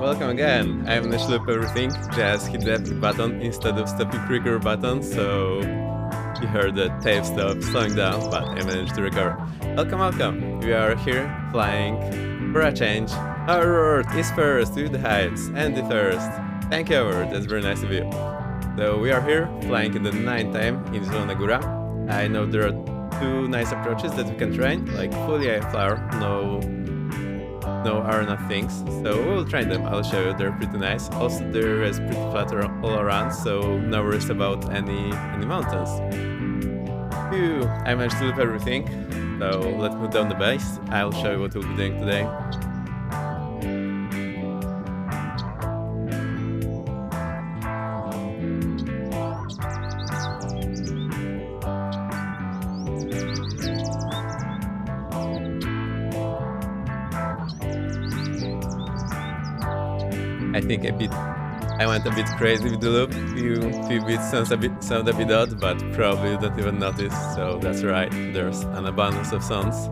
welcome again. I'm gonna loop everything, just hit that button instead of stopping trigger button, so you heard the tape stop slowing down, but I managed to recover. Welcome. We are here flying for a change. Our road is first with the heights and the thirst. Thank you, Howard, that's very nice of you. So we are here flying in the night time in Zielona Góra. I know there are two nice approaches that we can train, like fully IFR, no arena things, so we'll train them. I'll show you, they're pretty nice. Also there is pretty flat all around, so no worries about any mountains. Phew, I managed to loop everything, so let's move down the base. I'll show you what we'll be doing today. I think I went a bit crazy with the loop. Few bits sound a bit odd, but probably you don't even notice, so that's right, there's an abundance of sounds.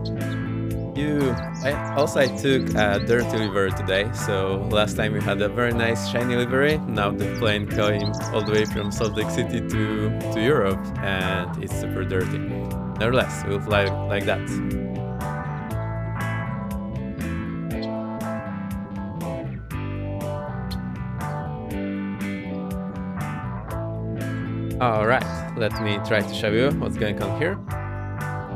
I took a dirty livery today, so last time we had a very nice shiny livery, now the plane came all the way from Salt Lake City to Europe, and it's super dirty. Nevertheless, we'll fly like that. Alright, let me try to show you what's going on here.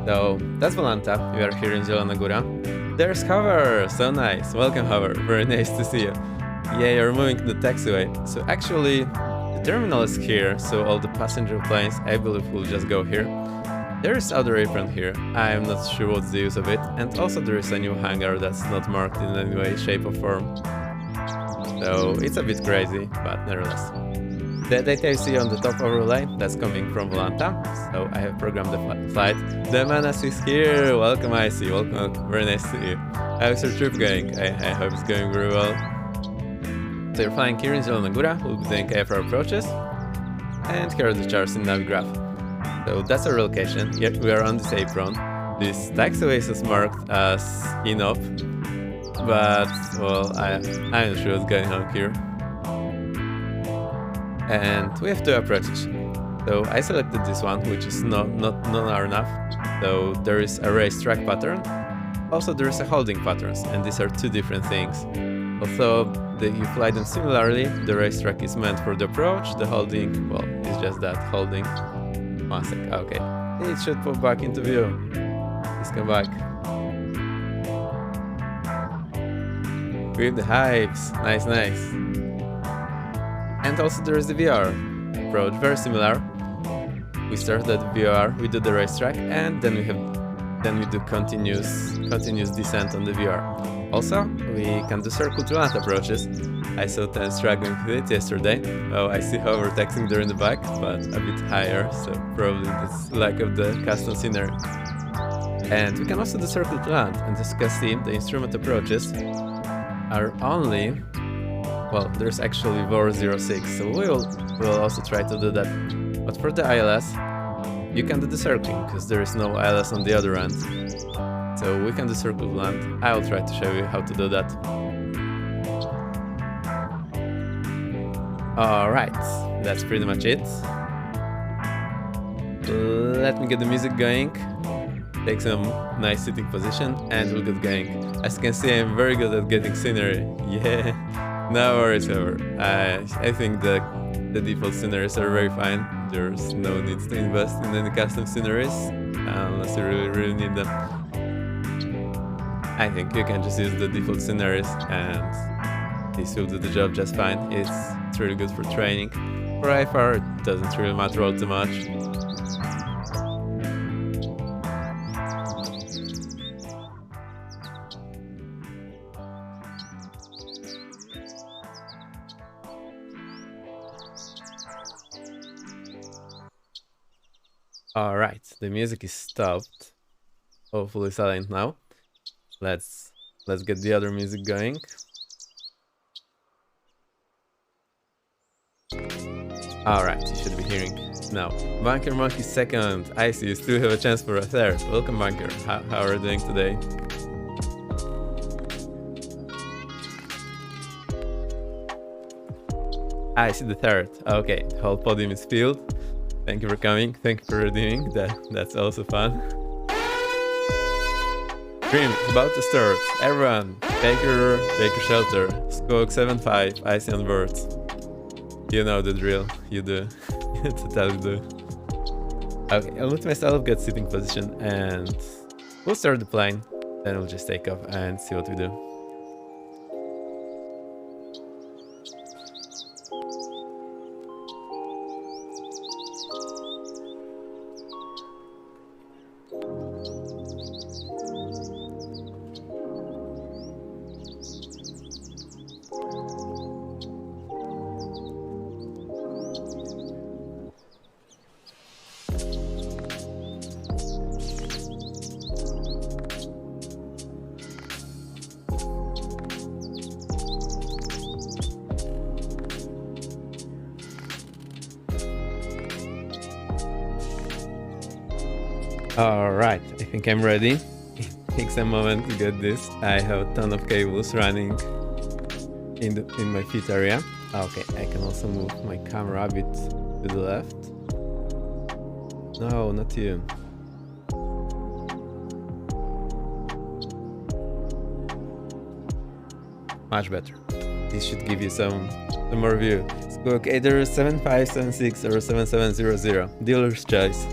So, that's Volanta, we are here in Zielona Góra. There's Hover, so nice, welcome Hover, very nice to see you. Yeah, you're moving to the taxiway. So actually, the terminal is here, so all the passenger planes, I believe, will just go here. There is other apron here, I am not sure what's the use of it, and also there is a new hangar that's not marked in any way, shape or form. So, it's a bit crazy, but nevertheless. The data you see on the top overlay, that's coming from Volanta, so I have programmed the flight. The Menace is here! Welcome Icy, welcome, very nice to see you. How's your trip going? I hope it's going very well. So you're flying here in Zielona Góra, we'll be doing IFR approaches, and here are the charts in Navigraph. So that's our location, yet we are on this apron. This taxiway is marked as in-op, but, well, I'm not sure what's going on here. And we have two approaches. So I selected this one, which is not enough. So there is a racetrack pattern. Also there is a holding patterns, and these are two different things. Although you fly them similarly, the racetrack is meant for the approach, the holding, well, it's just that, holding. One sec, okay. It should pop back into view. Let's come back. With the hypes, nice. And also there is the VR approach, very similar. We start at VR, we do the racetrack, and then we do continuous descent on the VR. Also, we can do circle to land approaches. I saw 10 struggling with it yesterday. Oh, I see Hover texting there in the back, but a bit higher, so probably this lack of the custom scenery. And we can also do circle to land, and as you can see, the instrument approaches are only, well, there's actually VOR 06, so we'll also try to do that. But for the ILS, you can do the circling, because there is no ILS on the other end. So we can do circle to land. I'll try to show you how to do that. Alright, that's pretty much it. Let me get the music going. Take some nice sitting position, and we'll get going. As you can see, I'm very good at getting scenery. Yeah. No worries, however. I think the default sceneries are very fine. There's no need to invest in any custom sceneries unless you really need them. I think you can just use the default sceneries and this will do the job just fine. It's really good for training. For IFR, it doesn't really matter all too much. Alright, the music is stopped. Hopefully silent now. Let's get the other music going. Alright, you should be hearing now. Bunker Monkey second. I see you still have a chance for a third. Welcome, Bunker. How are you doing today? I see the third. Okay, the whole podium is filled. Thank you for coming. Thank you for redeeming. That's also fun. Dream is about to start. Everyone, take your shelter. Squawk 7-5, icy on birds. You know the drill. You do. You totally do. Okay, I'll let myself get sitting position and we'll start the plane. Then we'll just take off and see what we do. Alright, I think I'm ready. It takes a moment to get this. I have a ton of cables running in my feet area. Okay, I can also move my camera a bit to the left. No, not you. Much better. This should give you some more view. Squawk either 7576 or 7700. Dealer's choice.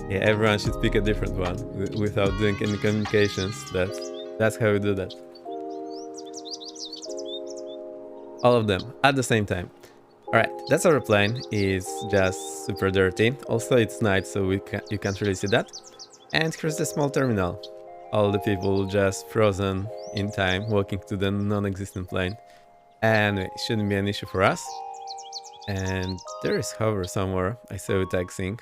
Yeah, everyone should pick a different one without doing any communications. That's how we do that. All of them at the same time. Alright, that's our plane. It's just super dirty. Also, it's night, so you can't really see that. And here's the small terminal. All the people just frozen in time, walking to the non-existent plane. Anyway, it shouldn't be an issue for us. And there is hover somewhere. I saw it taxiing.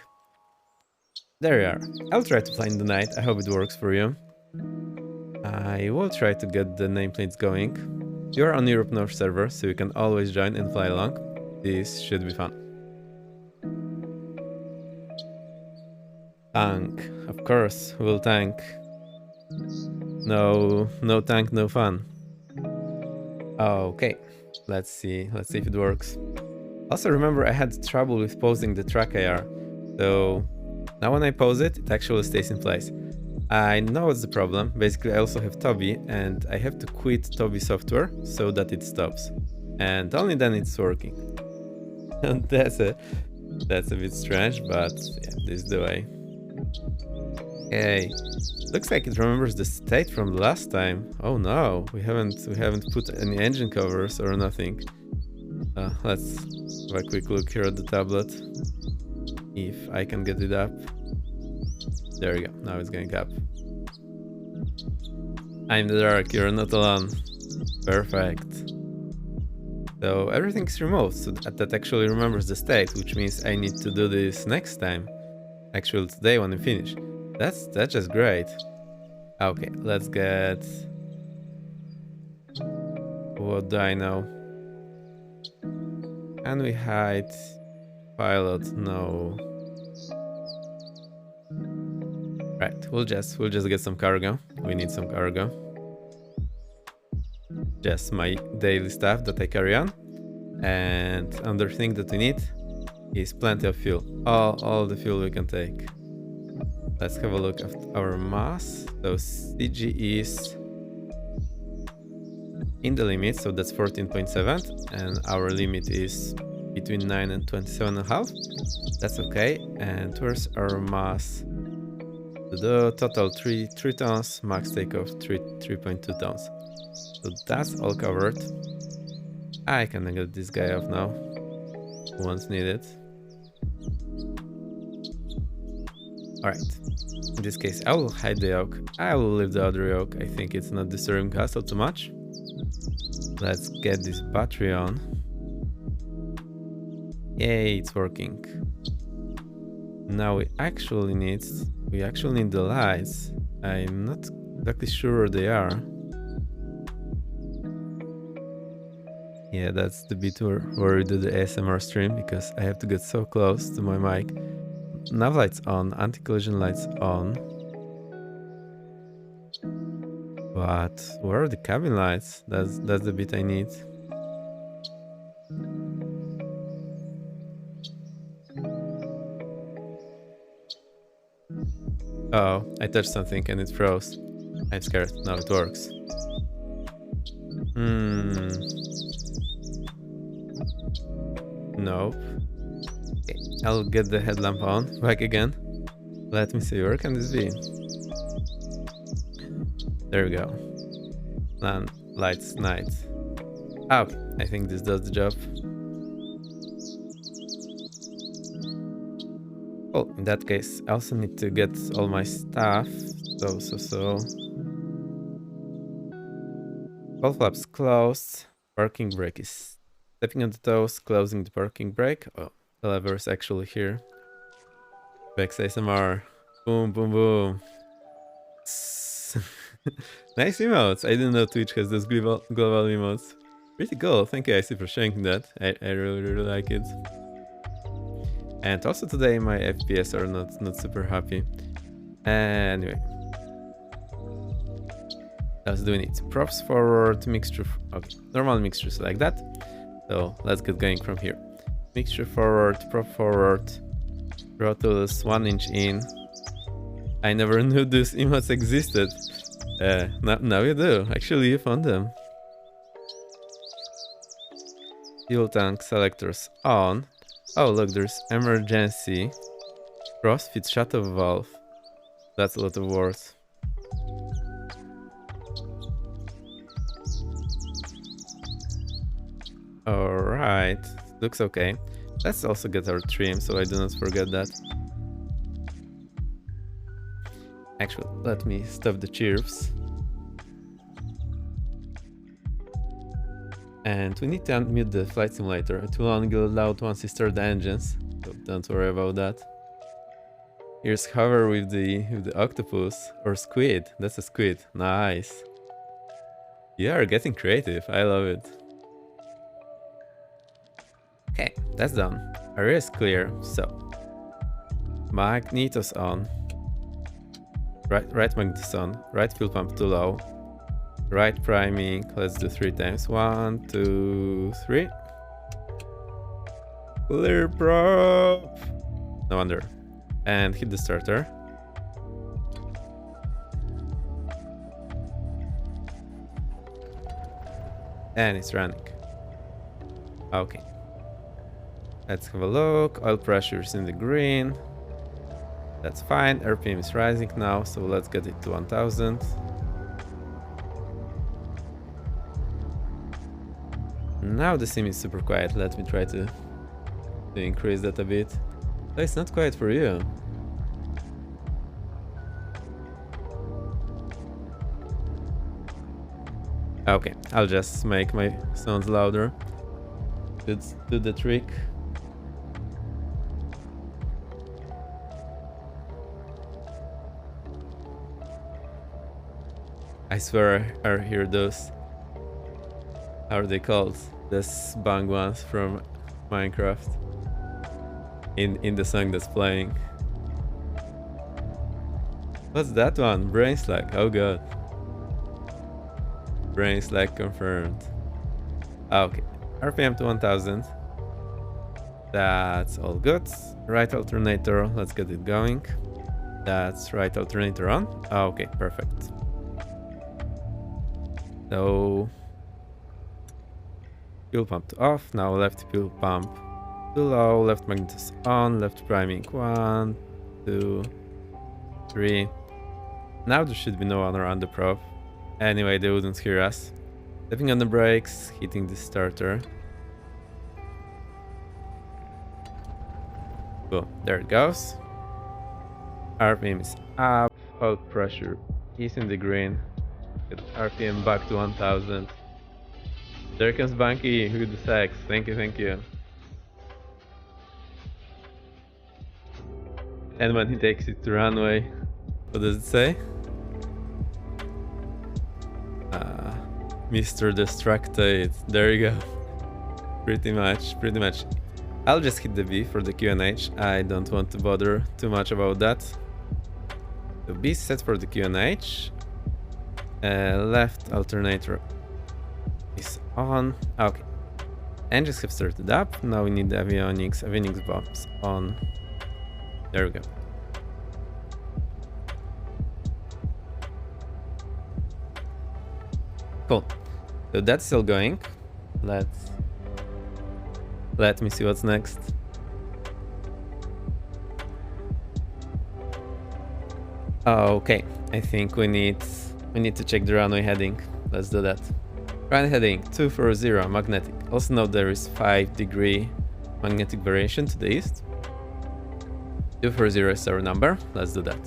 There you are. I'll try to fly in the night. I hope it works for you. I will try to get the nameplates going. You're on Europe North server, so you can always join and fly along. This should be fun. Tank. Of course, we'll tank. No tank, no fun. Okay, let's see if it works. Also remember, I had trouble with pausing the track IR, so now when I pause it, it actually stays in place. I know what's the problem. Basically, I also have Toby, and I have to quit Toby software so that it stops, and only then it's working. And that's a bit strange, but yeah, this is the way. Okay, looks like it remembers the state from the last time. Oh no, we haven't put any engine covers or nothing. Let's have a quick look here at the tablet. If I can get it up. There we go, now it's going up. I'm the dark, you're not alone. Perfect. So everything's removed, so that actually remembers the state, which means I need to do this next time. Actually today when we finish. That's just great. Okay, let's get... What do I know? Can we hide pilot? No. Right, we'll just get some cargo. We need some cargo. Just my daily stuff that I carry on. And another thing that we need is plenty of fuel. All the fuel we can take. Let's have a look at our mass. So CG is in the limit, so that's 14.7, and our limit is between 9 and 27.5. That's okay. And where's our mass? The total 3 tons, max takeoff 3.2 tons. So that's all covered. I can get this guy off now once needed. Alright, in this case I will hide the yoke. I will leave the other yoke. I think it's not disturbing Castle too much. Let's get this battery on. Yay, it's working. Now we actually need the lights. I'm not exactly sure where they are. Yeah, that's the bit where we do the ASMR stream, because I have to get so close to my mic. Nav lights on, anti-collision lights on. But where are the cabin lights? That's the bit I need. Oh, I touched something and it froze. I'm scared. No, it works. Nope. Okay, I'll get the headlamp on. Back again. Let me see, where can this be? There we go. Land, lights, night. Ah, I think this does the job. Well, in that case, I also need to get all my stuff. So. All flaps closed. Parking brake is stepping on the toes, closing the parking brake. Oh, the lever is actually here. Bex ASMR. Boom, boom, boom. Nice emotes. I didn't know Twitch has those global emotes. Pretty cool. Thank you, IC, for sharing that. I really like it. And also today my FPS are not super happy. Anyway. What else do we need? Props forward, mixture. Okay, normal mixtures like that. So let's get going from here. Mixture forward, prop forward. Throttles 1 inch in. I never knew these emotes existed. Now you do. Actually, you found them. Fuel tank selectors on. Oh, look, there's emergency. Crossfit shut-off valve. That's a lot of words. Alright, looks okay. Let's also get our trim so I do not forget that. Actually, let me stop the chirps. And we need to unmute the flight simulator. It will only go loud once you start the engines, so don't worry about that. Here's hover with the octopus or squid. That's a squid. Nice. You are getting creative. I love it. Okay, that's done. Area is clear. So magnetos on. Right magnetos on. Right fuel pump too low. Right priming. Let's do 3 times. 1, 2, 3. Clear prop. No wonder. And hit the starter. And it's running. Okay. Let's have a look. Oil pressure is in the green. That's fine. RPM is rising now, so let's get it to 1000. Now the sim is super quiet. Let me try to increase that a bit. So it's not quiet for you. Okay, I'll just make my sounds louder. Let's do the trick. I swear I hear those. How are they called? Those bang ones from Minecraft. In the song that's playing. What's that one? Brain slack. Oh god. Brain slack confirmed. Okay. RPM to 1000. That's all good. Right alternator. Let's get it going. That's right alternator on. Okay, perfect. So fuel pump to off. Now left fuel pump too low. Left magnetos on. Left priming. 1, 2, 3. Now there should be no one around the prop. Anyway, they wouldn't hear us. Stepping on the brakes, hitting the starter. Boom, there it goes. RPM is up. Oil pressure is in the green. Get RPM back to 1000. There comes Banky with the sex. Thank you, thank you. And when he takes it to runway, what does it say? Mr. Destructate. There you go. Pretty much. I'll just hit the B for the QNH. I don't want to bother too much about that. So B is set for the QNH. Left alternator is on. Okay. Engines have started up. Now we need the avionics bombs on. There we go. Cool. So that's still going. Let me see what's next. Okay, I think we need to check the runway heading. Let's do that. Runway heading 240 magnetic. Also note there is 5-degree magnetic variation to the east. 240 is our number. Let's do that.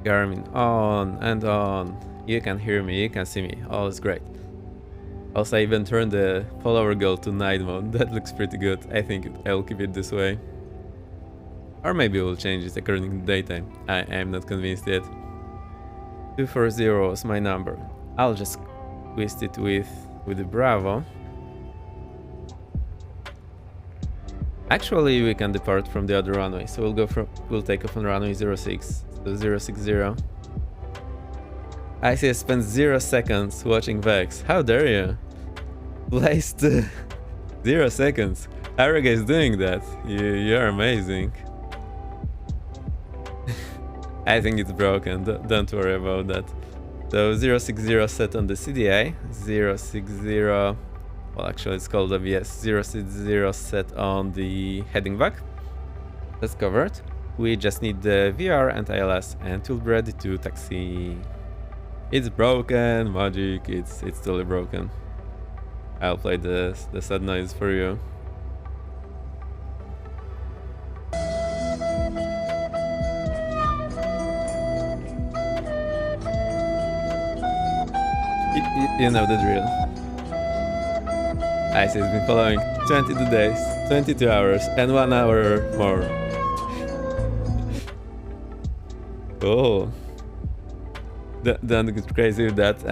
Garmin on and on. You can hear me, you can see me. All is great. Also, I even turned the follower goal to night mode. That looks pretty good. I think I'll keep it this way. Or maybe we'll change it according to daytime. I am not convinced yet. 240 is my number. I'll just twist it with the Bravo. Actually, we can depart from the other runway. So we'll take off on runway 06. So 060. I see I spent 0 seconds watching Vex. How dare you? Placed 0 seconds. Arrega is doing that. You're amazing. I think it's broken. Don't worry about that. So 060 set on the CDA. 060. Well, actually, it's called ABS. 060 set on the heading back. That's covered. We just need the VR and ILS, and we'll be ready to taxi. It's broken, magic. It's totally broken. I'll play the sad noise for you. You know the drill. Ice has been following 22 days, 22 hours, and 1 hour more. Oh. Don't get crazy with that.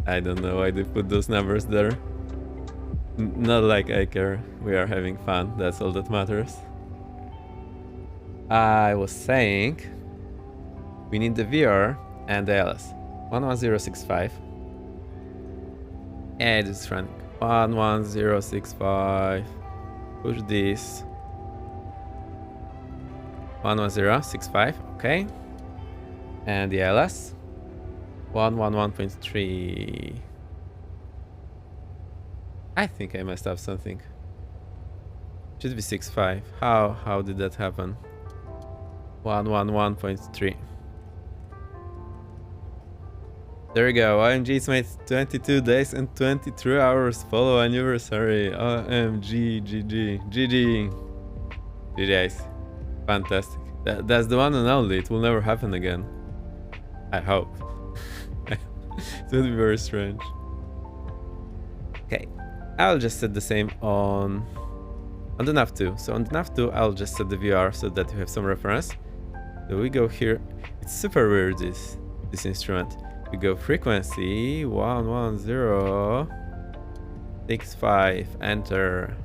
I don't know why they put those numbers there. Not like I care. We are having fun. That's all that matters. I was saying we need the VR and the LS. 11065. And it's running. 11065. Push this. 11065. Okay. And the LS. 111.3. I think I messed up something. Should be 65. How did that happen? 111.3. There we go. OMG's made 22 days and 23 hours follow anniversary. OMG, GG. GG's. Fantastic. That's the one and only. It will never happen again. I hope. It would be very strange. Okay. I'll just set the same on the nav2. So on the nav2, I'll just set the VR so that you have some reference. So we go here. It's super weird, this instrument. We go frequency 11065, enter,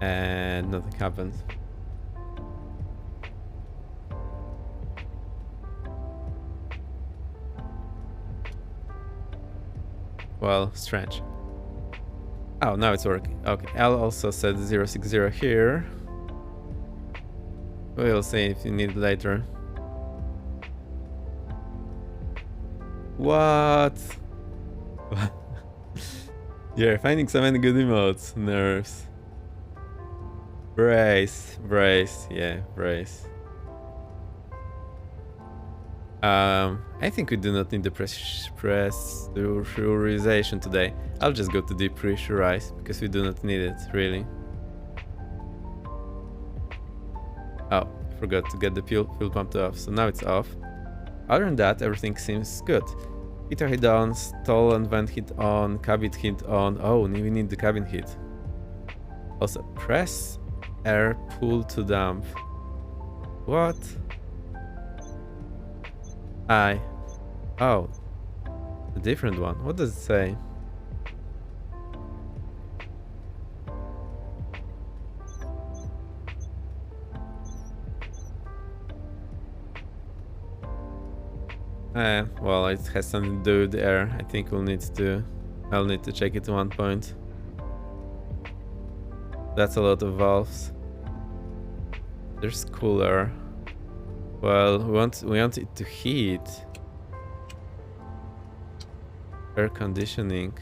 and nothing happens. Well, strange. Oh, now it's working. Okay, I'll also set 060 here. We'll see if you need it later. What? You're finding so many good emotes. Nerves. Brace. Yeah, brace. I think we do not need the pressurization today. I'll just go to depressurize because we do not need it, really. Oh, forgot to get the fuel pump off, so now it's off. Other than that, everything seems good. Heater heat on, stall and vent heat on, cabin heat on. Oh, we need the cabin heat. Also, press air pull to dump. What? Oh, a different one. What does it say? Well, it has something to do with the air. I think I'll need to check it at one point. That's a lot of valves. There's cooler. Well, we want it to heat. Air conditioning.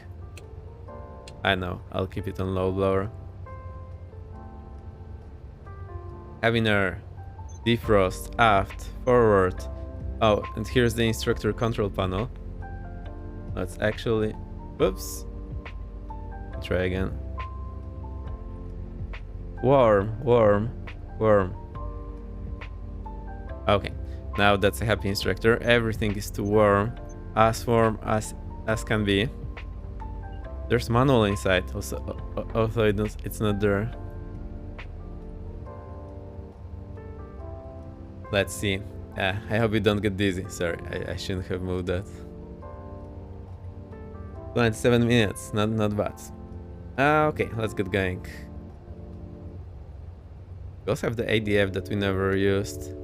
I know, I'll keep it on low blower. Cabin air. Defrost. Aft. Forward. Oh, and here's the instructor control panel. Let's actually... Oops. Try again. Warm. Okay, now that's a happy instructor. Everything is too warm as can be. There's manual inside, although it's not there. Let's see. I hope you don't get dizzy. Sorry, I shouldn't have moved that. 27 minutes, not bad. Okay, let's get going. We also have the ADF that we never used.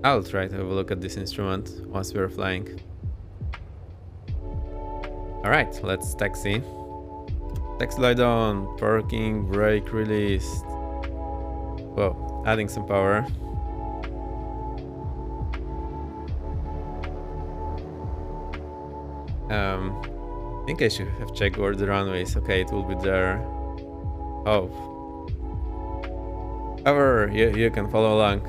I'll try to have a look at this instrument once we're flying. Alright, let's taxi. Taxi light on, parking, brake released. Whoa, adding some power. I think I should have checked where the runway is. Okay, it will be there. Oh. However, you can follow along.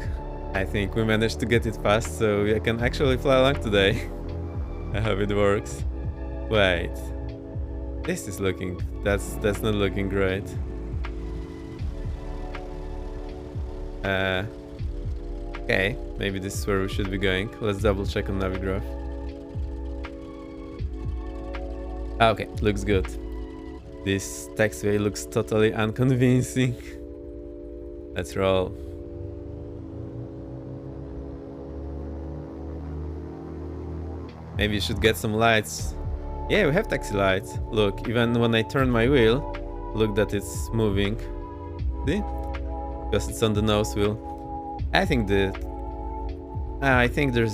I think we managed to get it fast, so we can actually fly along today. I hope it works. Wait. This is looking... That's not looking great. Okay, maybe this is where we should be going. Let's double check on Navigraph. Okay, looks good. This taxiway looks totally unconvincing. Let's roll. Maybe you should get some lights. Yeah, we have taxi lights. Look, even when I turn my wheel, look that it's moving. See? Because it's on the nose wheel. I think there's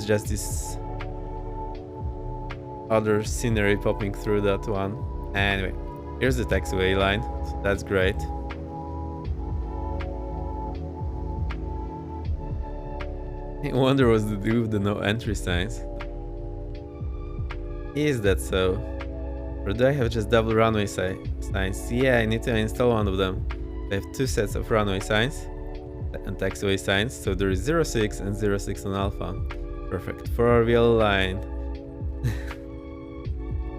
just this other scenery popping through that one. Anyway, here's the taxiway line. So that's great. I wonder what's the deal with the no entry signs. Is that so? Or do I have just double runway signs? Yeah, I need to install one of them. I have two sets of runway signs and taxiway signs, so there is 06 and 06 on alpha. Perfect. For our wheel line.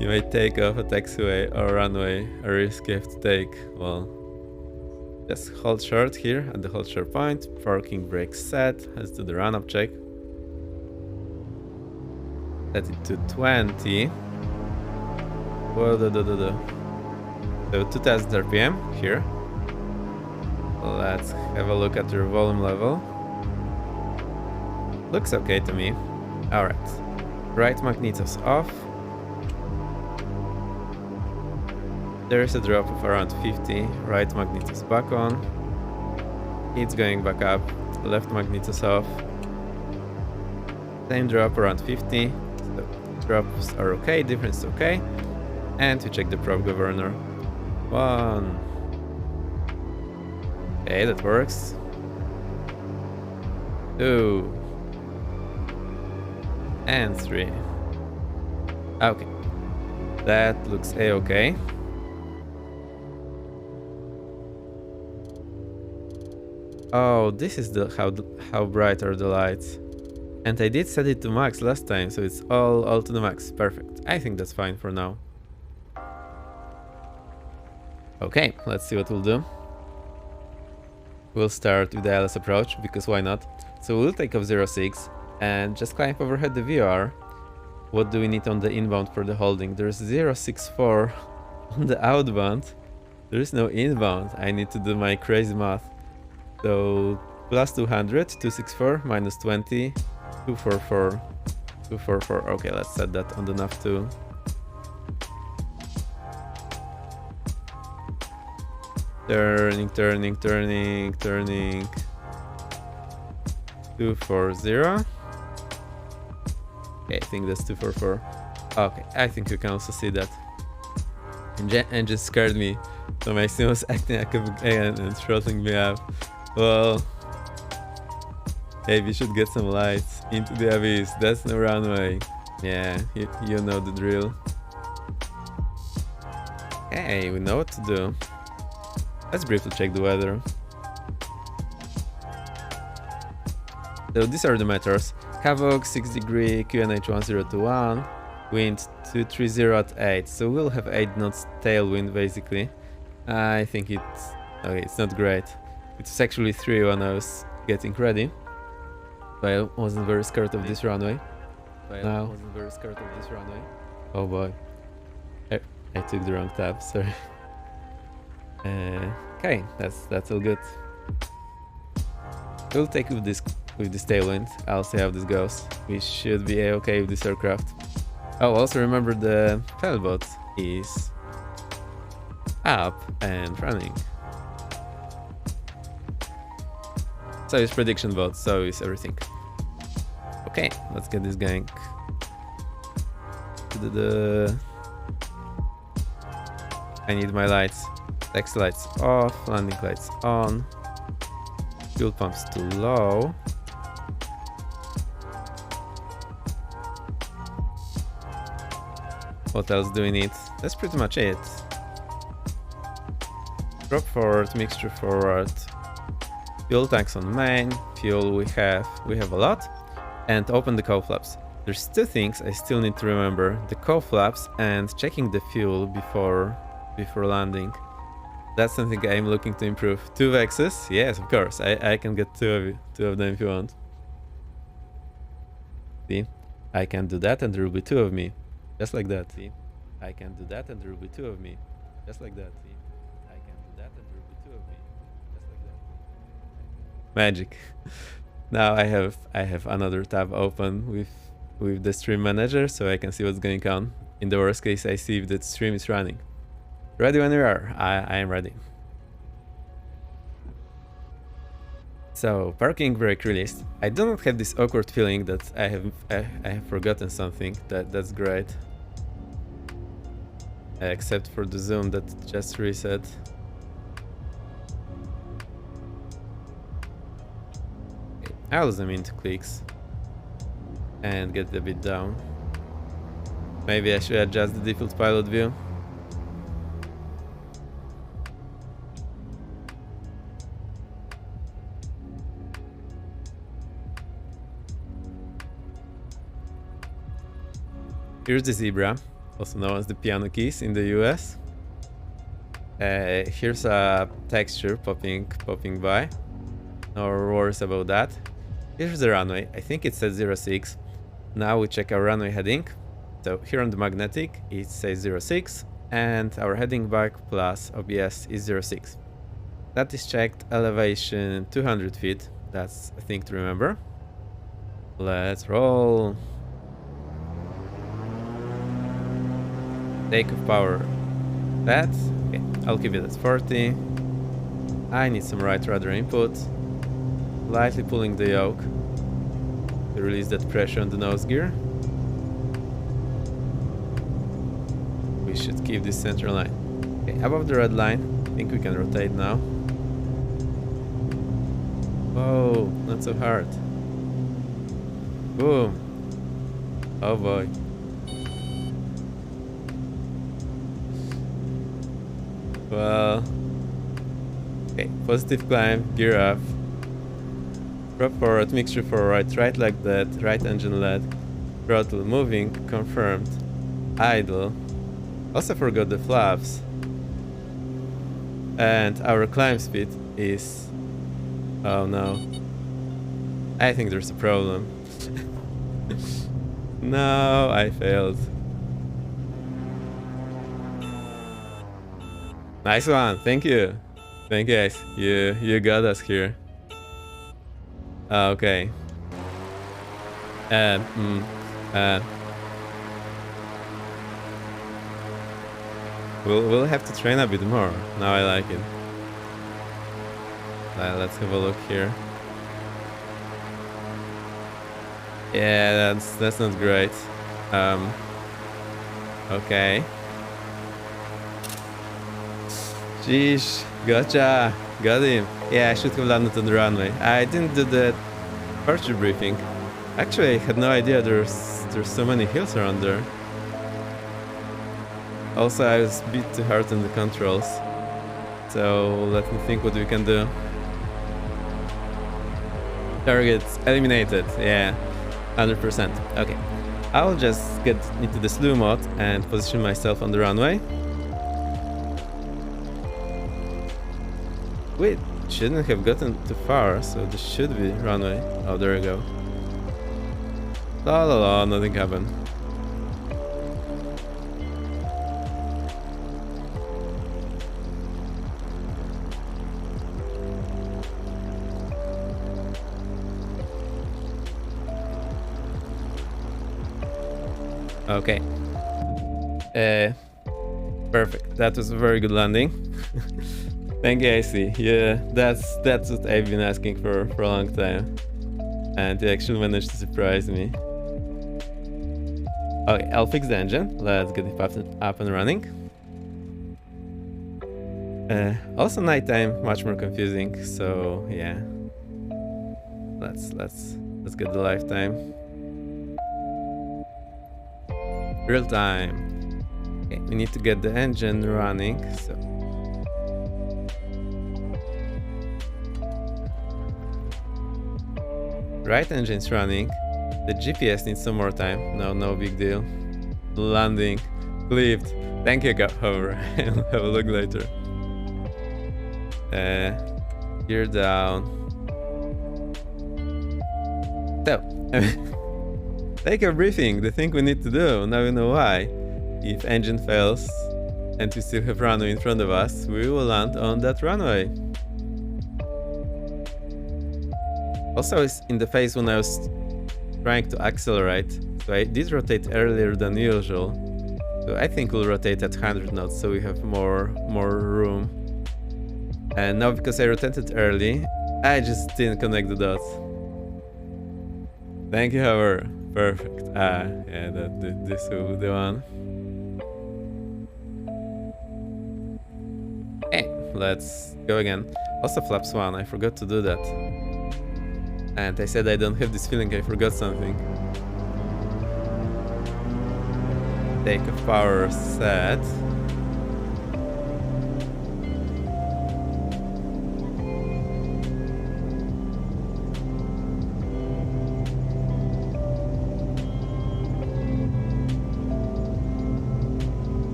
You may take off a taxiway or runway, a risk you have to take. Well, just hold short here at the hold short point. Parking brake set. Let's do the run up check. Set it to 20. Whoa, So 2000 RPM here. Let's have a look at your volume level. Looks okay to me. Alright. Right magnetos off. There is a drop of around 50. Right magnetos back on. It's going back up. Left magnetos off. Same drop around 50. So drops are okay, difference is okay. And we check the prop governor. 1. Okay, that works. 2. And 3. Okay. That looks a-okay. Oh, this is how bright are the lights. And I did set it to max last time, so it's all to the max. Perfect. I think that's fine for now. Okay, let's see what we'll do. We'll start with the ILS approach, because why not? So we'll take off 06 and just climb overhead the VR. What do we need on the inbound for the holding? There's 064 on the outbound. There is no inbound. I need to do my crazy math. So plus 200, 264, minus 20, 244, 244. Okay, let's set that on the nav too. Turning. 240. Okay, I think that's 244. Okay, I think you can also see that. Engine scared me. So my sim was acting like a and throttling me up. Well, Hey, we should get some lights into the abyss. That's no runway. Yeah, you know the drill. Hey, we know what to do. Let's briefly check the weather. So these are the meters. Havoc 6 degree, QNH 1021, wind 230 at 8. So we'll have 8 knots tailwind basically. I think it's okay, it's not great. It was actually 3 when I was getting ready. But I wasn't very scared of this runway. Oh boy. I took the wrong tab, sorry. Okay, that's all good. We'll take with this tailwind. I'll see how this goes. We should be okay with this aircraft. Oh, also remember the FailBot is up and running. So is prediction bot, so is everything. Okay, let's get this going. I need my lights. Taxi lights off, landing lights on. Fuel pumps too low. What else do we need? That's pretty much it. Drop forward, mixture forward. Fuel tanks on main. Fuel we have a lot. And open the cowl flaps. There's 2 things I still need to remember: the cowl flaps and checking the fuel before landing. That's something I'm looking to improve. 2 Vexes? Yes, of course. I can get 2 of them if you want. See? I can do that and there will be 2 of me. Just like that. See? I can do that and there will be 2 of me. Just like that. See? I can do that and there will be 2 of me. Just like that. Magic. Now I have another tab open with the stream manager, so I can see what's going on. In the worst case, I see if the stream is running. Ready when you are. I am ready. So, parking brake released. I do not have this awkward feeling that I have forgotten something. That's great. Except for the zoom that just reset. Okay, I'll zoom into clicks and get a bit down. Maybe I should adjust the default pilot view. Here's the zebra, also known as the piano keys in the US. Here's a texture popping by. No worries about that. Here's the runway. I think it says 06. Now we check our runway heading. So here on the magnetic it says 06 and our heading back plus OBS is 06. That is checked. Elevation 200 feet. That's a thing to remember. Let's roll. Takeoff power. That. Okay, I'll keep it at 40. I need some right rudder input. Lightly pulling the yoke to release that pressure on the nose gear. We should keep this center line. Okay, above the red line. I think we can rotate now. Oh, not so hard. Boom. Oh boy. Well, okay, positive climb, gear up, drop forward, mixture forward, right like that, right engine led, throttle moving, confirmed, idle, also forgot the flaps, and our climb speed is, oh no, I think there's a problem. No, I failed. Nice one, thank you. Thank you guys, you got us here. Okay. We'll have to train a bit more. Now I like it. Let's have a look here. Yeah, that's not great. Okay. Sheesh, gotcha, got him. Yeah, I should have landed on the runway. I didn't do that Departure briefing. Actually, I had no idea there's so many hills around there. Also, I was a bit too hard on the controls. So let me think what we can do. Targets eliminated. Yeah, 100%. Okay. I'll just get into the slew mode and position myself on the runway. Wait, shouldn't have gotten too far, so this should be runway. Oh, there we go. La la la, nothing happened. Okay. Perfect. That was a very good landing. Thank you, IC. Yeah, that's what I've been asking for a long time. And you actually managed to surprise me. Okay, I'll fix the engine. Let's get it up and running. Also nighttime, much more confusing, so yeah. Let's get the lifetime. Real time. Okay, we need to get the engine running, so right engine's running. The GPS needs some more time. No big deal. Landing. Cleaved. Thank you, however. I'll have a look later. Gear down. So, take a briefing. The thing we need to do. Now we know why. If engine fails and we still have runway in front of us, we will land on that runway. Also, it's in the phase when I was trying to accelerate, so I did rotate earlier than usual. So I think we'll rotate at 100 knots, so we have more room. And now because I rotated early, I just didn't connect the dots. Thank you, however. Perfect. Yeah, this will be the one. Okay, let's go again. Also flaps 1, I forgot to do that. And I said I don't have this feeling I forgot something. Takeoff power set.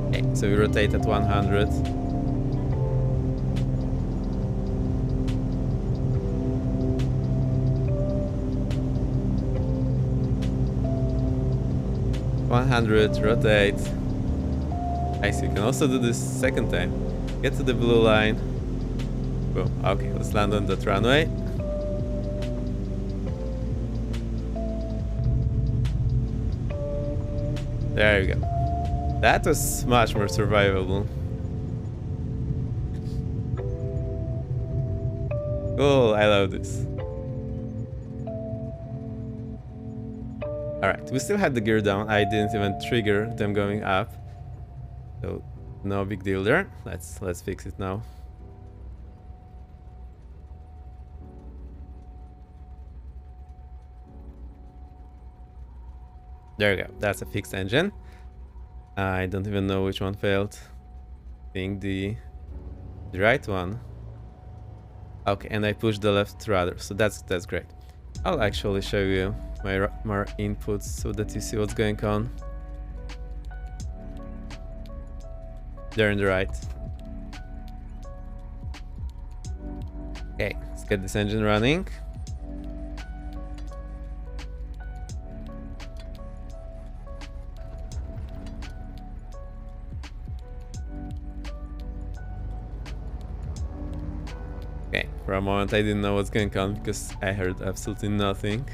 Okay, so we rotate at 100. Rotate. I see. You can also do this second time. Get to the blue line. Boom. Okay, let's land on that runway. There you go. That was much more survivable. Cool, I love this. Alright, we still had the gear down. I didn't even trigger them going up. So no big deal there. Let's fix it now. There we go. That's a fixed engine. I don't even know which one failed. I think the right one. Okay, and I pushed the left rudder, so that's great. I'll actually show you my inputs so that you see what's going on. There on the right. Okay, let's get this engine running. Okay, for a moment I didn't know what's going on because I heard absolutely nothing.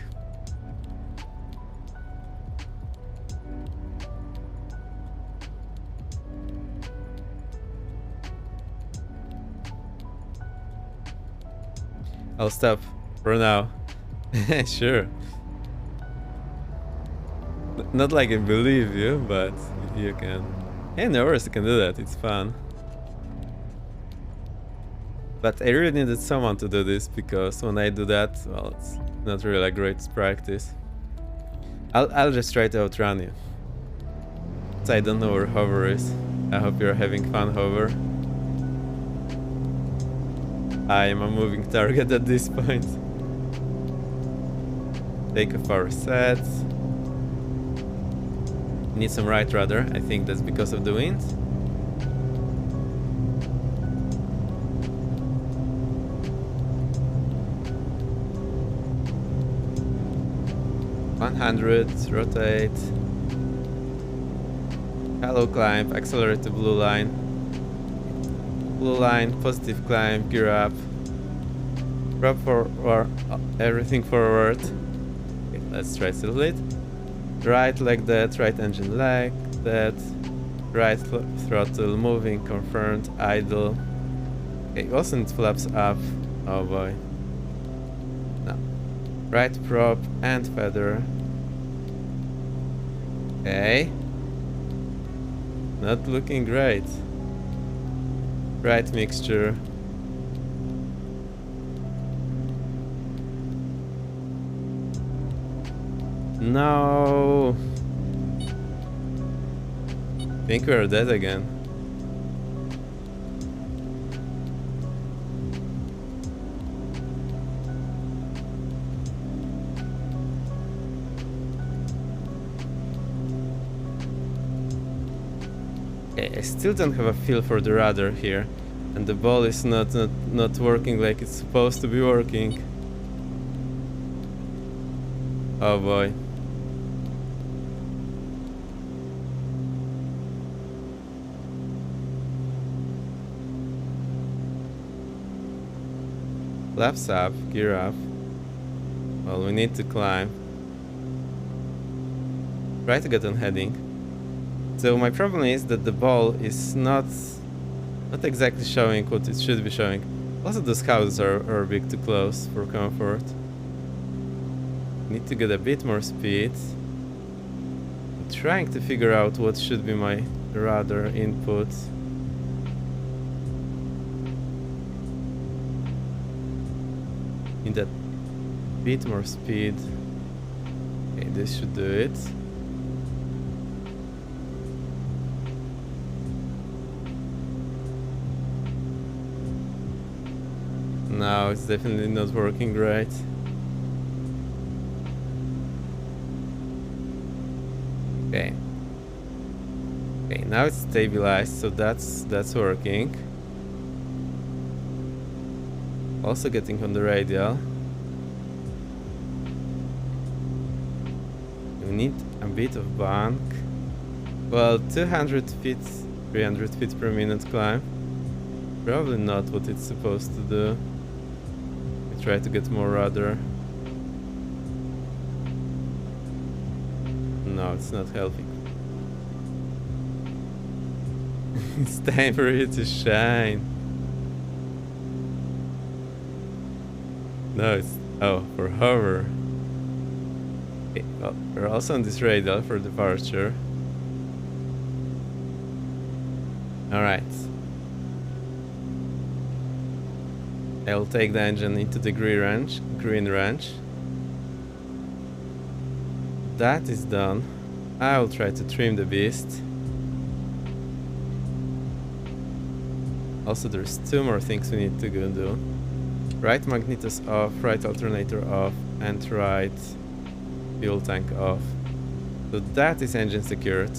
I'll stop for now. Sure. Not like I believe you, but you can. Hey, no worries, you can do that. It's fun. But I really needed someone to do this, because when I do that, well, it's not really a great practice. I'll just try to outrun you. So I don't know where hover is. I hope you're having fun, hover. I am a moving target at this point. Take off our sets. Need some right rudder. I think that's because of the wind. Rotate. Hello climb, accelerate to blue line. Blue line, positive climb, gear up. Drop everything forward. Okay, let's try silhouette. Right like that, right engine like that. Right throttle moving, confirmed, idle. Okay, wasn't flaps up. Oh boy. No. Right prop and feather. Okay. Not looking great. Right mixture. No. Think we're dead again. Okay, I still don't have a feel for the rudder here, and the ball is not working like it's supposed to be working. Oh boy. Flaps up, gear up. Well, we need to climb. Try to get on heading. So my problem is that the ball is not exactly showing what it should be showing. Also the scouts are a bit too close for comfort. Need to get a bit more speed. I'm trying to figure out what should be my rudder input. Need a bit more speed. Okay, this should do it. No, it's definitely not working right. Okay. Okay, now it's stabilized, so that's working. Also getting on the radial. We need a bit of bank. Well, 200 feet, 300 feet per minute climb. Probably not what it's supposed to do. We try to get more rudder. No, it's not helping. It's time for you to shine. No, it's... oh, for hover. Okay, well, we're also on this radial for departure. Alright. I'll take the engine into the green range. That is done. I'll try to trim the beast. Also, there's two more things we need to go do. Right magnetos off, right alternator off, and right fuel tank off. So that is engine secured.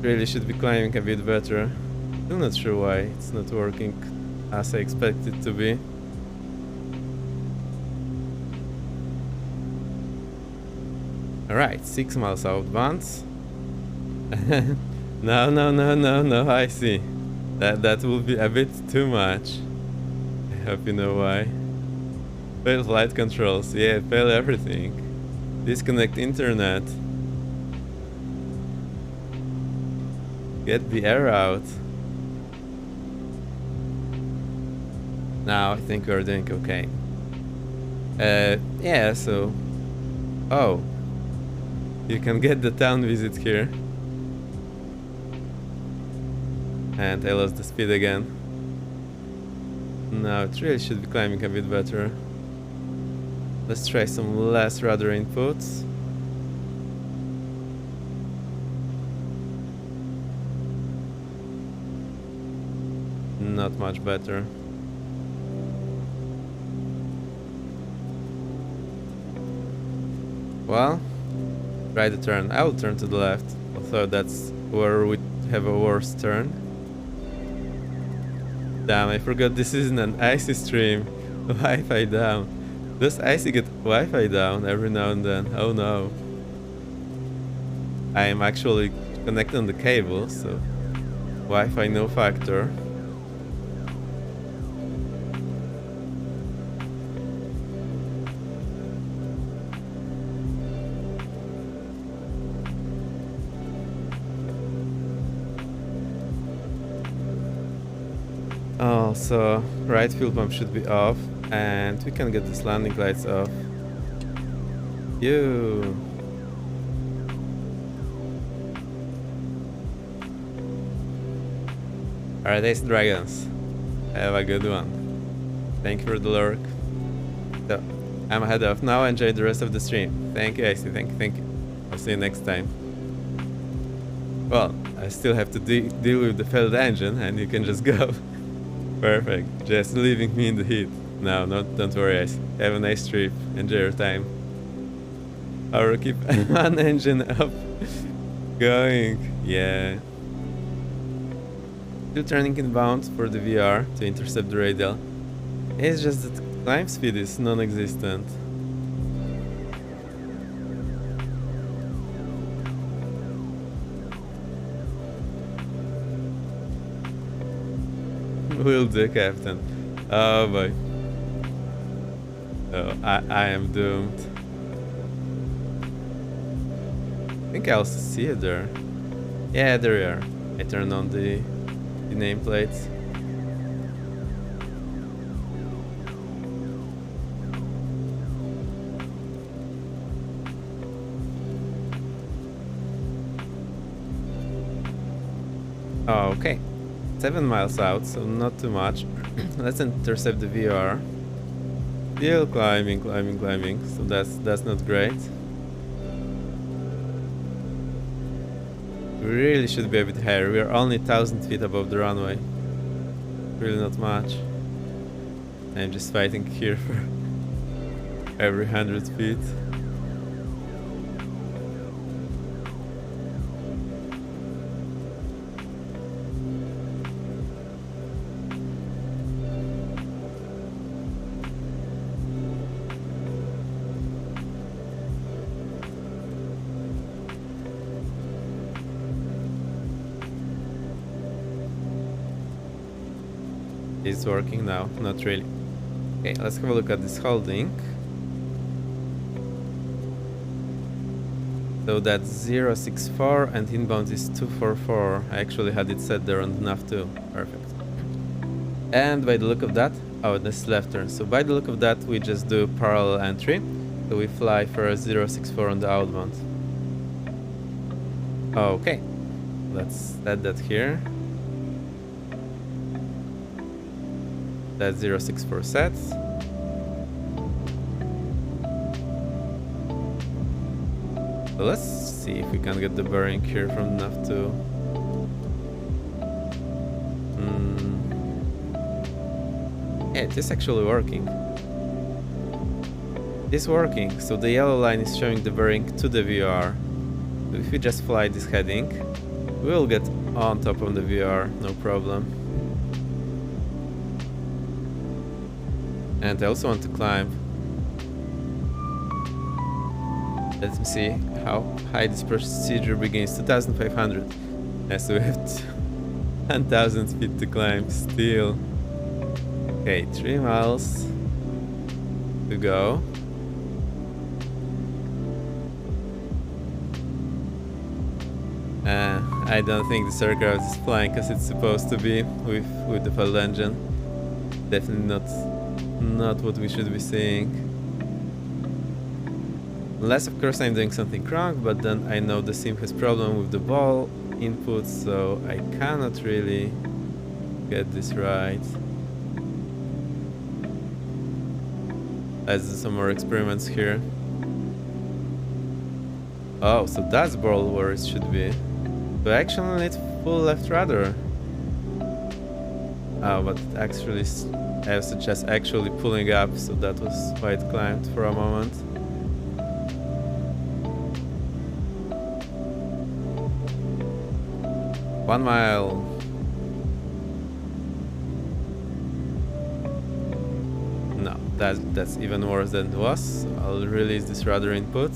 Really should be climbing a bit better. Still not sure why it's not working as I expect it to be. Alright, 6 miles outbound. No, I see. That will be a bit too much. I hope you know why. Fail flight controls, yeah, fail everything. Disconnect internet. Get the air out. Now I think we're doing okay. Yeah, so... oh. You can get the town visit here. And I lost the speed again. No, it really should be climbing a bit better. Let's try some less rudder inputs. Not much better. Well, try the turn. I will turn to the left, although that's where we have a worse turn. Damn, I forgot this isn't an icy stream. Wi-Fi down. Does icy get Wi-Fi down every now and then? Oh no. I am actually connected on the cable, so Wi-Fi no factor. Also, right fuel pump should be off, and we can get these landing lights off. You. Alright, Ace Dragons. Have a good one. Thank you for the lurk. So, I'm ahead of now. Enjoy the rest of the stream. Thank you, Ace. Thank you. I'll see you next time. Well, I still have to deal with the failed engine, and you can just go. Perfect. Just leaving me in the heat. No, don't worry, Ice. Have a nice trip. Enjoy your time. Or keep one engine up going. Yeah. Still turning inbound for the VR to intercept the radial. It's just that climb speed is non-existent. Will do, Captain. Oh boy. Oh, I am doomed. I think I'll see you there. Yeah, there you are. I turned on the nameplates. Oh, okay. 7 miles out, so not too much. Let's intercept the VR. Still climbing, so that's not great. We really should be a bit higher. We are only 1,000 feet above the runway. Really not much. I'm just fighting here for every 100 feet. It's working now, not really. Okay, let's have a look at this holding. So that's 064 and inbound is 244. I actually had it set there on the nav too. Perfect. And by the look of that, oh, this is left turn. So by the look of that, we just do parallel entry. So we fly for a 064 on the outbound. Okay, let's add that here. That's 064 sets. So let's see if we can get the bearing here from nav 2. Yeah, it is actually working. It's working, so the yellow line is showing the bearing to the VR. So if we just fly this heading, we'll get on top of the VR, no problem. And I also want to climb. Let me see how high this procedure begins. 2,500. Yes, so we have 1,000 feet to climb still. Okay, 3 miles to go. I don't think this aircraft is flying as it's supposed to be with the failed engine. Definitely not what we should be seeing. Unless of course I'm doing something wrong, but then I know the sim has problem with the ball input, so I cannot really get this right. Let's do some more experiments here. Oh, so that's ball where it should be. So I actually need full left rudder. Oh, but actually I suggest actually pulling up, so that was why it climbed for a moment. One mile. No, that's even worse than it was. I'll release this rudder input.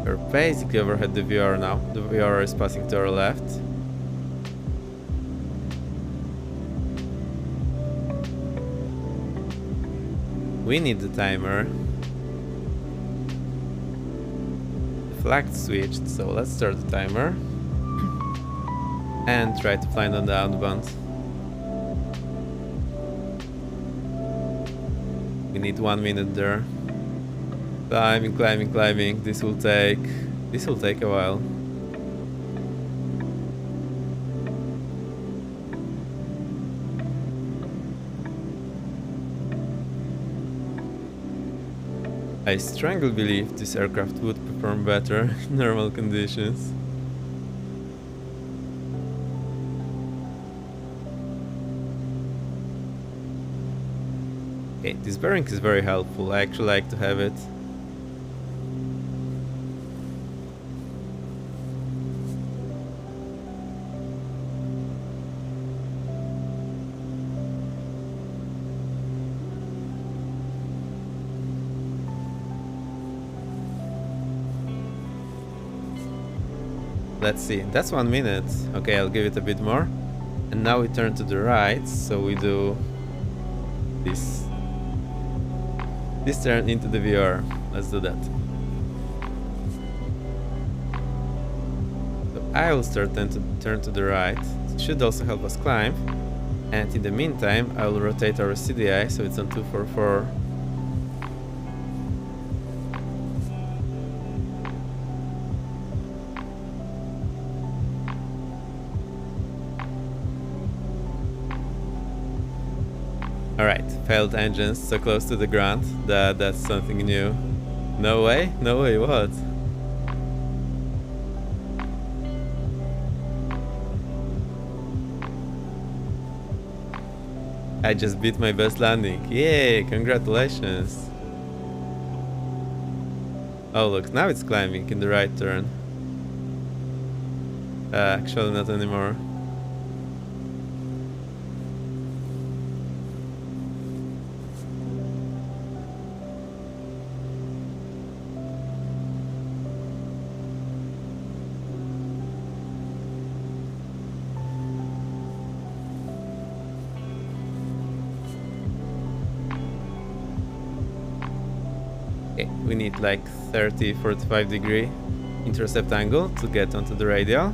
We're basically overhead the VR now. The VR is passing to our left. We need the timer. The flag switched, so let's start the timer. And try to find on the outbound. We need 1 minute there. Climbing, climbing, climbing. This will take a while. I strongly believe this aircraft would perform better in normal conditions. Okay, this bearing is very helpful. I actually like to have it. Let's see, that's 1 minute. Okay, I'll give it a bit more. And now we turn to the right, so we do this turn into the VR. Let's do that. So I will start then to turn to the right. It should also help us climb. And in the meantime, I will rotate our CDI so it's on 244. Alright, failed engines so close to the ground. That's something new. No way? No way, what? I just beat my best landing. Yay, congratulations. Oh look, now it's climbing in the right turn. Actually not anymore. Okay, we need like 30-45 degree intercept angle to get onto the radial.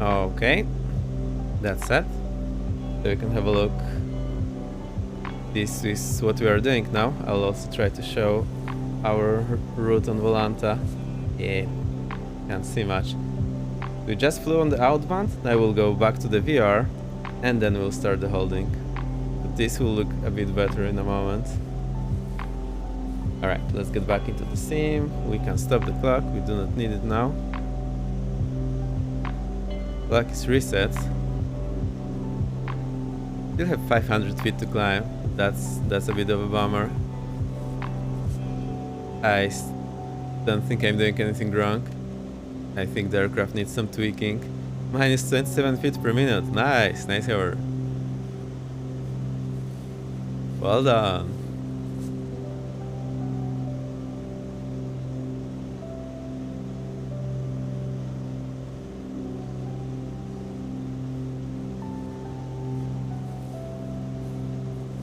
Okay, that's set. So you can have a look. This is what we are doing now. I'll also try to show our route on Volanta. Yeah, can't see much. We just flew on the outbound. I will go back to the VR and then we'll start the holding. But this will look a bit better in a moment. Alright, let's get back into the sim. We can stop the clock, we do not need it now. Clock is reset. Still have 500 feet to climb. That's a bit of a bummer. I don't think I'm doing anything wrong. I think the aircraft needs some tweaking. Minus 27 feet per minute. Nice, nice hour. Well done.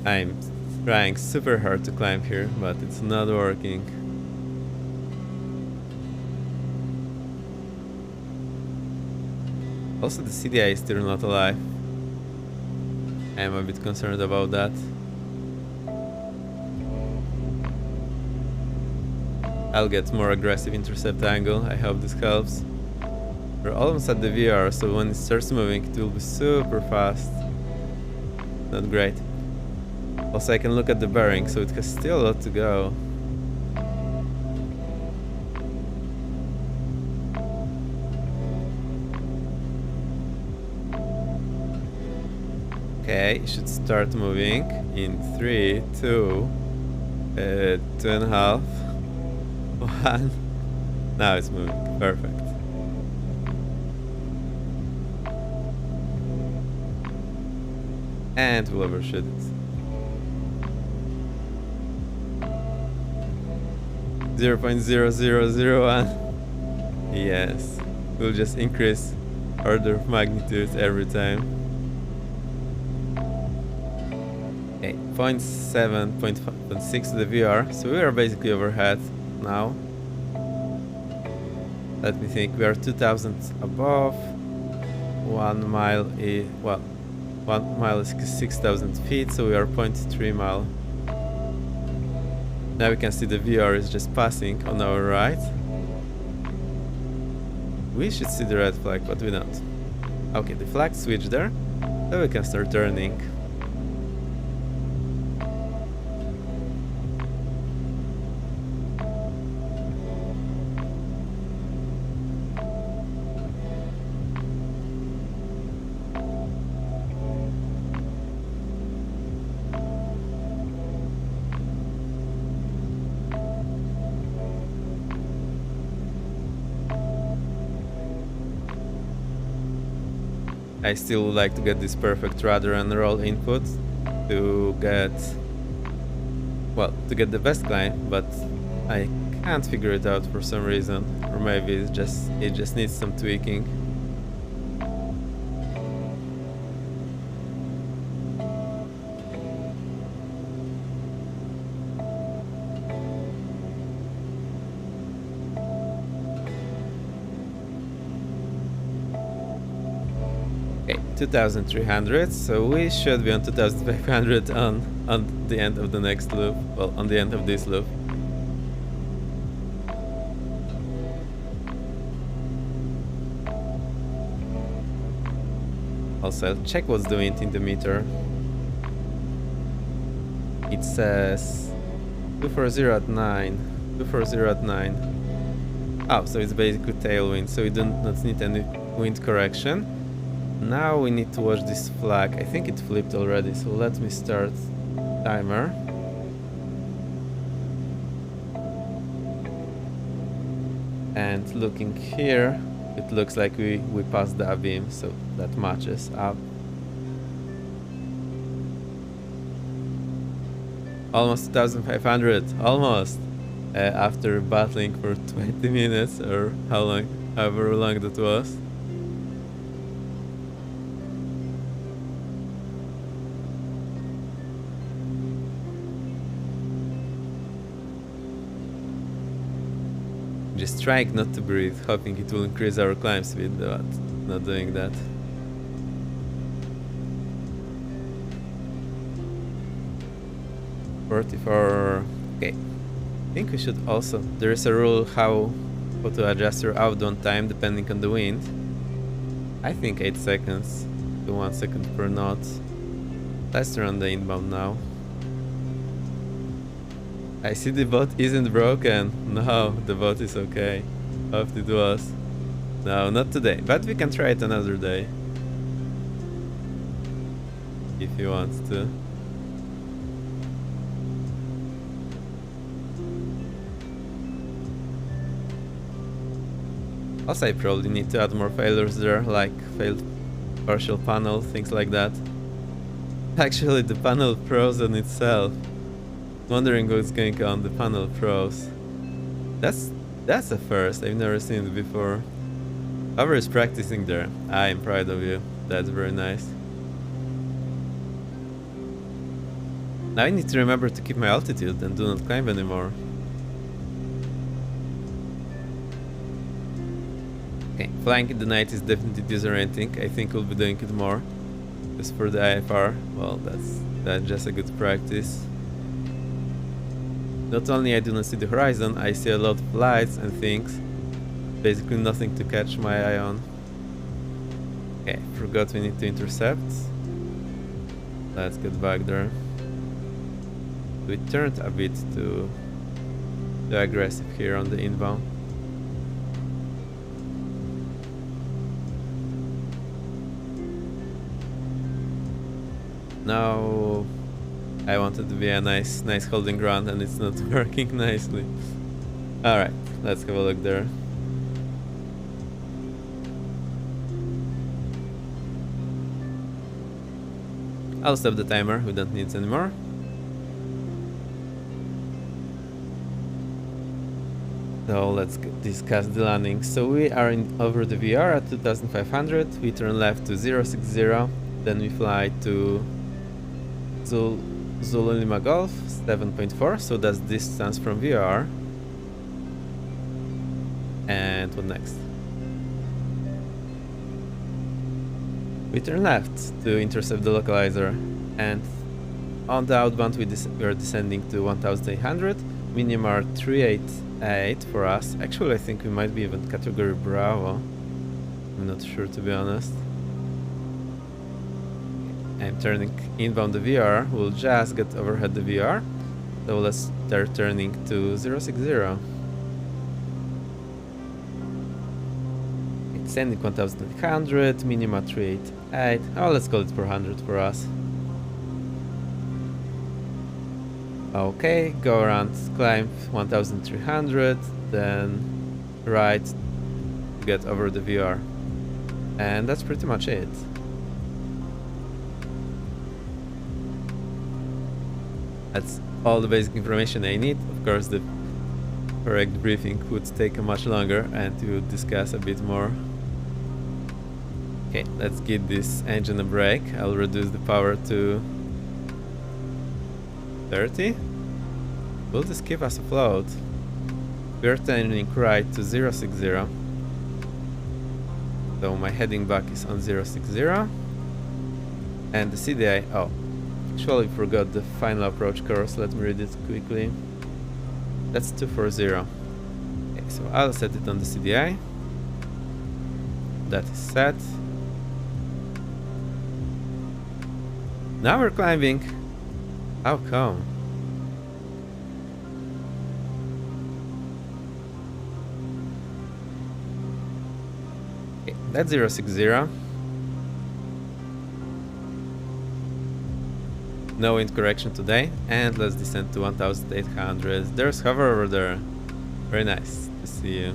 I'm trying super hard to climb here, but it's not working. Also, the CDI is still not alive. I am a bit concerned about that. I'll get more aggressive intercept angle. I hope this helps. We're almost at the VR, so when it starts moving, it will be super fast. Not great. Also, I can look at the bearing, so it has still a lot to go. Okay, it should start moving in 3, 2, 2.5, 1. Now it's moving. Perfect. And we'll overshoot it. 0.0001. Yes. We'll just increase order of magnitude every time. Okay, 0.7, 0.6 to the VR. So we are basically overhead now. Let me think. We are 2,000 above. 1 mile is, well, 1 mile is 6,000 feet, so we are 0.3 mile. Now we can see the VR is just passing on our right. We should see the red flag, but we don't. Okay, the flag switched there, so we can start turning. I still would like to get this perfect rudder and roll input to get, well, to get the best climb, but I can't figure it out for some reason, or maybe it just needs some tweaking. Okay, 2,300, so we should be on 2,500 on the end of the next loop, well, on the end of this loop. Also, I'll check what's the wind in the meter. It says 240 at 9, 240 at 9. Oh, so it's basically tailwind, so we do not need any wind correction. Now we need to watch this flag. I think it flipped already, so let me start timer. And looking here, it looks like we passed the beam, so that matches up. Almost 2,500, almost! After battling for 20 minutes or however long that was. Just trying not to breathe, hoping it will increase our climb speed, but not doing that. $44. Okay. I think we should also. There is a rule how to adjust your outbound time depending on the wind. I think 8 seconds to 1 second per knot. Let's turn on the inbound now. I see the boat isn't broken. No, the boat is okay. Hoped it was. No, not today, but we can try it another day. If you want to. Also, I probably need to add more failures there, like failed partial panel, things like that. Actually, the panel frozen itself. Wondering what's going on the panel pros. That's a first. I've never seen it before. Whoever is practicing there, I am proud of you. That's very nice. Now I need to remember to keep my altitude and do not climb anymore. Okay, flying in the night is definitely disorienting. I think we'll be doing it more. As for the IFR, well, that's just a good practice. Not only I do not see the horizon, I see a lot of lights and things. Basically nothing to catch my eye on. Okay, forgot we need to intercept. Let's get back there. We turned a bit too aggressive here on the inbound. Now I wanted to be a nice holding ground and it's not working nicely. Alright, let's have a look there. I'll stop the timer, we don't need it anymore. So let's discuss the landing. So we are over the VR at 2500, we turn left to 060, then we fly to Zulu Lima Golf 7.4, so that's distance from VR. And what next? We turn left to intercept the localizer, and on the outbound we are descending to 1800, minimum 388 for us. Actually I think we might be even category Bravo, I'm not sure to be honest. I'm turning inbound the VR, we'll just get overhead the VR, so let's start turning to 060. It's sending 1800, minima 388, oh let's call it 400 for us. Okay, go around, climb 1300, then right to get over the VR. And that's pretty much it. That's all the basic information I need. Of course, the correct briefing would take much longer and we would discuss a bit more. Okay, let's give this engine a break. I'll reduce the power to 30. Will this keep us afloat? We're turning right to 060. So my heading back is on 060. And the CDI, oh, actually forgot the final approach course, let me read it quickly. That's 240. Okay, so I'll set it on the CDI. That is set. Now we're climbing. How come? Okay, that's 060. No wind correction today, and let's descend to 1800. There's hover over there. Very nice to see you.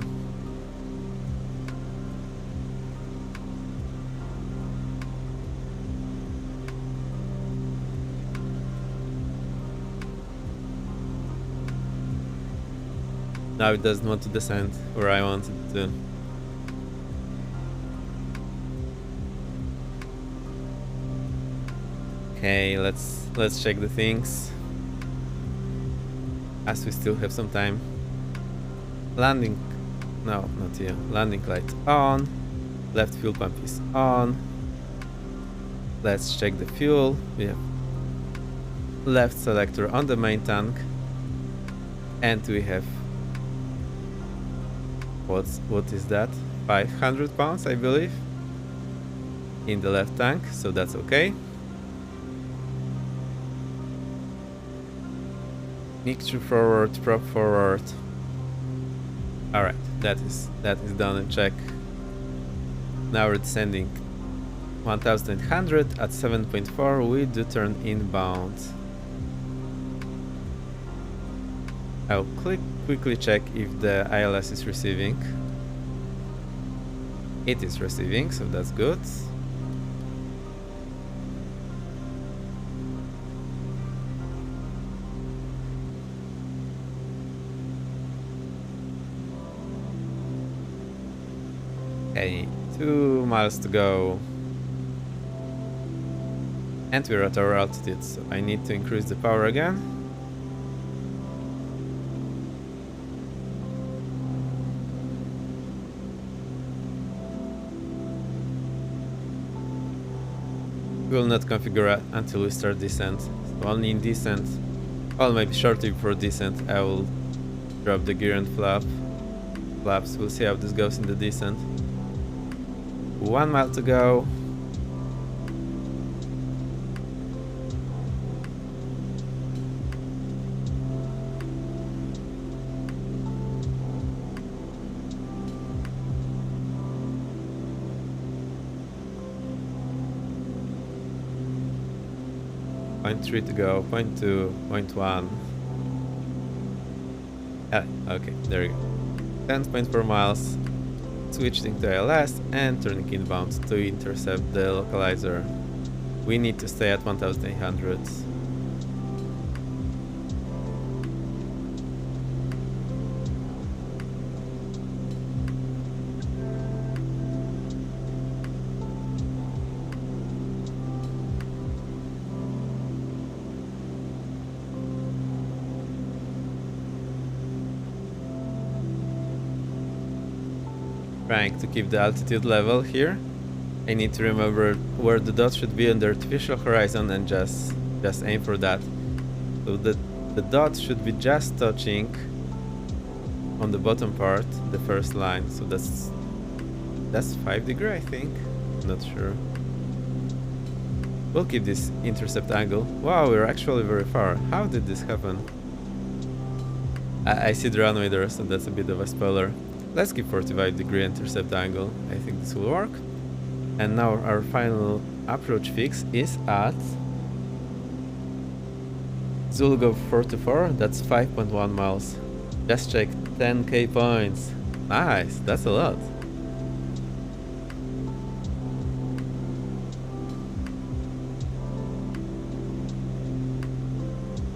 Now it doesn't want to descend where I wanted to. Okay, let's check the things, as we still have some time. Landing, no, not here. Landing light on. Left fuel pump is on. Let's check the fuel. We have left selector on the main tank, and we have what is that? 500 pounds, I believe, in the left tank, so that's okay. Mixture forward, prop forward. Alright, that is done and check. Now we're descending 1800 at 7.4. We do turn inbound. I'll quickly check if the ILS is receiving. It is receiving, so that's good. Okay, 2 miles to go. And we're at our altitude, so I need to increase the power again. We will not configure it until we start descent. So only in descent Well, maybe shortly before descent, I will drop the gear and flaps. We'll see how this goes in the descent. 1 mile to go. Point 3 to go, point 2, point 1. Ah, okay, there you go. 10.4 miles, switching to ILS and turning inbound to intercept the localizer. We need to stay at 1800. Trying to keep the altitude level here. I need to remember where the dot should be on the artificial horizon and just aim for that. So the dot should be just touching on the bottom part, the first line. So that's 5 degrees, I think. Not sure. We'll keep this intercept angle. Wow, we're actually very far. How did this happen? I see the runway there, so that's a bit of a spoiler. Let's keep 45-degree intercept angle. I think this will work. And now our final approach fix is at Zulgo 44. That's 5.1 miles. Just check 10k points. Nice, that's a lot.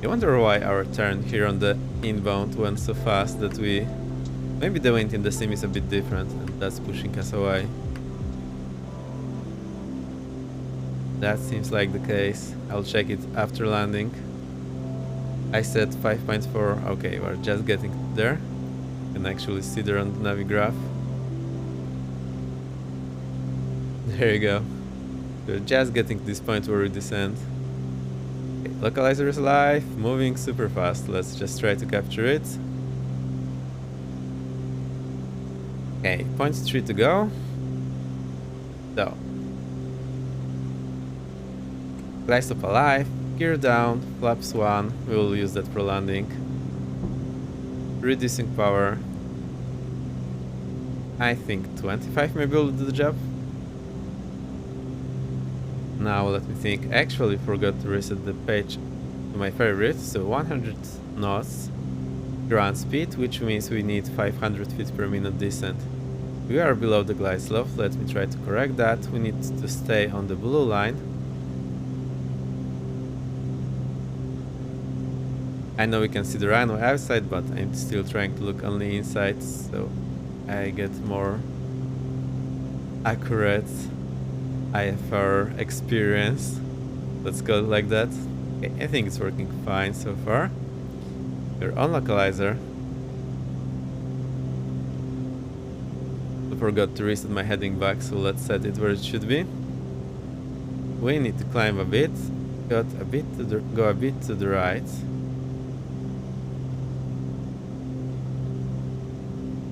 I wonder why our turn here on the inbound went so fast that we... Maybe the wind in the sim is a bit different and that's pushing us away. That seems like the case. I'll check it after landing. I said 5.4. Okay, we're just getting there. You can actually see there on the Navi graph. There you go. We're just getting to this point where we descend. Okay, localizer is alive, moving super fast. Let's just try to capture it. Okay, point 3 to go. So, glide stop alive, gear down, flaps 1. We will use that for landing. Reducing power. I think 25 maybe will do the job. Now let me think. I actually forgot to reset the page to my favorite. So 100 knots ground speed, which means we need 500 feet per minute descent. We are below the glide slope. Let me try to correct that. We need to stay on the blue line. I know we can see the runway outside, but I'm still trying to look only inside, so I get more accurate IFR experience. Let's go like that. Okay, I think it's working fine so far. We're on localizer. I forgot to reset my heading back, so let's set it where it should be. We need to climb a bit. Go a bit to the right.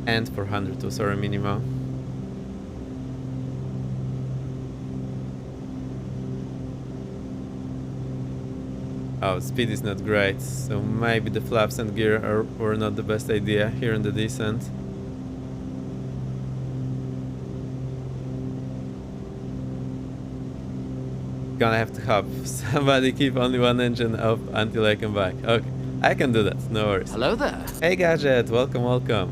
And 400 to sorry minima. Oh, speed is not great, so maybe the flaps and gear were not the best idea here in the descent. Gonna have to hop. Somebody keep only one engine up until I come back. Okay, I can do that, no worries. Hello there. Hey Gadget, welcome, welcome.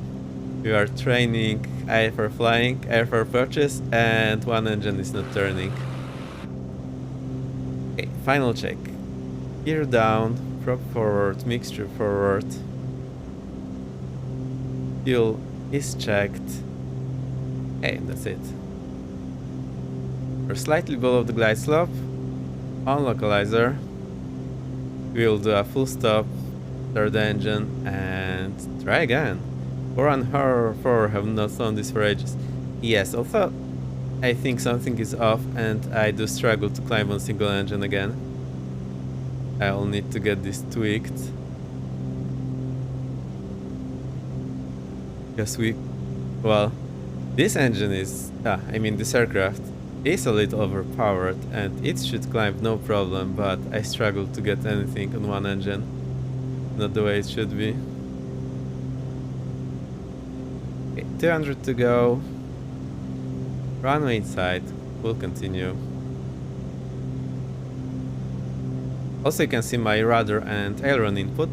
We are training IFR flying, IFR purchase, and one engine is not turning. Okay, final check. Gear down, prop forward, mixture forward. Fuel is checked. Hey, that's it. We're slightly below the glide slope. On localizer. We'll do a full stop, start the engine, and try again. 4 and 4 have not done this for ages. Yes, although I think something is off and I do struggle to climb on single engine again. I'll need to get this tweaked. because well, this engine is, this aircraft is a little overpowered and it should climb no problem, but I struggle to get anything on one engine. Not the way it should be. Okay, 200 to go. Runway inside. We'll continue. Also, you can see my rudder and aileron input.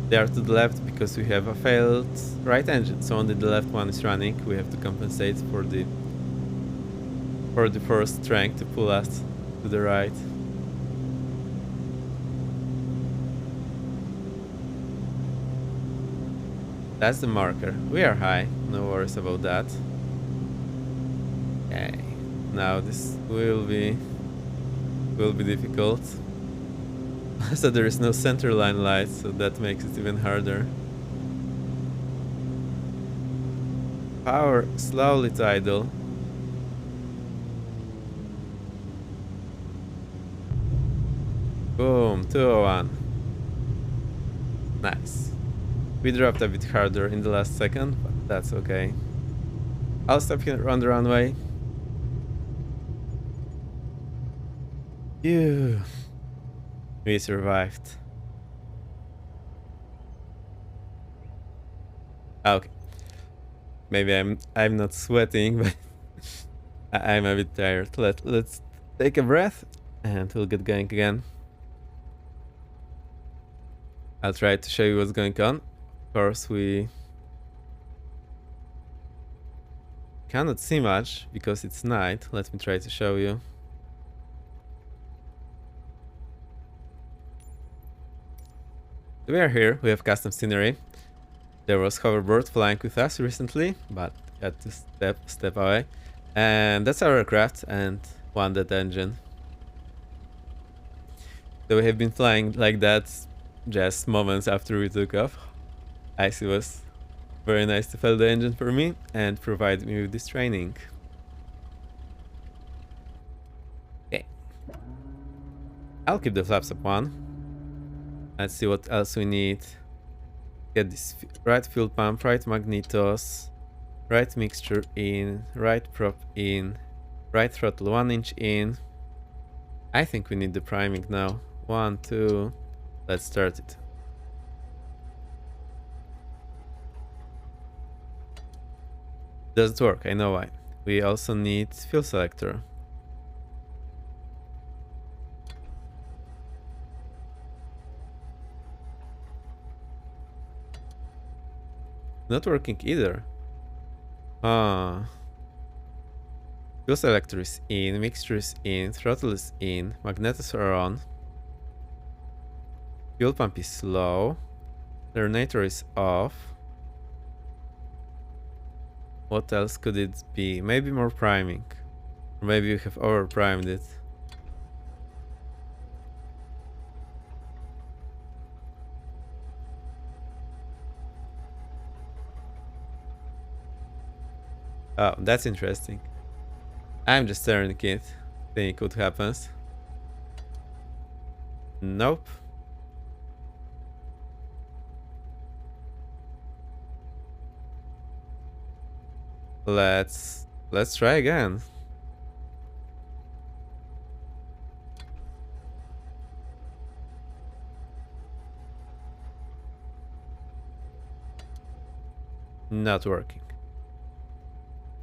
They are to the left because we have a failed right engine. So only the left one is running. We have to compensate for the force trying to pull us to the right. That's the marker. We are high. No worries about that. Okay. Now this will be difficult. So there is no center line light, so that makes it even harder. Power slowly to idle. Boom, 201. Nice. We dropped a bit harder in the last second, but that's okay. I'll stop here on the runway. Phew. We survived. Okay. Maybe I'm not sweating, but I'm a bit tired. Let's take a breath and we'll get going again. I'll try to show you what's going on. Of course, we cannot see much because it's night. Let me try to show you. We are here, we have custom scenery. There was hoverboard flying with us recently, but had to step away. And that's our aircraft and one dead engine. So we have been flying like that just moments after we took off. Icy was very nice to fail the engine for me and provide me with this training. Okay. I'll keep the flaps up one. Let's see what else we need. Get this right fuel pump, right magnetos, right mixture in, right prop in, right throttle 1 inch in. I think we need the priming now. 1, 2, let's start it. Doesn't work, I know why. We also need fuel selector. Not working either. Fuel selector is in, mixture is in, throttle is in, magnetos are on. Fuel pump is low. Alternator is off. What else could it be? Maybe more priming. Or maybe you have over primed it. Oh, that's interesting. I'm just staring at it, think what happens. Nope. Let's try again. Not working.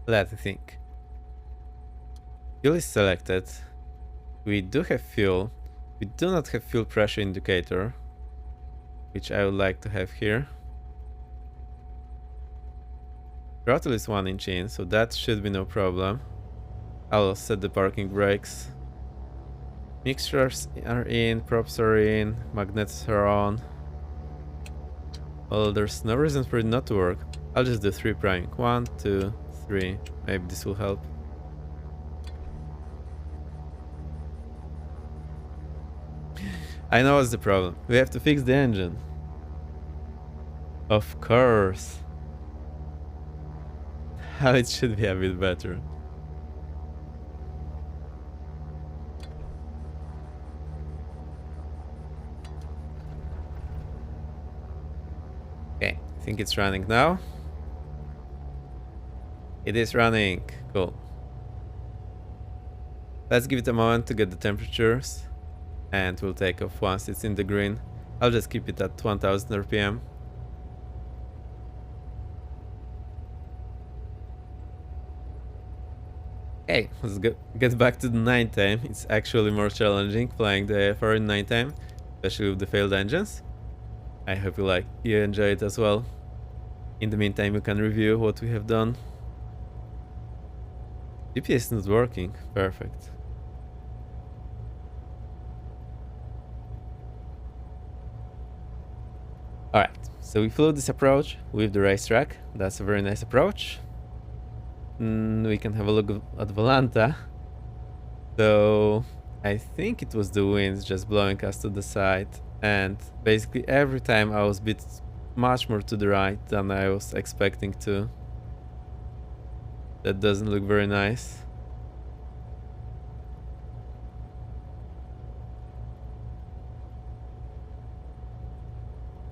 Let's think. Fuel is selected. We do have fuel. We do not have fuel pressure indicator, which I would like to have here. Throttle is 1 inch in, so that should be no problem. I'll set the parking brakes. Mixtures are in, props are in, magnets are on. Well, there's no reason for it not to work. I'll just do 3 priming. 1, 2, 3. Maybe this will help. I know what's the problem. We have to fix the engine. Of course. How it should be a bit better. Okay, I think it's running now. It is running. Cool. Let's give it a moment to get the temperatures, and we'll take off once it's in the green. I'll just keep it at 1000 RPM. Okay, let's get back to the nighttime. It's actually more challenging flying the IFR in nighttime, especially with the failed engines. I hope you enjoy it as well. In the meantime, you can review what we have done. GPS is not working. Perfect. Alright, so we flew this approach with the racetrack. That's a very nice approach. We can have a look at Volanta. So I think it was the winds just blowing us to the side, and basically every time I was a bit much more to the right than I was expecting to. That doesn't look very nice.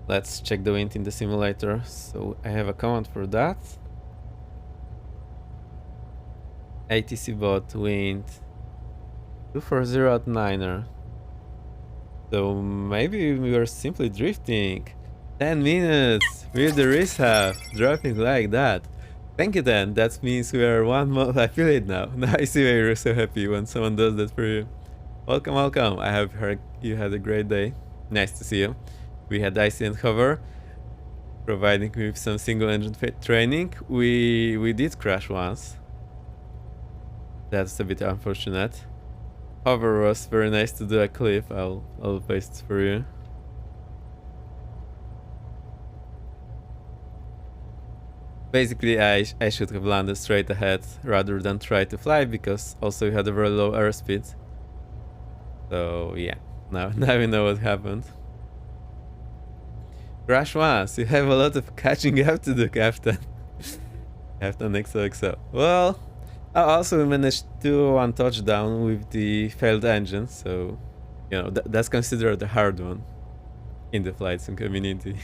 Let's check the wind in the simulator. So I have a command for that. ATC bot wind 240 at 9er. So maybe we were simply drifting. 10 minutes with the reshab, dropping like that. Thank you, Dan. That means we are 1 month affiliate now. Now I see why you're so happy when someone does that for you. Welcome, welcome. I hope you had a great day. Nice to see you. We had icy and hover, providing me with some single engine training. We did crash once. That's a bit unfortunate. Hover was very nice to do a clip. I'll paste it for you. Basically, I should have landed straight ahead rather than try to fly, because also we had a very low airspeed. So yeah, now we know what happened. Crash once. You have a lot of catching up to do, Captain. Captain XOXO. Well, also we managed to do 1 touchdown with the failed engine, so you know that's considered a hard one in the flight sim community.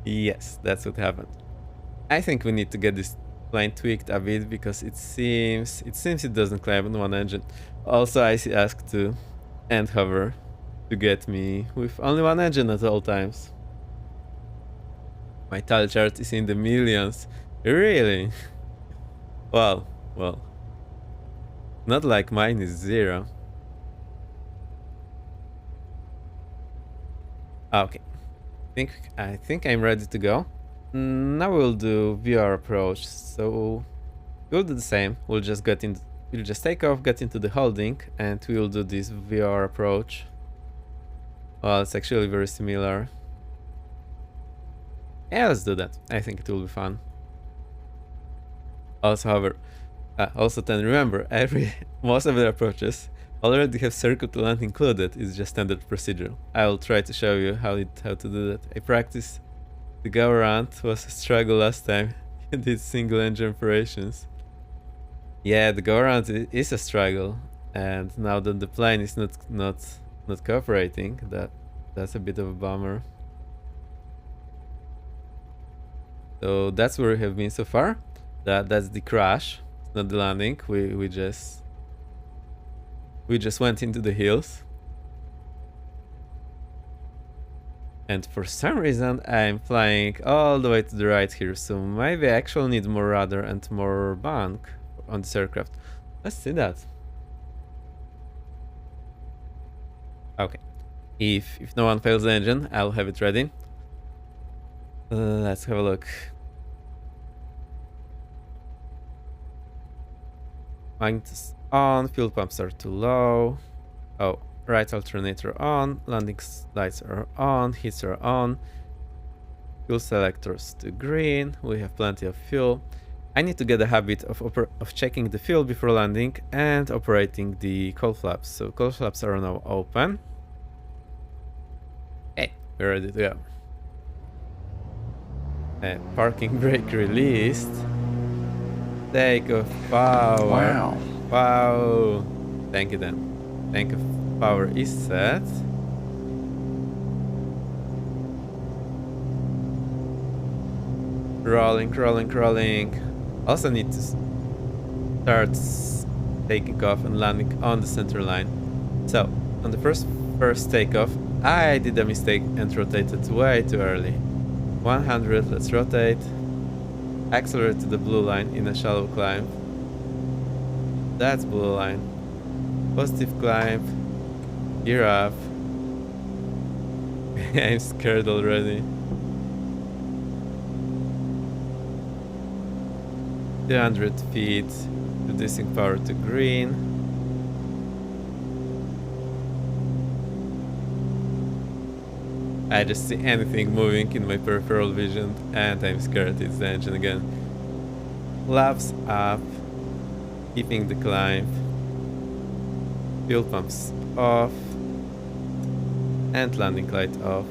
Yes, that's what happened. I think we need to get this plane tweaked a bit, because it seems it doesn't climb on 1 engine. Also, I see ask to and hover to get me with only 1 engine at all times. My tile chart is in the millions. Really? Well, not like mine is 0. Okay, I think I'm ready to go. Now we'll do VR approach. So we'll do the same. We'll just take off, get into the holding, and we'll do this VR approach. Well, it's actually very similar. Yeah, let's do that. I think it will be fun. Also, however, then remember, most of the approaches already have circuit to land included. It's just standard procedure. I will try to show you how to do that. I practiced. The go around was a struggle last time. You did single engine operations. Yeah, the go around is a struggle, and now that the plane is not cooperating, that's a bit of a bummer. So that's where we have been so far. That's the crash. It's not the landing. We just went into the hills. And for some reason I'm flying all the way to the right here, so maybe I actually need more rudder and more bank on this aircraft. Let's see that. Okay. If no one fails the engine, I'll have it ready. Let's have a look. Magnets on, fuel pumps are too low. Oh, right alternator on, landing lights are on, heats are on. Fuel selectors to green. We have plenty of fuel. I need to get a habit of checking the fuel before landing and operating the cowl flaps. So cowl flaps are now open. Hey, we're ready to go. Parking brake released. Take off power. Wow. Thank you, Dan. Tank of power is set. Crawling, crawling, crawling. Also need to start taking off and landing on the center line. So, on the first takeoff, I did a mistake and rotated way too early. 100, let's rotate. Accelerate to the blue line in a shallow climb. That's blue line. Positive climb. Gear up. I'm scared already. 200 feet. Reducing power to green. I just see anything moving in my peripheral vision and I'm scared. It's the engine again. Laps up. Keeping the climb. Fuel pumps off. And landing light off.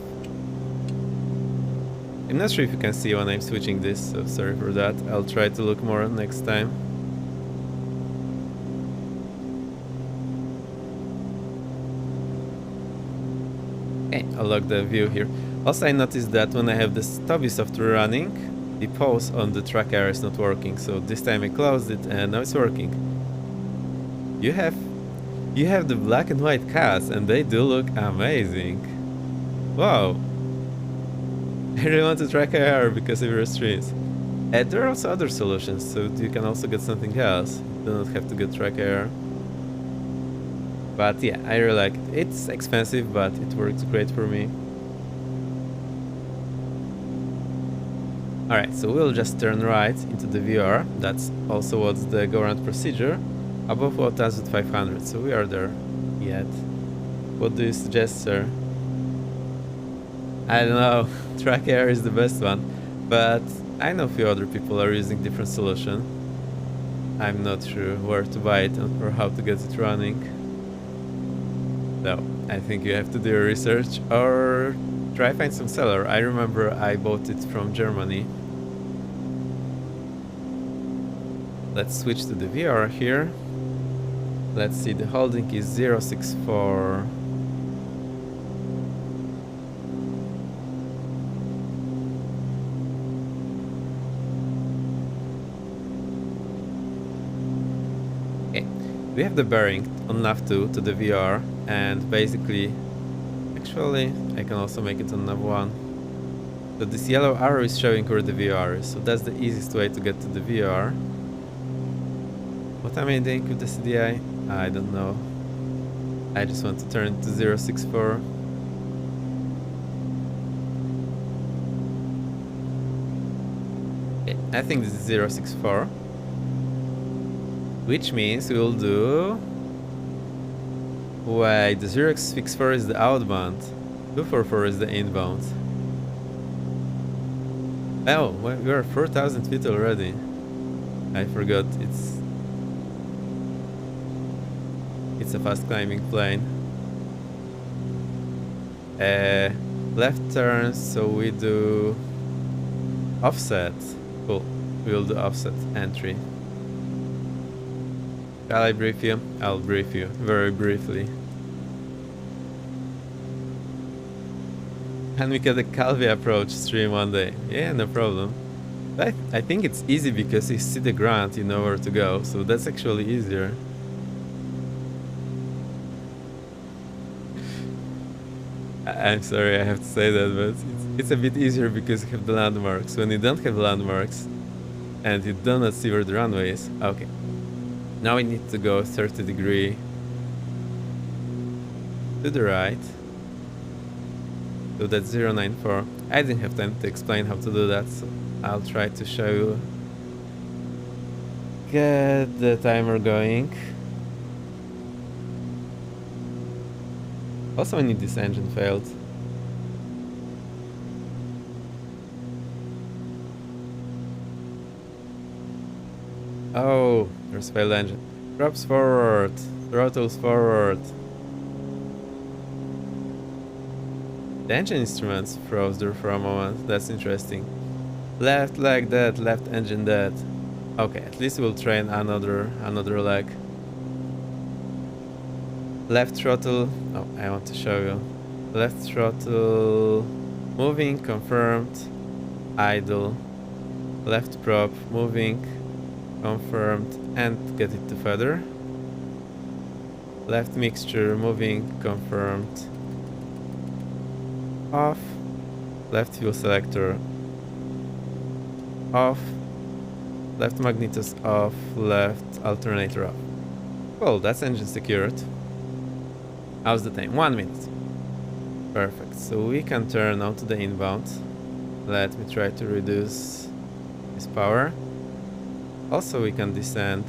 I'm not sure if you can see when I'm switching this, so sorry for that. I'll try to look more next time. Okay, I'll lock the view here. Also, I noticed that when I have the stubby software running, the pause on the tracker is not working. So this time I closed it and now it's working. You have the black and white cats and they do look amazing. Wow. I really want to track IR because of your streams. There are also other solutions, so you can also get something else. You do not have to get track IR. But yeah, I really like it. It's expensive, but it works great for me. Alright, so we'll just turn right into the VR. That's also what's the go-around procedure. Above 1500, so we are there yet. What do you suggest, sir? I don't know, track air is the best one, but I know a few other people are using different solution. I'm not sure where to buy it or how to get it running. So, I think you have to do your research or try find some seller. I remember I bought it from Germany. Let's switch to the VR here. Let's see, the holding is 064. Okay, we have the bearing on nav2 to the VR, and basically, actually, I can also make it on nav1. So this yellow arrow is showing where the VR is, so that's the easiest way to get to the VR. What am I doing with the CDI? I don't know. I just want to turn it to 064. Okay, I think this is 064. Which means we'll do... Wait, the 064 is the outbound. 244 is the inbound. Oh, we are 4,000 feet already. I forgot, it's a fast climbing plane. Left turn, so we do offset. Cool, we'll do offset entry. Shall I brief you? I'll brief you very briefly. Can we get a Calvi approach stream one day? Yeah, no problem. But I think it's easy because you see the ground, you know where to go, so that's actually easier. I'm sorry I have to say that, but it's a bit easier because you have the landmarks. When you don't have landmarks and you do not see where the runway is. Okay. Now we need to go 30 degree to the right. So that's 094. I didn't have time to explain how to do that, so I'll try to show you. Get the timer going. Also, I need this engine failed. Oh, there's failed engine. Drops forward, throttles forward. The engine instruments froze there for a moment. That's interesting. Left leg dead, left engine dead. Okay, at least we'll train another leg. Left throttle. Oh, I want to show you. Left throttle moving, confirmed. Idle. Left prop moving, confirmed, and get it to feather. Left mixture moving, confirmed, off. Left fuel selector off. Left magnetos off, left alternator off. Cool, that's engine secured. How's the time? 1 minute. Perfect, so we can turn onto the inbound. Let me try to reduce his power. Also we can descend.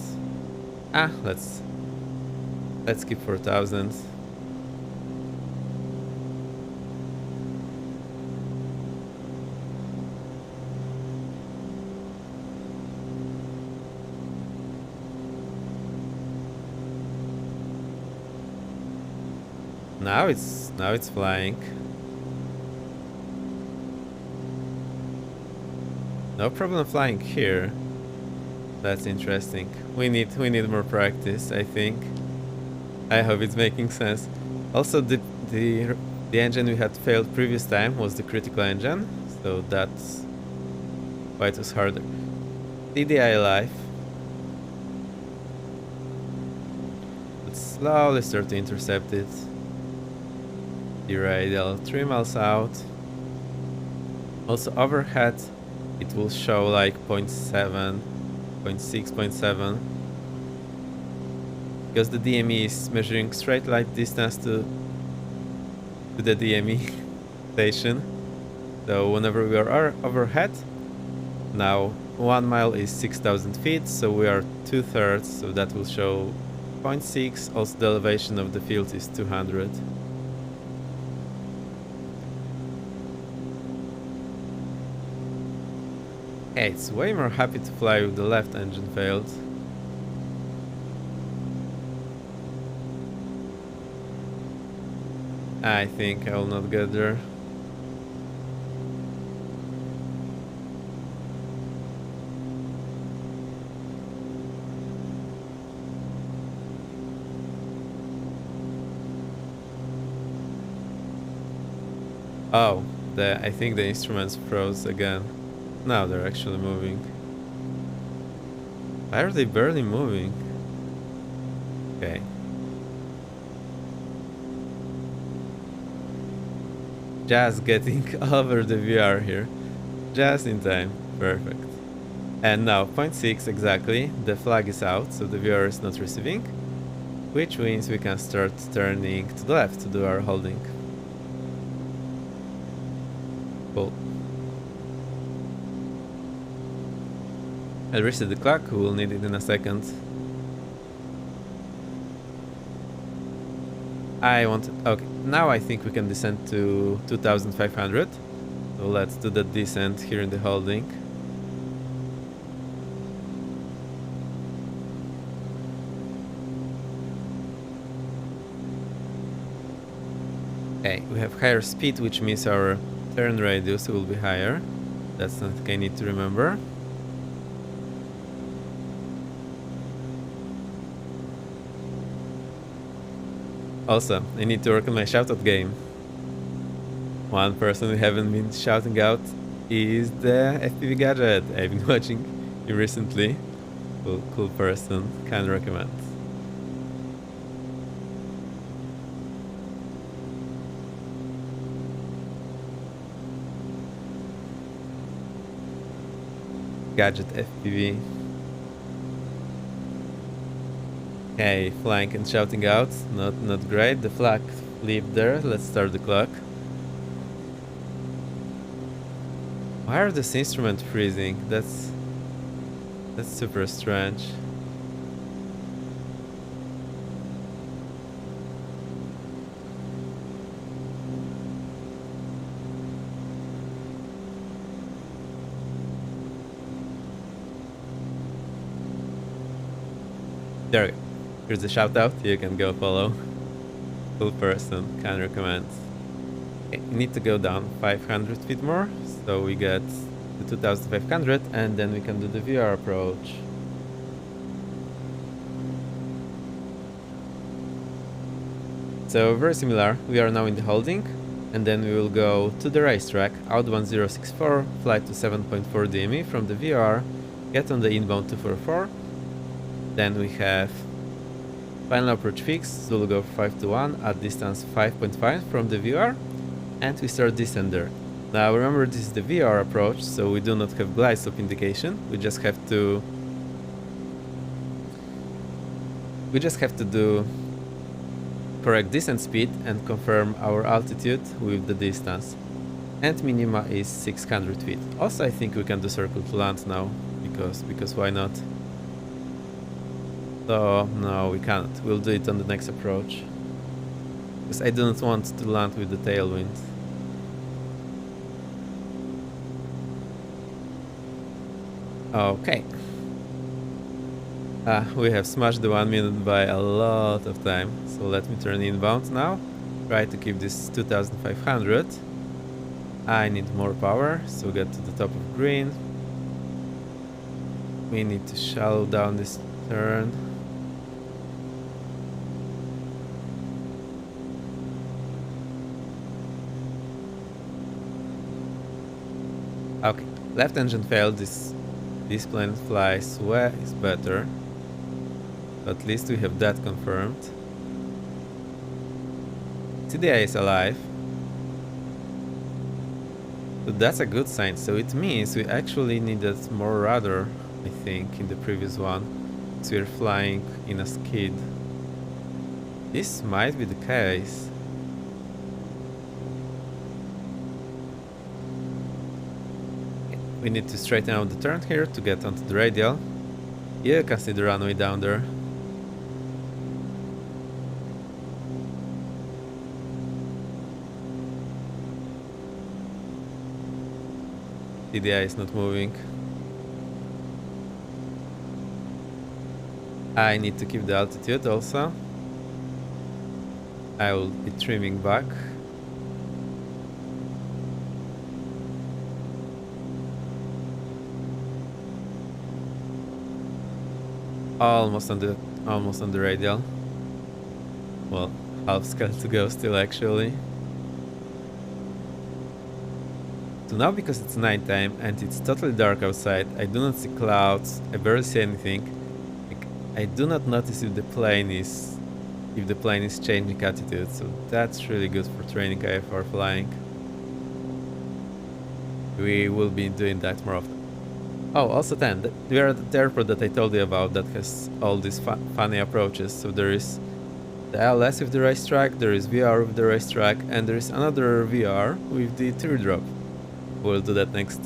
Let's keep 4000. Now it's flying. No problem flying here. That's interesting. We need more practice, I think. I hope it's making sense. Also, the engine we had failed previous time was the critical engine, so that's why it was harder. TDI life. Let's slowly start to intercept it. The radial 3 miles out. Also overhead, it will show like 0.7, 0.6, 0.7. Because the DME is measuring straight line distance to the DME station. So whenever we are overhead, now 1 mile is 6,000 feet, so we are 2/3, so that will show 0.6. Also the elevation of the field is 200. Okay, it's way more happy to fly with the left engine failed. I think I will not get there. Oh, I think the instruments froze again. Now they're actually moving. Why are they barely moving? Okay. Just getting over the VR here. Just in time. Perfect. And now 0.6 exactly. The flag is out, so the VR is not receiving. Which means we can start turning to the left to do our holding. Cool. I'll reset the clock, we'll need it in a second. Okay, now I think we can descend to 2500. So let's do the descent here in the holding. Okay, we have higher speed, which means our turn radius will be higher. That's something I need to remember. Also, I need to work on my shoutout game. One person we haven't been shouting out is the FPV Gadget. I've been watching him recently. Cool person, can recommend. Gadget FPV. Okay, flying and shouting out, not great. The flag flipped there. Let's start the clock. Why are this instrument freezing? That's super strange. There we go. Here's the shout out, you can go follow. Cool person, can recommend. Okay, we need to go down 500 feet more, so we get the 2500 and then we can do the VR approach. So very similar, we are now in the holding. And then we will go to the racetrack, out 1064, fly to 7.4 DME from the VR, get on the inbound 244. Then we have final approach fix, Zulu go 521 at distance 5.5 from the VR, and we start descent there. Now remember, this is the VR approach, so we do not have glide slope indication. We just have to do correct descent speed and confirm our altitude with the distance. And minima is 600 feet. Also, I think we can do circle to land now, because why not? So no, we can't. We'll do it on the next approach, because I do not want to land with the tailwind. Okay. We have smashed the 1 minute by a lot of time, so let me turn inbound now. Try to keep this 2500. I need more power, so get to the top of green. We need to shallow down this turn. Okay, left engine failed. This plane flies way is better. At least we have that confirmed. TDI is alive. So that's a good sign. So it means we actually needed more rudder, I think, in the previous one. So we're flying in a skid. This might be the case. We need to straighten out the turn here to get onto the radial. You can see the runway down there. TDI is not moving. I need to keep the altitude also. I will be trimming back. Almost on the radial. Well, half scale to go still actually. So now, because it's nighttime and it's totally dark outside, I do not see clouds, I barely see anything. I do not notice if the plane is changing attitude, so that's really good for training IFR flying. We will be doing that more often. Oh, also then, we are at the airport that I told you about that has all these funny approaches. So there is the LS with the racetrack, there is VR with the racetrack, and there is another VR with the teardrop. We'll do that next.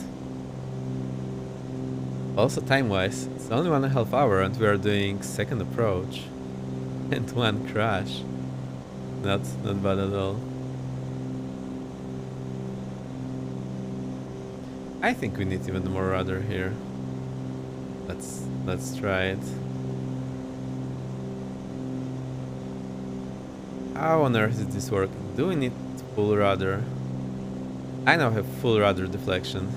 Also, time-wise, it's only 1.5 hours and we are doing second approach. And one crash. Not bad at all. I think we need even more rudder here. Let's try it. How on earth is this working? Do we need full rudder? I now have full rudder deflection.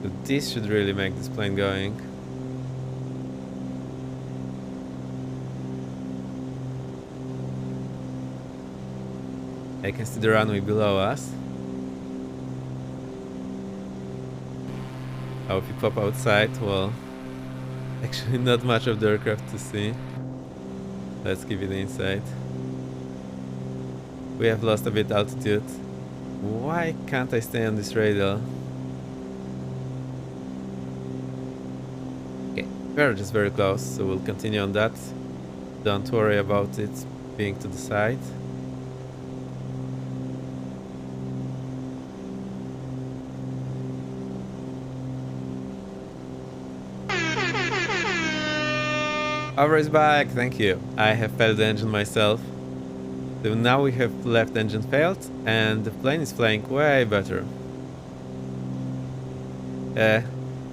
But this should really make this plane going. I can see the runway below us. Oh, if you pop outside, well, actually not much of the aircraft to see. Let's keep it inside. We have lost a bit altitude. Why can't I stay on this radial? Okay, we're just very close, so we'll continue on that. Don't worry about it being to the side. Hover is back, thank you. I have failed the engine myself. So now we have left engine failed and the plane is flying way better.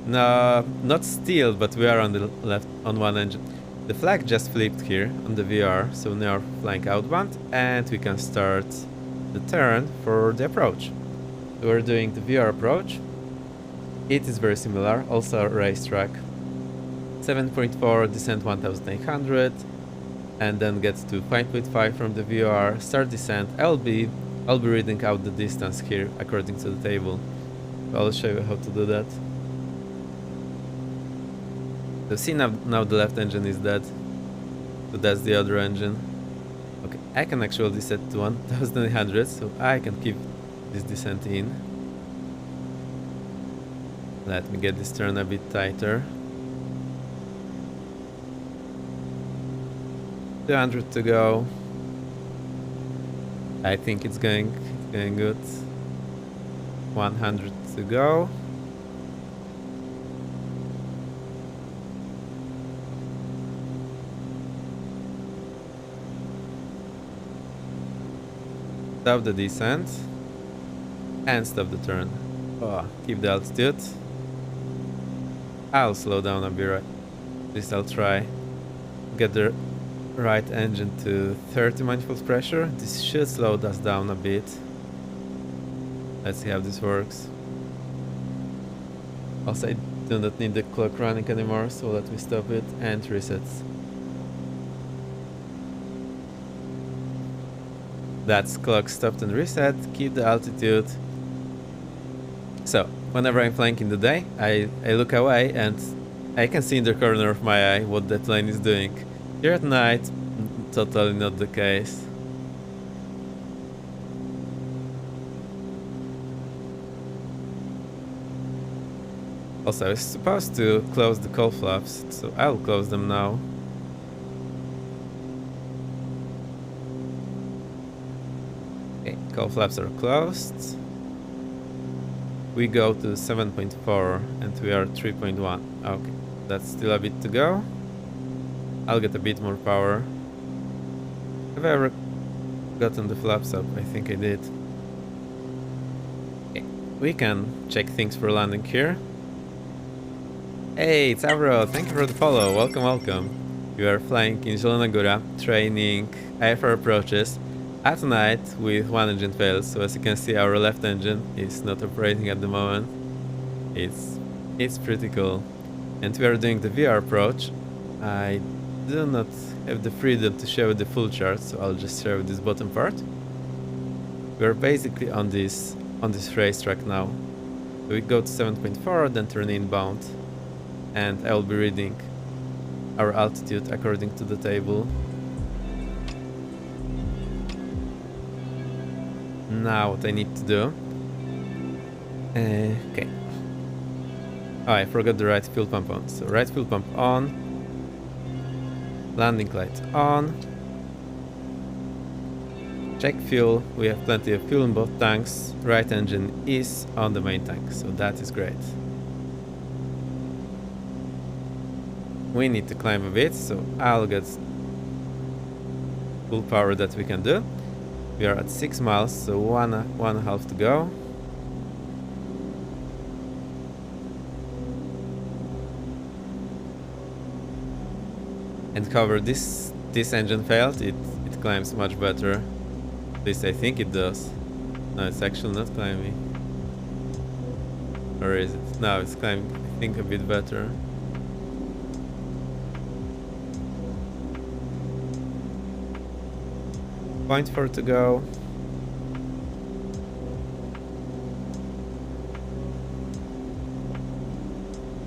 No, not still, but we are on the left on one engine. The flag just flipped here on the VR, so now we're flying outbound and we can start the turn for the approach. We're doing the VR approach. It is very similar, also a racetrack. 7.4, descent 1800, and then get to 5.5 from the VR, start descent. I'll be reading out the distance here according to the table. I'll show you how to do that. So see, now the left engine is dead. So that's the other engine. Okay, I can actually set to 1800, so I can keep this descent in. Let me get this turn a bit tighter. 200 to go. I think it's going good. 100 to go. Stop the descent and stop the turn. Oh, keep the altitude. I'll slow down a bit, right? At least I'll try. Get the right engine to 30 manifold pressure. This should slow us down a bit. Let's see how this works. Also, I do not need the clock running anymore, so let me stop it and reset. That's clock stopped and reset. Keep the altitude. So, whenever I'm flying in the day, I look away and I can see in the corner of my eye what that plane is doing. Here at night, totally not the case. Also, I was supposed to close the cowl flaps, so I'll close them now. Okay, cowl flaps are closed. We go to 7.4 and we are 3.1. Okay, that's still a bit to go. I'll get a bit more power. Have I ever gotten the flaps up? I think I did. Okay, we can check things for landing here. Hey, it's Avro, thank you for the follow. Welcome, welcome. We are flying in Zielona Góra, training IFR approaches at night with one engine fail. So as you can see, our left engine is not operating at the moment. It's pretty cool. And we are doing the VR approach. I do not have the freedom to show the full chart, so I'll just show this bottom part. We're basically on this racetrack now. So we go to 7.4, then turn inbound, and I will be reading our altitude according to the table. Now what I need to do. Okay. Oh, I forgot the right fuel pump on. So right fuel pump on. Landing lights on. Check fuel. We have plenty of fuel in both tanks. Right engine is on the main tank, so that is great. We need to climb a bit, so I'll get full power that we can do. We are at 6 miles, so one and a half to go. And however, this engine failed. It climbs much better. At least I think it does. No, it's actually not climbing. Or is it? No, it's climbing, I think, a bit better. Point 4 to go.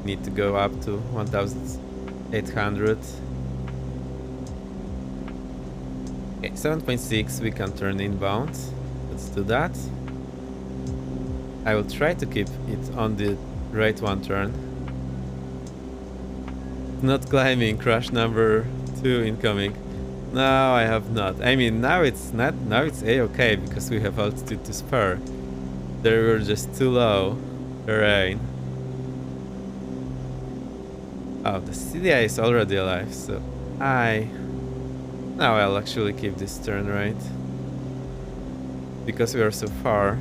Need to go up to 1800. Okay, 7.6, we can turn inbound. Let's do that. I will try to keep it on the right one turn. Not climbing, crash number 2 incoming. No, I have not. I mean, now it's not. Now it's a-okay because we have altitude to spare. They were just too low. Terrain. Oh, the CDI is already alive, so now I'll actually keep this turn right. Because we are so far,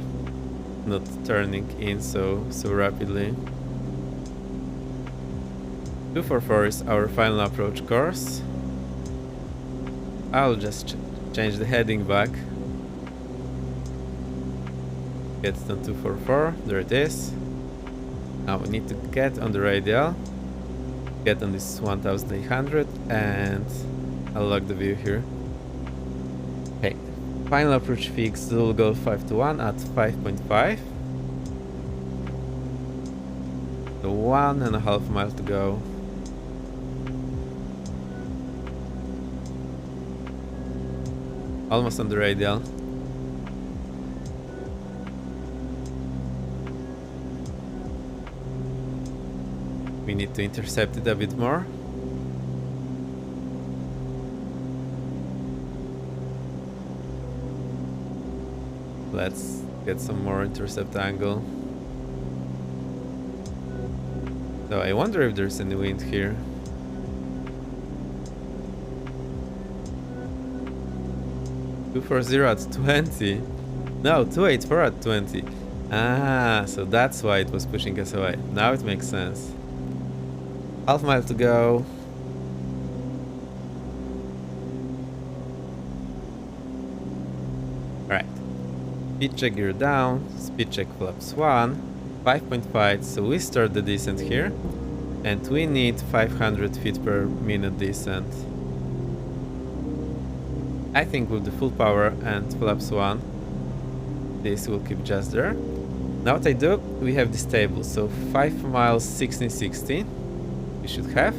not turning in so rapidly. 244 is our final approach course. I'll just change the heading back. Get it on 244, there it is. Now we need to get on the radial. get on this 1800 and unlock the view here. Okay, final approach fixed, will go 5 to 1 at 5.5. So 1.5 miles to go. Almost on the radial. We need to intercept it a bit more. Let's get some more intercept angle. So I wonder if there's any wind here. $240 at 20. No, 284 at 20. Ah, so that's why it was pushing us away. Now it makes sense. Half mile to go. Alright. Speed check gear down. Speed check flaps 1. 5.5. So we start the descent here. And we need 500 feet per minute descent. I think with the full power and flaps 1, this will keep just there. Now what I do, we have this table. So 5 miles 1660. We should have.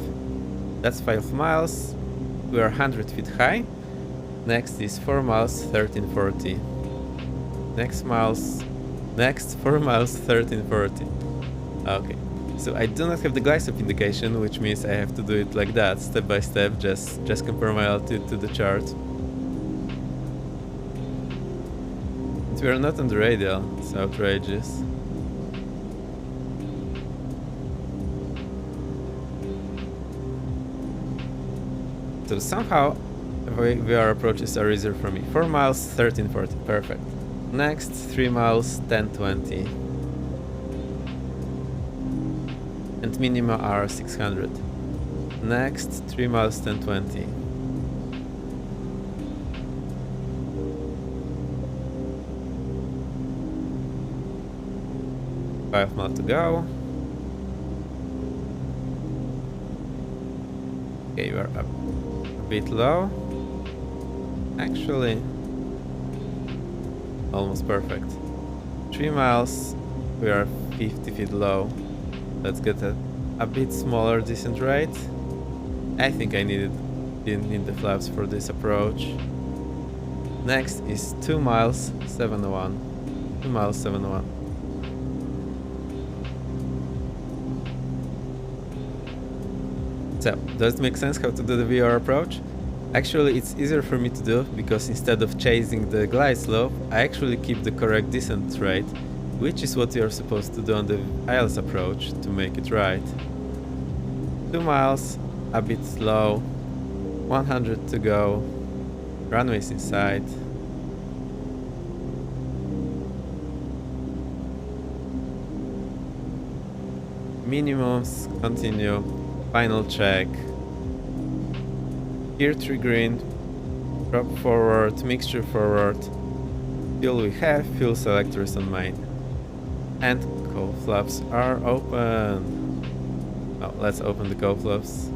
That's 5 miles. We are 100 feet high. Next is 4 miles 1340. Next 4 miles 1340. Okay. So I do not have the glide slope indication, which means I have to do it like that, step by step, just compare my altitude to the chart. And we are not on the radial, it's outrageous. So somehow VR approaches are easier for me. 4 miles 1340, perfect. Next 3 miles 1020. And minima are 600. Next 3 miles 1020. Five miles to go. Okay, we're up a bit low. Actually, almost perfect. 3 miles, we are 50 feet low. Let's get a bit smaller descent rate. I think I didn't need the flaps for this approach. Next is 2 miles 701. 2 miles 701. So, does it make sense how to do the VR approach? Actually, it's easier for me to do because instead of chasing the glide slope, I actually keep the correct descent rate, which is what you're supposed to do on the IELTS approach to make it right. 2 miles, a bit slow, 100 to go, runways in sight. Minimums, continue, final check. Gear 3 green, prop forward, mixture forward, fuel we have, fuel selectors on main. And cowl flaps are open. Oh, let's open the cowl flaps.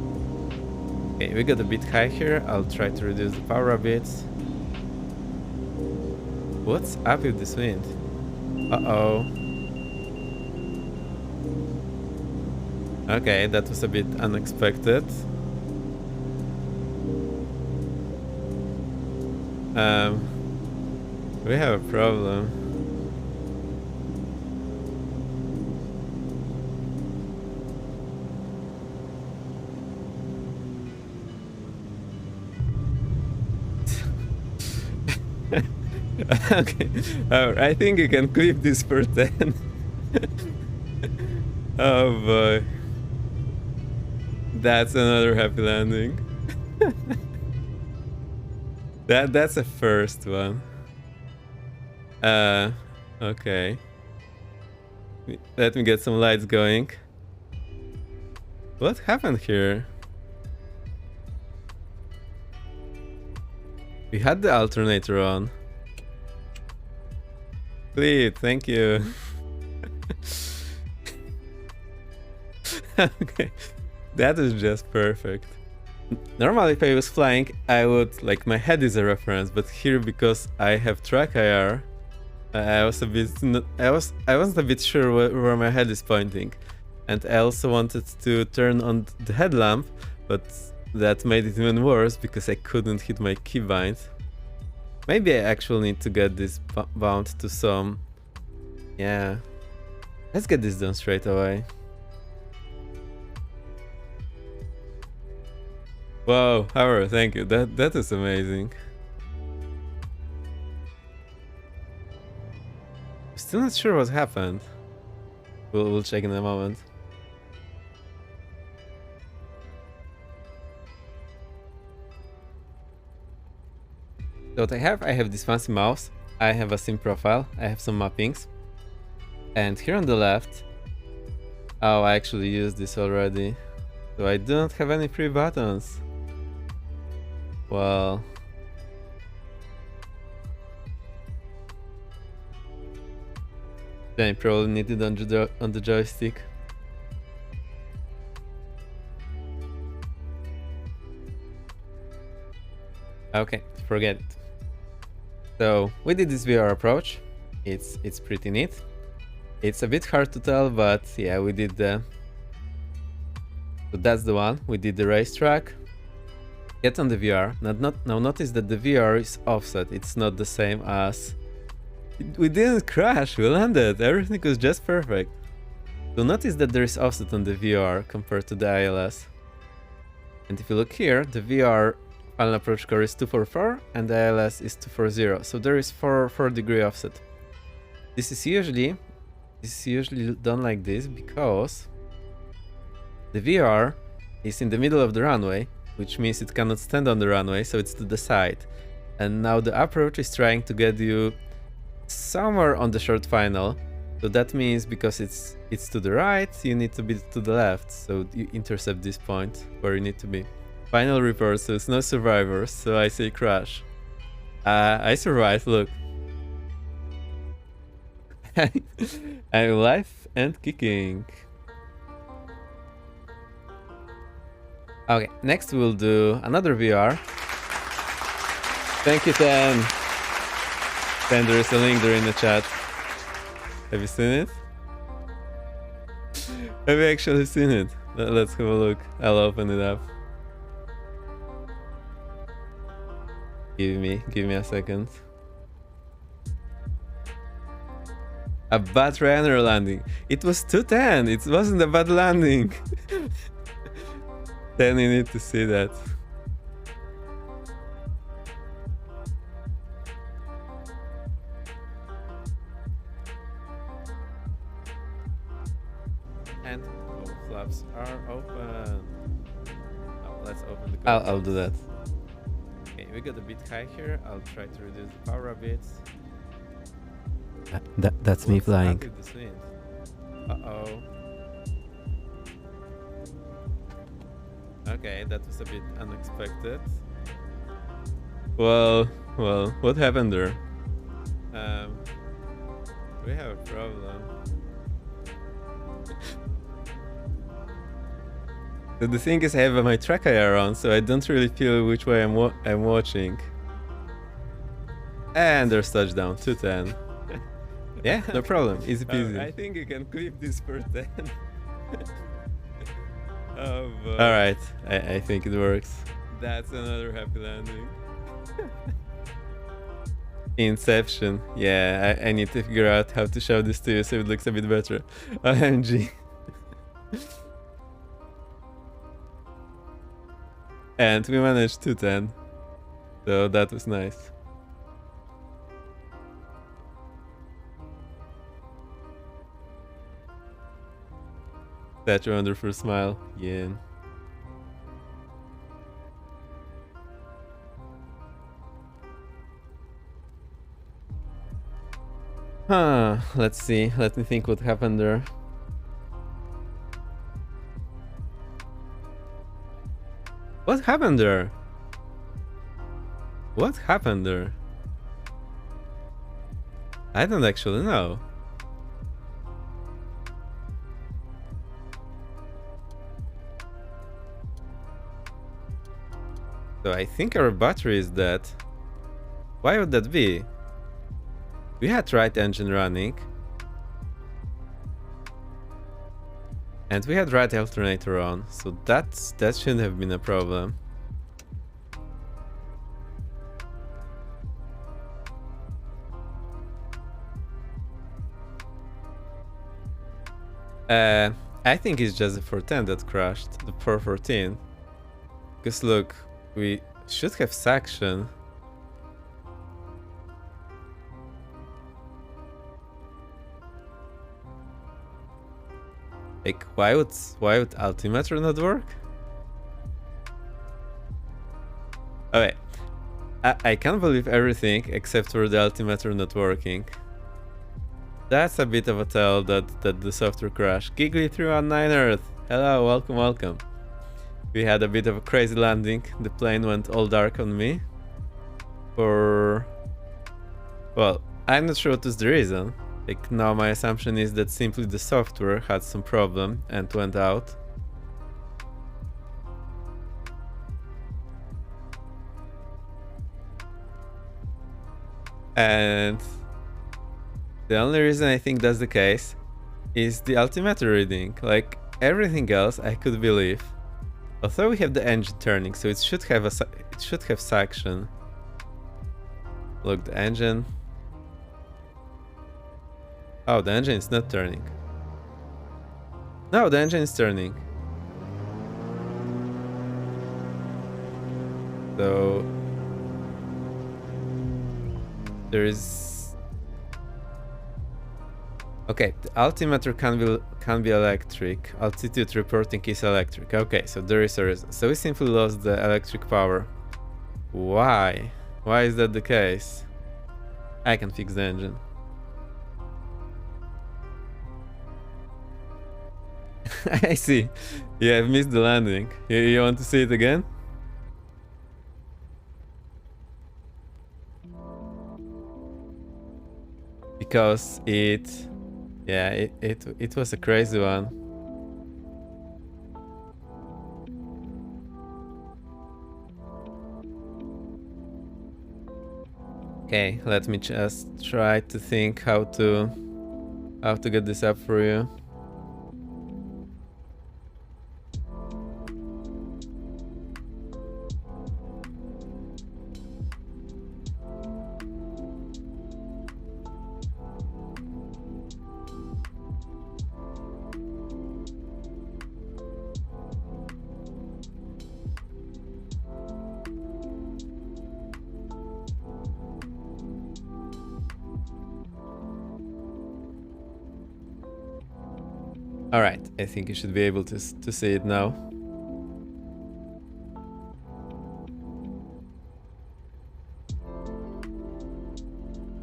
Okay, we got a bit high here. I'll try to reduce the power a bit. What's up with this wind? Uh-oh. Okay, that was a bit unexpected. We have a problem. Okay, I think you can clip this for 10. Oh boy. That's another happy landing. That's a first one. Okay. Let me get some lights going. What happened here? We had the alternator on. Please, thank you. Okay. That is just perfect. Normally, if I was flying, I would like my head is a reference, but here because I have track IR, I was a bit I wasn't a bit sure where my head is pointing, and I also wanted to turn on the headlamp, but that made it even worse because I couldn't hit my keybind. Maybe I actually need to get this bound to some. Yeah, let's get this done straight away. Wow, Howard, thank you. That is amazing. Still not sure what happened. We'll check in a moment. So what I have this fancy mouse. I have a sim profile. I have some mappings. And here on the left, oh, I actually used this already. So I don't have any free buttons. Well, then I probably need it on the joystick. Okay, forget it. So we did this VR approach. It's pretty neat. It's a bit hard to tell, but yeah, we did the. So that's the one. We did the racetrack. Get on the VR. Now notice that the VR is offset. It's not the same as. We didn't crash. We landed. Everything was just perfect. So notice that there is offset on the VR compared to the ILS. And if you look here, the VR final approach score is 244 and the ILS is 240. So there is 4-degree offset. This is usually done like this because the VR is in the middle of the runway, which means it cannot stand on the runway, so it's to the side. And now the approach is trying to get you somewhere on the short final. So that means because it's to the right, you need to be to the left. So you intercept this point where you need to be. Final report, so it's no survivors, so I say crash. I survived, look. I'm alive and kicking. Okay, next we'll do another VR. Thank you, Ten. Ten, there is a link there in the chat. Have you seen it? Have you actually seen it? Let's have a look. I'll open it up. Give me a second. A bad Ryanair landing. It was 210. It wasn't a bad landing. Then you need to see that. And all flaps are open. Oh, let's open the. I'll do that. Okay, we got a bit high here. I'll try to reduce the power a bit. That's me flying. Uh-oh. Okay, that was a bit unexpected. Well, what happened there? We have a problem. So the thing is, I have my track IR on, so I don't really feel which way I'm watching. And there's touchdown, 210. Yeah, no problem, easy peasy. I think you can clip this for 10. Oh, alright, I think it works. That's another happy landing. Inception. Yeah, I need to figure out how to show this to you so it looks a bit better. OMG. And we managed 210. So that was nice. Such a wonderful smile. Yeah. Huh, let's see. Let me think what happened there. What happened there? What happened there? I don't actually know. So I think our battery is dead. Why would that be? We had right engine running. And we had right alternator on, so that shouldn't have been a problem. I think it's just the 410 that crashed, the 414. Because look, we should have suction. Like, why would altimeter not work? Okay, I can't believe everything except for the altimeter not working. That's a bit of a tell that the software crashed. Giggly319 Earth, hello, welcome. We had a bit of a crazy landing. The plane went all dark on me. Well, I'm not sure what is the reason. Like, now my assumption is that simply the software had some problem and went out. And the only reason I think that's the case is the altimeter reading. Like, everything else I could believe. Although we have the engine turning, so it should have suction. Look, the engine. Oh, the engine is not turning. No, the engine is turning. So there is. Okay, the altimeter can be electric. Altitude reporting is electric. Okay, so there is a reason. So we simply lost the electric power. Why? Why is that the case? I can fix the engine. I see. Yeah, I've missed the landing. You want to see it again? Because it was a crazy one. Okay, let me just try to think how to get this up for you. Alright, I think you should be able to see it now.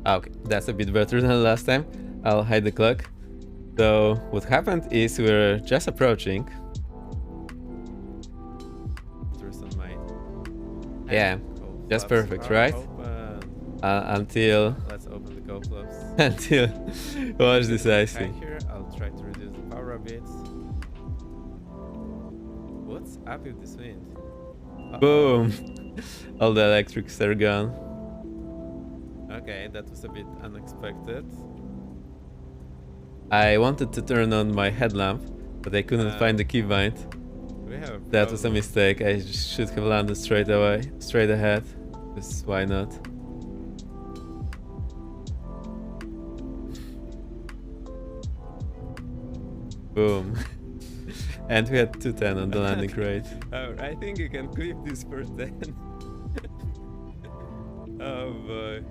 Okay, that's a bit better than last time. I'll hide the clock. So what happened is we're just approaching. Yeah, just perfect, right? Until let's open the cold flaps. Until watch this icing. Here, I'll try to reduce the power a bit. What's up with this wind? Boom! All the electrics are gone. Okay, that was a bit unexpected. I wanted to turn on my headlamp, but I couldn't find the keybind. That was a mistake. I should have landed straight ahead. Because why not? Boom. And we had 210 on the landing rate. Oh, I think you can clip this for 10. Oh boy.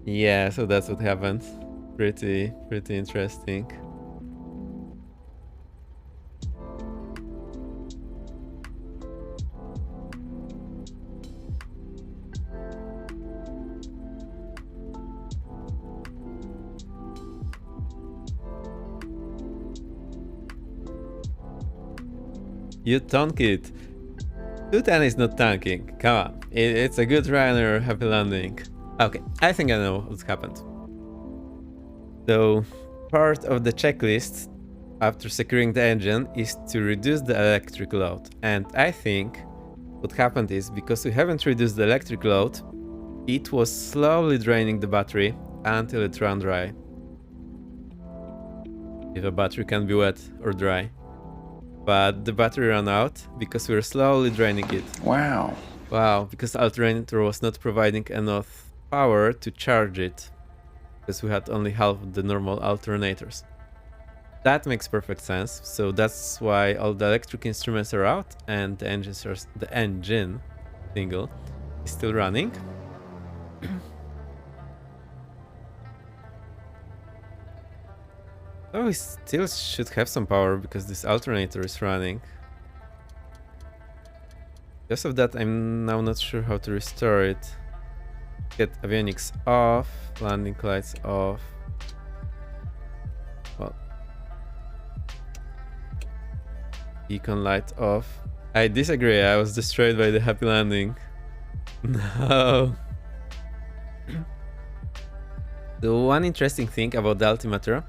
Yeah, so that's what happened. Pretty interesting. You tonk it. 210 is not tanking. Come on. It's a good runner, happy landing. Okay, I think I know what's happened. So, part of the checklist after securing the engine is to reduce the electric load. And I think what happened is, because we haven't reduced the electric load, it was slowly draining the battery until it ran dry. If a battery can be wet or dry. But the battery ran out because we were slowly draining it. Wow. Wow, because the alternator was not providing enough power to charge it. Because we had only half of the normal alternators. That makes perfect sense. So that's why all the electric instruments are out and the engine single is still running. Oh, we still should have some power because this alternator is running. Because of that, I'm now not sure how to restore it. Get avionics off, landing lights off. Well, beacon light off. I disagree, I was destroyed by the happy landing. No. The one interesting thing about the altimeter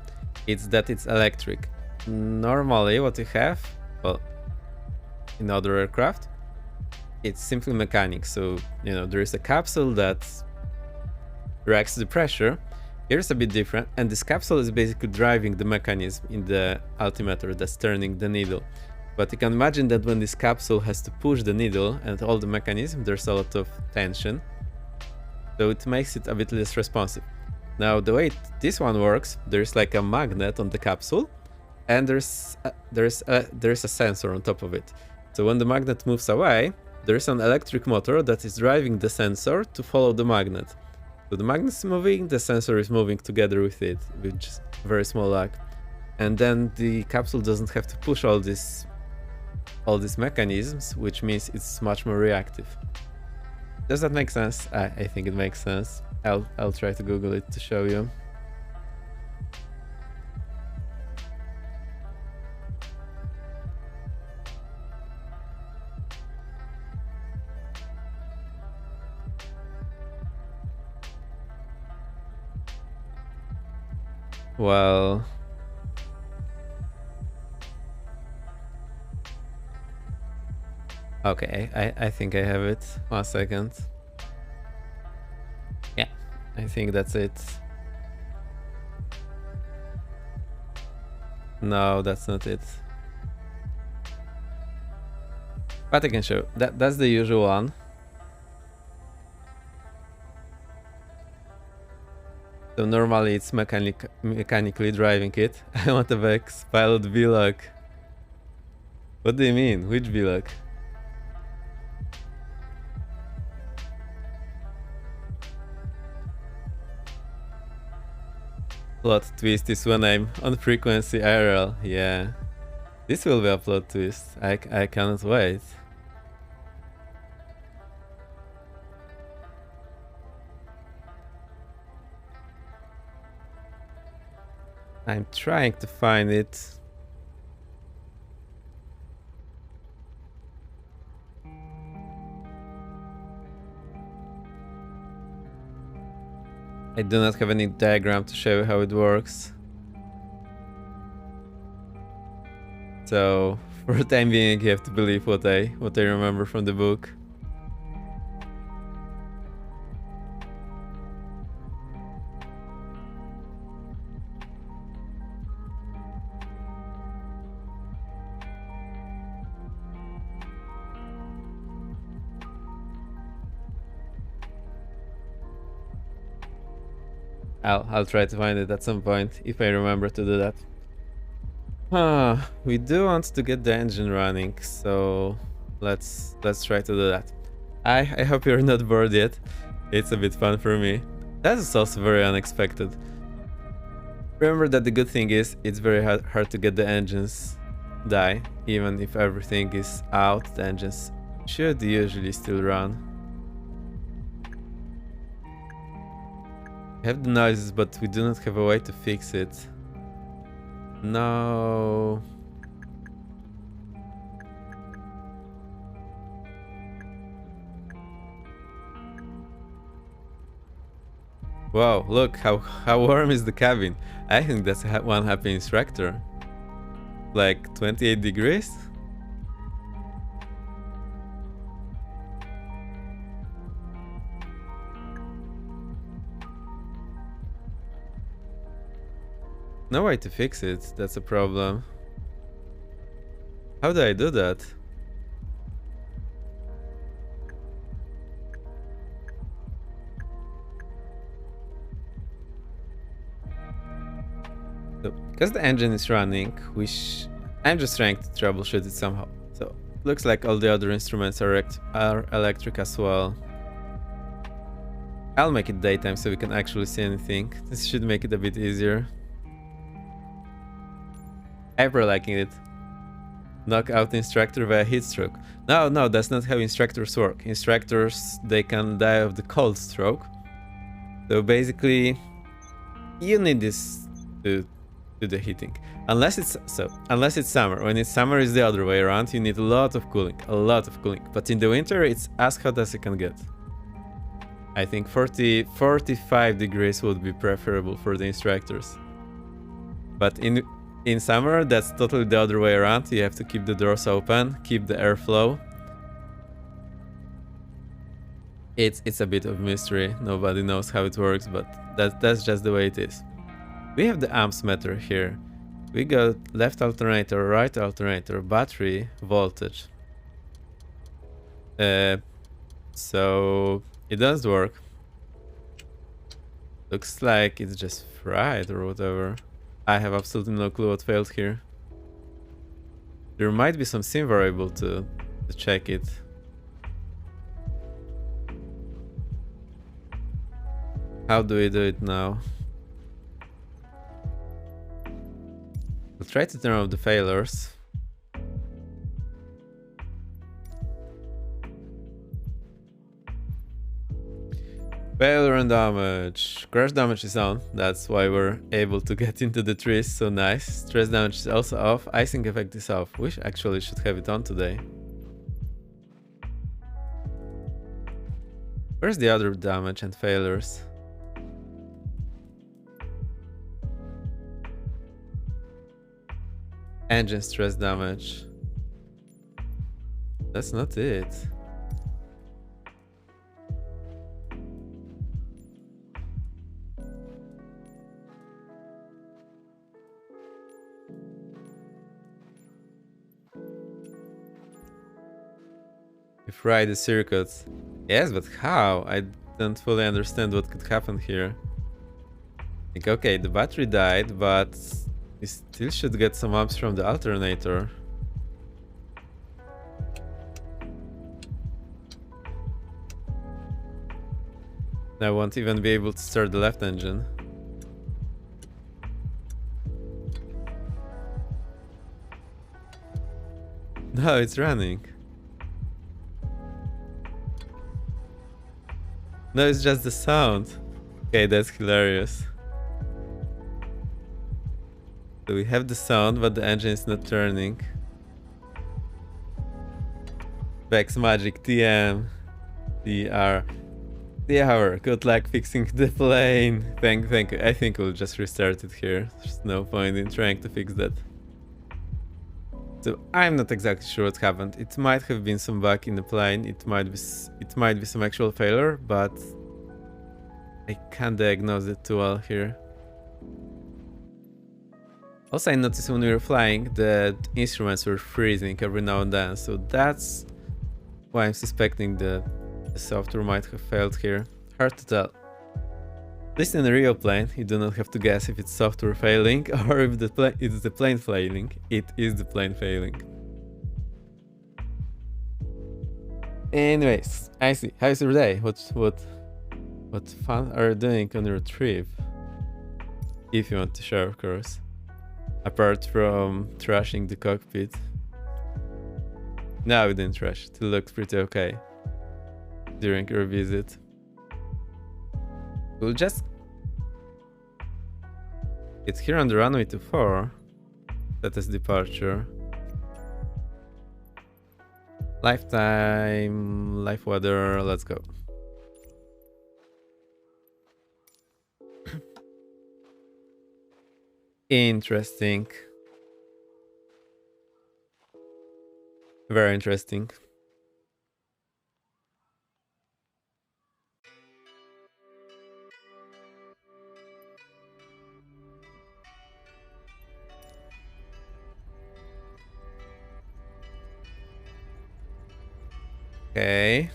is that it's electric. Normally what you have, well, in other aircraft, it's simply mechanic. So, you know, there is a capsule that reacts to the pressure. Here's a bit different, and this capsule is basically driving the mechanism in the altimeter that's turning the needle. But you can imagine that when this capsule has to push the needle and all the mechanism, there's a lot of tension. So it makes it a bit less responsive. Now, the way this one works, there's like a magnet on the capsule, and there's a sensor on top of it. So when the magnet moves away, there's an electric motor that is driving the sensor to follow the magnet. So the magnet is moving, the sensor is moving together with it, with just very small lag. And then the capsule doesn't have to push all these mechanisms, which means it's much more reactive. Does that make sense? I think it makes sense. I'll try to Google it to show you. Well, okay, I think I have it. 1 second. Yeah, I think that's it. No, that's not it. But I can show. That's the usual one. So normally it's mechanically driving it. I want a Vex pilot vlog. What do you mean? Which vlog? Plot twist is when I'm on frequency IRL. Yeah. This will be a plot twist. I cannot wait. I'm trying to find it. I do not have any diagram to show you how it works. So for the time being, you have to believe what I remember from the book. I'll try to find it at some point if I remember to do that. We do want to get the engine running, so let's try to do that. I hope you're not bored yet. It's a bit fun for me. That is also very unexpected. Remember that the good thing is it's very hard to get the engines die. Even if everything is out, the engines should usually still run. We have the noises, but we do not have a way to fix it. No. Wow, look how warm is the cabin. I think that's one happy instructor. Like 28 degrees? No way to fix it, that's a problem. How do I do that? So, because the engine is running, I'm just trying to troubleshoot it somehow. So, looks like all the other instruments are electric as well. I'll make it daytime so we can actually see anything. This should make it a bit easier. Hyper liking it. Knock out the instructor via heat stroke. No, that's not how instructors work. Instructors, they can die of the cold stroke. So basically, you need this to do the heating. Unless it's summer. When it's summer, it's the other way around. You need a lot of cooling. But in the winter, it's as hot as it can get. I think 45 degrees would be preferable for the instructors. But in summer, that's totally the other way around. You have to keep the doors open, keep the airflow. It's a bit of mystery. Nobody knows how it works, but that's just the way it is. We have the amps meter here. We got left alternator, right alternator, battery, voltage. So it does work. Looks like it's just fried or whatever. I have absolutely no clue what failed here. There might be some sim variable to check it. How do we do it now? We'll try to turn off the failures. Failure and damage. Crash damage is on. That's why we're able to get into the trees. So nice. Stress damage is also off. Icing effect is off. We actually should have it on today. Where's the other damage and failures? Engine stress damage. That's not it. Fry the circuits. Yes, but how? I don't fully understand what could happen here. Like, okay, the battery died, but we still should get some amps from the alternator. I won't even be able to start the left engine. No, it's running. No, it's just the sound. Okay, that's hilarious. So we have the sound, but the engine is not turning. Vex Magic TM DR. Good luck fixing the plane. Thank you. I think we'll just restart it here. There's no point in trying to fix that. So I'm not exactly sure what happened. It might have been some bug in the plane. It might be some actual failure, but I can't diagnose it too well here. Also, I noticed when we were flying that instruments were freezing every now and then, so that's why I'm suspecting the software might have failed here. Hard to tell. At least in a real plane, you do not have to guess if it's software failing or if it's the plane failing. It is the plane failing. Anyways, I see. How's your day? What fun are you doing on your trip? If you want to share, of course. Apart from trashing the cockpit. No, we didn't trash. It looked pretty okay during your visit. We'll just get here on the runway to 4. That is departure. Lifetime, life weather, let's go. Interesting. Very interesting. Okay.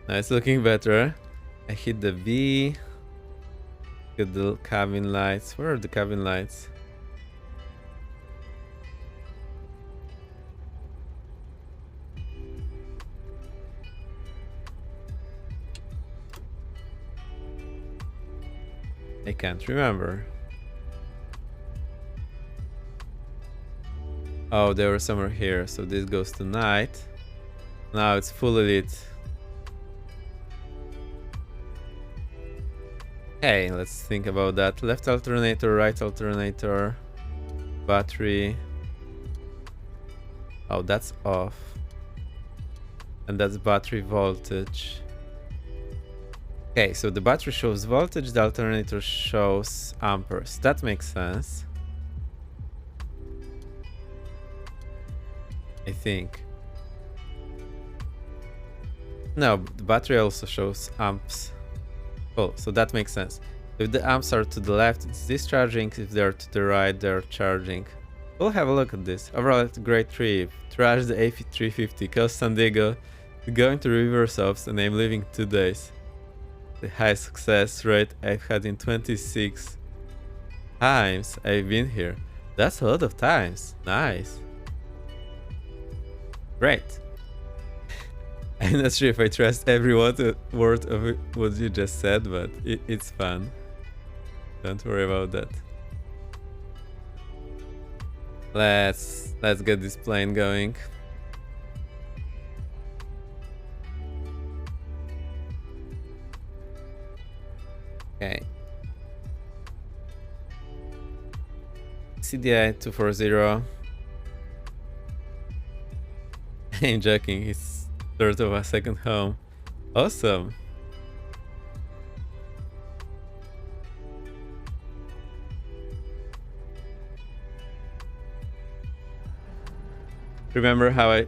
Now it's looking better. I hit the V. Get the cabin lights. Where are the cabin lights? I can't remember. Oh, they were somewhere here. So this goes to night. Now it's fully lit. Okay, let's think about that. Left alternator, right alternator, battery. Oh, that's off. And that's battery voltage. Okay, so the battery shows voltage, the alternator shows amperes. That makes sense. I think. No, the battery also shows amps. Cool, so that makes sense. If the amps are to the left, it's discharging. If they're to the right, they're charging. We'll have a look at this. Overall, great trip. Trash the A350, coast San Diego, going to reverse ops, and I'm leaving 2 days. The high success rate I've had in 26 times I've been here. That's a lot of times. Nice. Great. I'm not sure if I trust every word of what you just said, but it's fun. Don't worry about that. Let's get this plane going. Okay. CDI 240. I'm joking, it's sort of a second home. Awesome. Remember how I...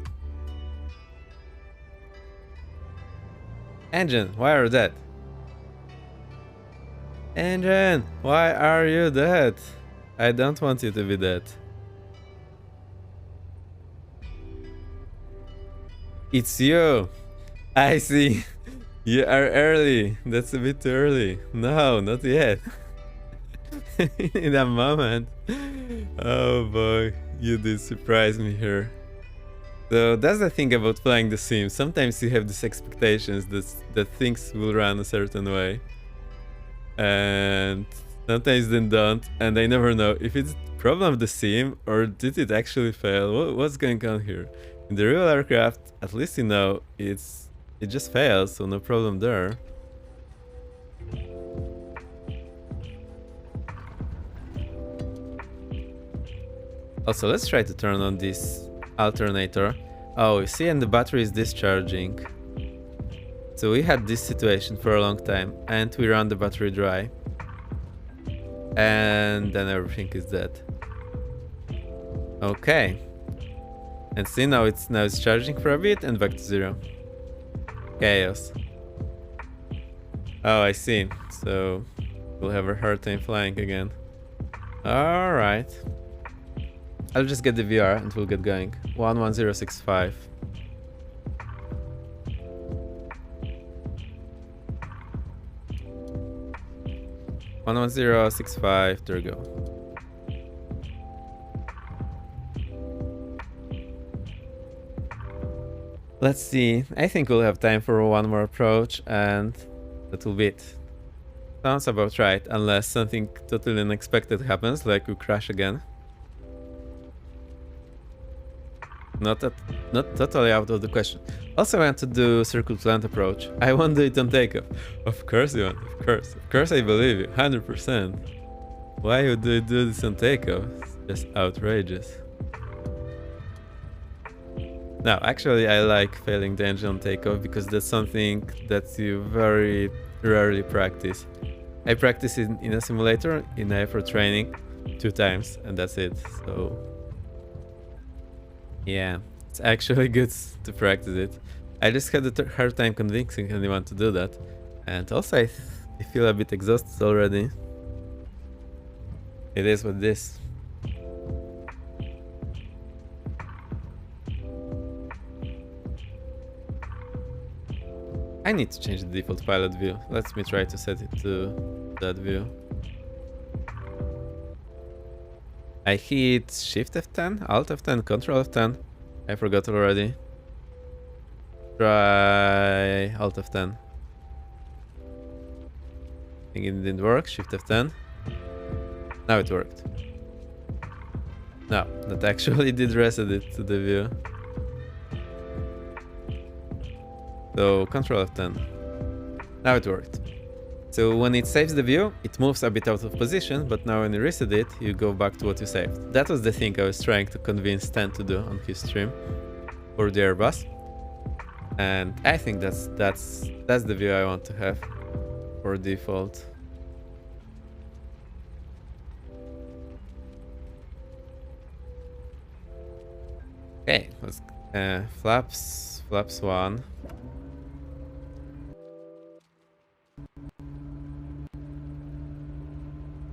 Engine, why are you dead? Engine, why are you dead? I don't want you to be dead. It's you. I see. You are early. That's a bit too early. No, not yet. In a moment. Oh boy, you did surprise me here. So that's the thing about playing The Sims. Sometimes you have these expectations that things will run a certain way. And sometimes they don't. And I never know if it's the problem of the sim or did it actually fail. What's going on here? In the real aircraft, at least you know it just fails, so no problem there. Also, let's try to turn on this alternator. Oh, you see, and the battery is discharging. So we had this situation for a long time, and we run the battery dry. And then everything is dead. Okay. And see, now it's charging for a bit and back to 0. Chaos. Oh, I see. So we'll have a hard time flying again. Alright. I'll just get the VR and we'll get going. 11065. (11065). There we go. Let's see. I think we'll have time for one more approach and that will be it. Sounds about right, unless something totally unexpected happens, like we crash again. Not totally out of the question. Also, I want to do circle plant approach. I want to do it on takeoff. Of course you want. Of course I believe you. 100%. Why would you do this on takeoff? It's just outrageous. No, actually I like failing the engine on takeoff because that's something that you very rarely practice. I practice it in a simulator, in IFR training, 2 times, and that's it. So yeah, It's actually good to practice it. I just had a hard time convincing anyone to do that. And also I feel a bit exhausted already. It is what it is. I need to change the default pilot view. Let me try to set it to that view. I hit Shift F10, Alt F10, Control F10. I forgot already. Try Alt F10. I think it didn't work. Shift F10. Now it worked. No, that actually did reset it to the view. So Control F10. Now it worked. So when it saves the view, it moves a bit out of position, but now when you reset it, you go back to what you saved. That was the thing I was trying to convince Stan to do on his stream for the Airbus. And I think that's the view I want to have for default. Okay, let's flaps 1.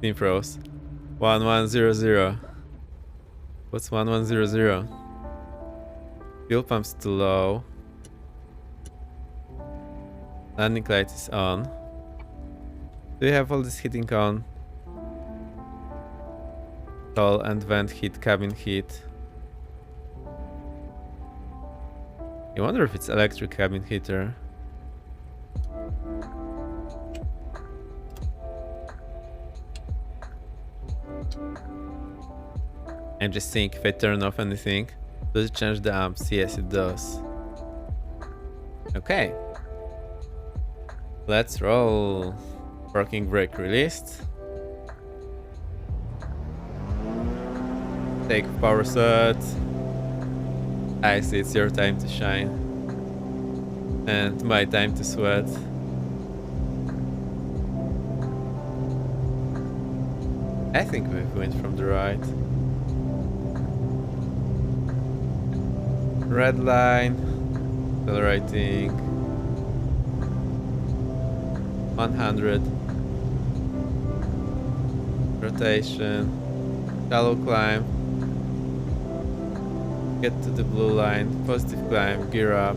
Team froze. 1100. What's 1100? Fuel pump's too low. Landing light is on. Do you have all this heating on? Stall and vent heat, cabin heat. I wonder if it's electric cabin heater. I'm just seeing if I turn off anything. Does it change the amps? Yes, it does. Okay. Let's roll. Parking brake released. Take power set. I see it's your time to shine. And my time to sweat. I think we went from the right. Red line. Accelerating. 100. Rotation. Shallow climb. Get to the blue line. Positive climb. Gear up.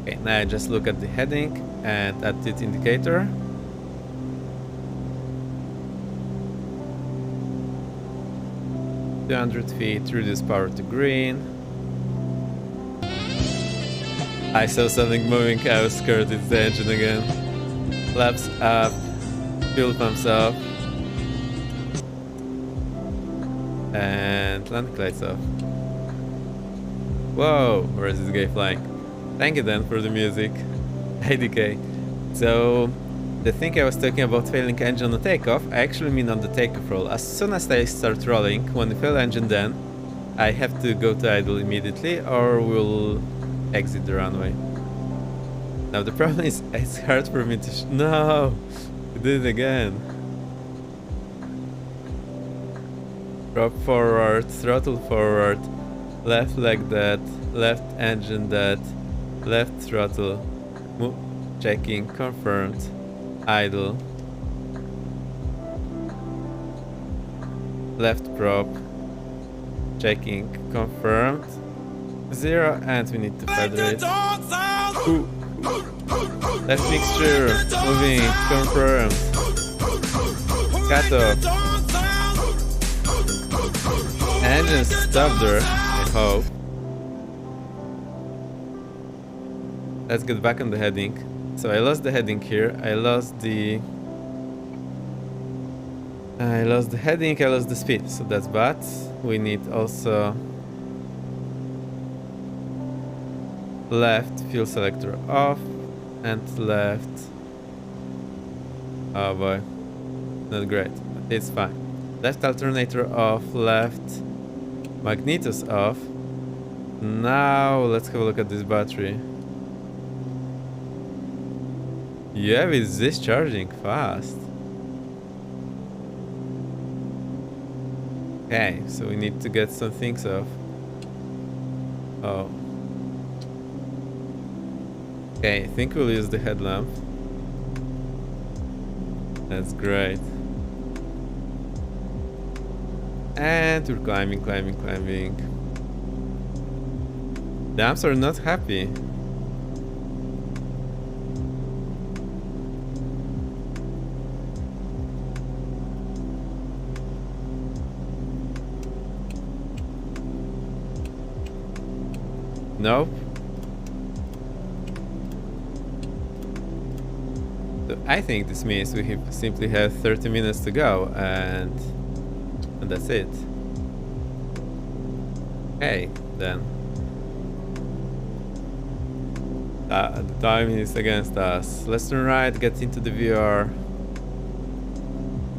Okay, now I just look at the heading and attitude indicator. $200 reduce power to green. I saw something moving, I was scared it's the engine again. Flaps up, fuel pumps up, and landing lights off. Whoa, where is this guy flying? Thank you then for the music. IDK. So, the thing I was talking about failing engine on takeoff, I actually mean on the takeoff roll. As soon as I start rolling, when we fail engine then, I have to go to idle immediately or we'll exit the runway. Now the problem is, it's hard for me to no! We did it again. Drop forward, throttle forward, left leg that, left engine that, left throttle, checking, confirmed. Idle. Left prop. Checking. Confirmed. 0 and we need to feather it. Ooh. Left mixture. Moving. Confirmed. Cut off. Engine stopped there, I hope. Let's get back on the heading. So I lost the heading here, I lost the heading, I lost the speed, so that's bad. We need also left fuel selector off and left, oh boy, not great, but it's fine. Left alternator off, left magnetos off. Now let's have a look at this battery. Yeah, it's discharging fast. Okay, so we need to get some things off. Oh. Okay, I think we'll use the headlamp. That's great. And we're climbing. The amps are not happy. Nope. So I think this means we simply have 30 minutes to go, and that's it. Okay, then. The time is against us. Let's turn right, get into the VR.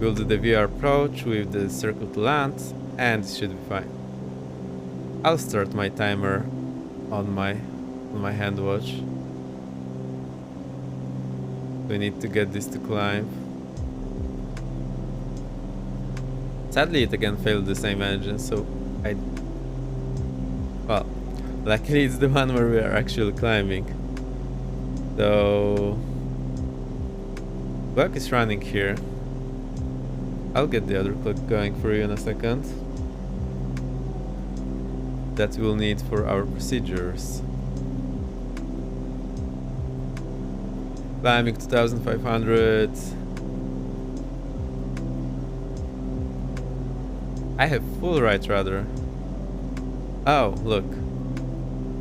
We'll do the VR approach with the circle to land, and it should be fine. I'll start my timer on my hand watch. We need to get this to climb. Sadly, it again failed the same engine, so well, luckily it's the one where we are actually climbing. So clock is running here. I'll get the other clock going for you in a second. That we'll need for our procedures. Climbing 2500. I have full right rudder. Oh, look.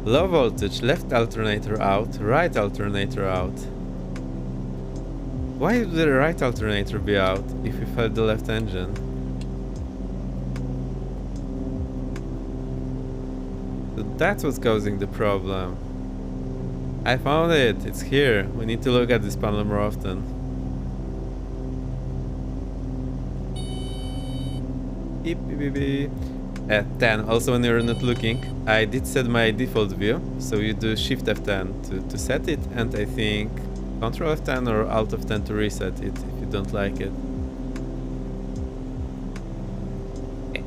Low voltage, left alternator out, right alternator out. Why would the right alternator be out if we failed the left engine? So that's what's causing the problem. I found it! It's here! We need to look at this panel more often. Beep, beep, beep, beep. At 10, also when you're not looking, I did set my default view, so you do Shift F10 to set it, and I think Control F10 or Alt F10 to reset it if you don't like it. Okay.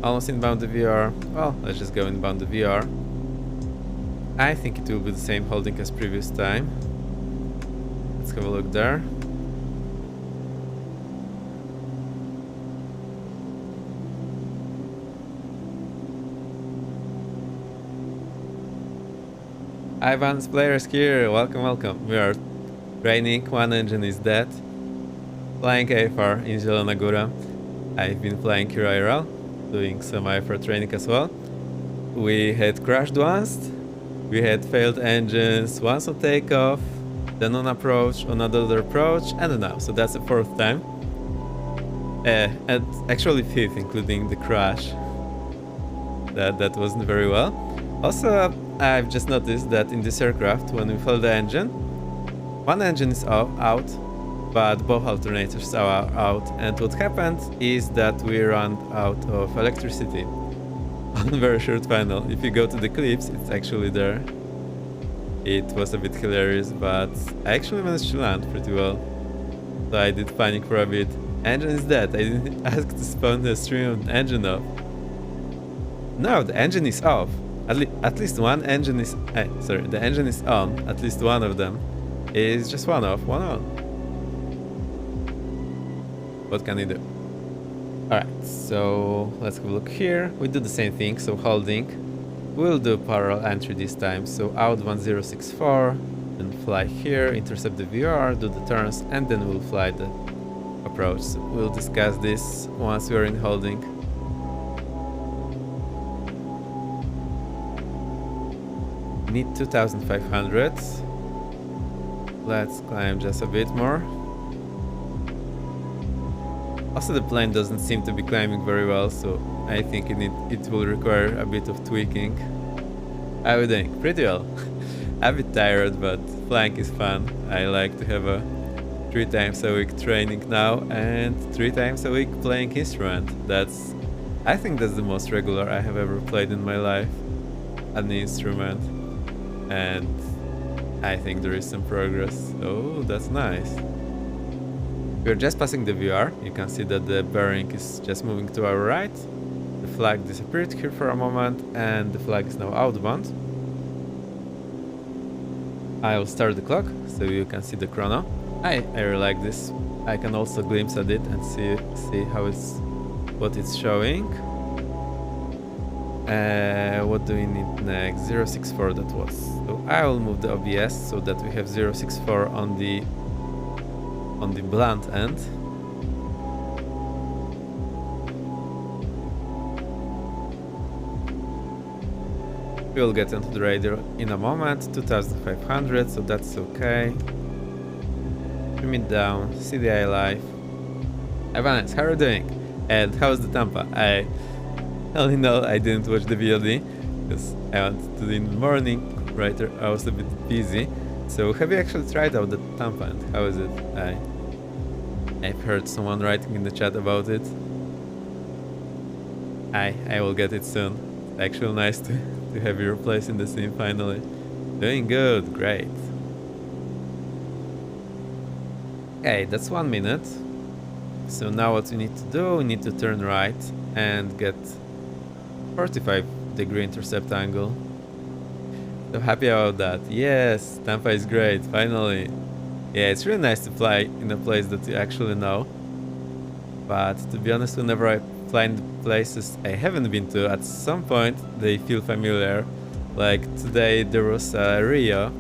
Almost inbound the VR. Well, let's just go inbound the VR. I think it will be the same holding as previous time. Let's have a look there. Ivan's players here, welcome. We are training, one engine is dead. Flying IFR in Zielona Góra. I've been flying here IRL, doing some IFR training as well. We had crashed once, we had failed engines, once on takeoff, then on approach, on another approach, and now. So that's the fourth time. And actually fifth, including the crash. That wasn't very well. Also, I've just noticed that in this aircraft, when we fail the engine, one engine is out, but both alternators are out, and what happened is that we ran out of electricity on a very short panel. If you go to the clips, it's actually there. It was a bit hilarious, but I actually managed to land pretty well. So I did panic for a bit. Engine is dead. I didn't ask to spawn the stream engine off. No, the engine is off. At least one engine is... the engine is on. At least one of them is just one off, one on. What can we do? Alright, so let's have a look here. We do the same thing, so holding. We'll do parallel entry this time, so out 1064, then fly here, intercept the VR, do the turns, and then we'll fly the approach. So we'll discuss this once we're in holding. Need 2500. Let's climb just a bit more. Also, the plane doesn't seem to be climbing very well, so I think it will require a bit of tweaking. How are we doing? Pretty well. I'm a bit tired, but flying is fun. I like to have a 3 times a week training now and 3 times a week playing instrument. I think that's the most regular I have ever played in my life, an instrument. And I think there is some progress. Oh, that's nice. We're just passing the VR. You can see that the bearing is just moving to our right. the flag disappeared here for a moment, and the flag is now outbound. I'll start the clock so you can see the chrono. I really like this. I can also glimpse at it and see what it's showing. What do we need next? 064 that was. So I will move the OBS so that we have 064 on the blunt end. We'll get into the radar in a moment. 2500, so that's okay. Trim it down. CDI live. Evanes, how are you doing? And how's the Tampa? I only know I didn't watch the VOD because I wanted to do it in the morning. Right, I was a bit busy. So have you actually tried out the Tampa and how is it? I've heard someone writing in the chat about it. I will get it soon. It's actually nice to have your place in the scene finally. Doing good, great. Okay, that's 1 minute. So now what we need to do, we need to turn right and get 45-degree intercept angle. So happy about that. Yes, Tampa is great, finally. Yeah, it's really nice to fly in a place that you actually know. But to be honest, whenever I fly in places I haven't been to, at some point they feel familiar. Like today there was a Rio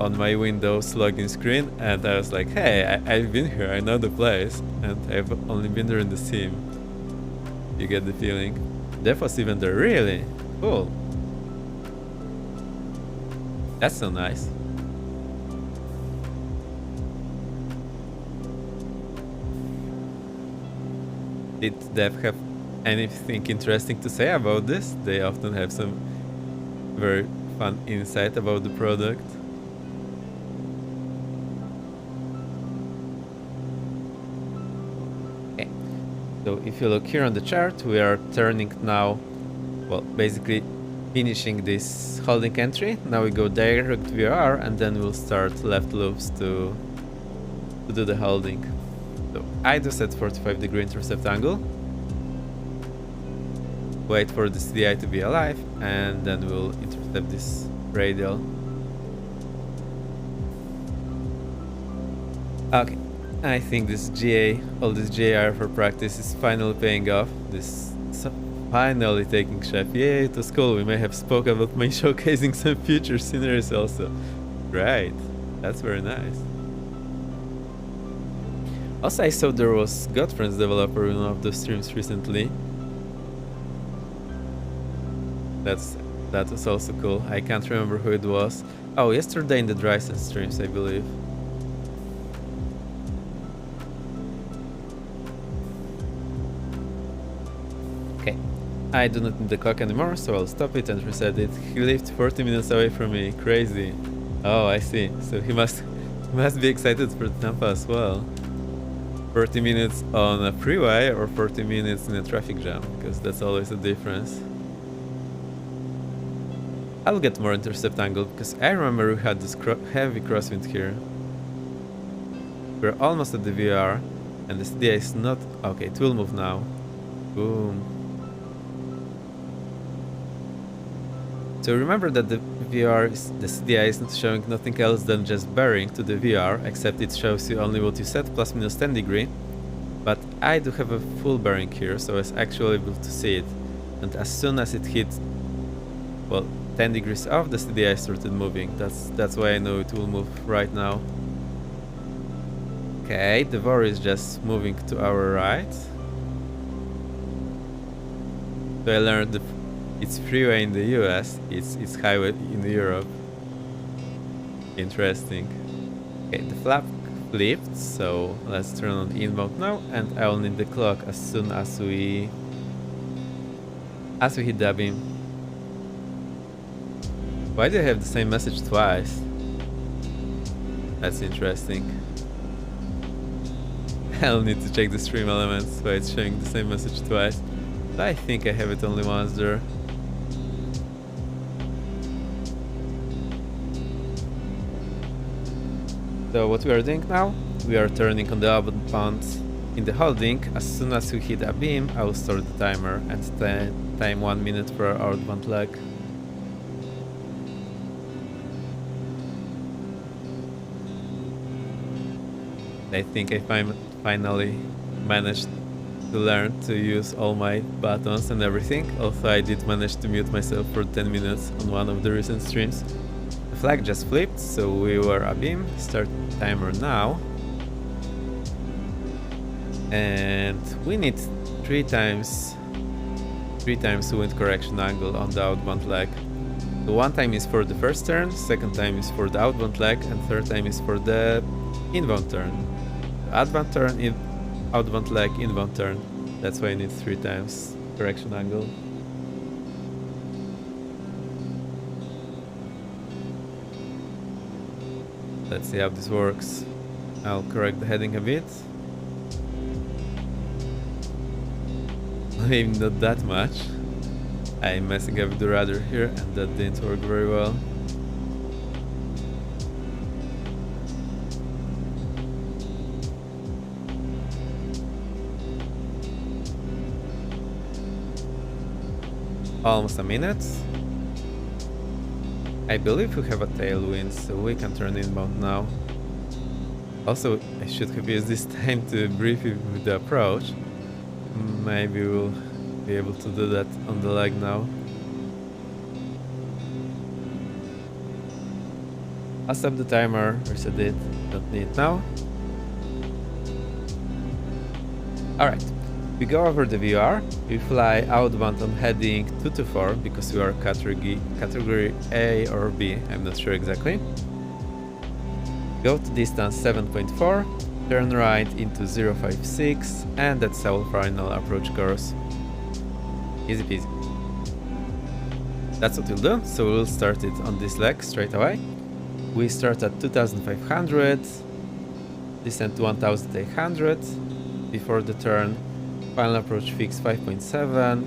on my Windows login screen and I was like, hey, I've been here, I know the place, and I've only been there in the sim. You get the feeling. That was even there, really? Cool. That's so nice. Did Dev have anything interesting to say about this? They often have some very fun insight about the product. Okay, so if you look here on the chart, we are turning now, well, basically finishing this holding entry. Now we go direct VR and then we'll start left loops to do the holding. So I do set 45-degree intercept angle. Wait for the CDI to be alive and then we'll intercept this radial. Okay, I think this all this IFR practice is finally paying off. This finally taking shape. Yay, it was cool. We may have spoke about my showcasing some future sceneries also. Right, that's very nice. Also, I saw there was Godfriend's developer in one of the streams recently. That was also cool. I can't remember who it was. Oh, yesterday in the Drysen streams, I believe. Okay, I do not need the clock anymore, so I'll stop it and reset it. He lived 40 minutes away from me. Crazy. Oh, I see. So he must be excited for Tampa as well. 40 minutes on a freeway or 40 minutes in a traffic jam, because that's always a difference. I'll get more intercept angle, because I remember we had this heavy crosswind here. We're almost at the VR, and the CDI is not... Okay, it will move now. Boom. So remember that the CDI is not showing nothing else than just bearing to the VR, except it shows you only what you set, plus minus 10 degree. But I do have a full bearing here, so I was actually able to see it. And as soon as it hit, well, 10 degrees off, the CDI started moving. That's why I know it will move right now. Okay, the VOR is just moving to our right. So I learned it's freeway in the US, it's highway in Europe. Interesting. Okay, the flap flipped, so let's turn on inbound now, and I will need the clock as soon as we hit the beam. Why do I have the same message twice? That's interesting. I'll need to check the stream elements why it's showing the same message twice. But I think I have it only once there. So what we are doing now, we are turning on the outbound In the holding, as soon as we hit a beam, I will start the timer and time 1 minute per outbound leg. I think I finally managed to learn to use all my buttons and everything. Also, I did manage to mute myself for 10 minutes on one of the recent streams. The flag just flipped, so we were abeam. Start timer now. And we need 3 times wind correction angle on the outbound leg. So 1 time is for the first turn, 2nd time is for the outbound leg, and 3rd time is for the inbound turn. Outbound turn, outbound leg, inbound turn. That's why I need 3 times correction angle. Let's see how this works. I'll correct the heading a bit. Maybe not that much. I'm messing up with the rudder here and that didn't work very well. Almost a minute. I believe we have a tailwind, so we can turn inbound now. Also, I should have used this time to brief you with the approach. Maybe we'll be able to do that on the leg now. I'll stop the timer, reset it, don't need it now. Alright, we go over the VR, we fly outbound on heading 224 because we are category A or B, I'm not sure exactly. Go to distance 7.4, turn right into 056, and that's our final approach course. Easy peasy. That's what we'll do, so we'll start it on this leg straight away. We start at 2500, descend to 1800, before the turn, final approach fix 5.7,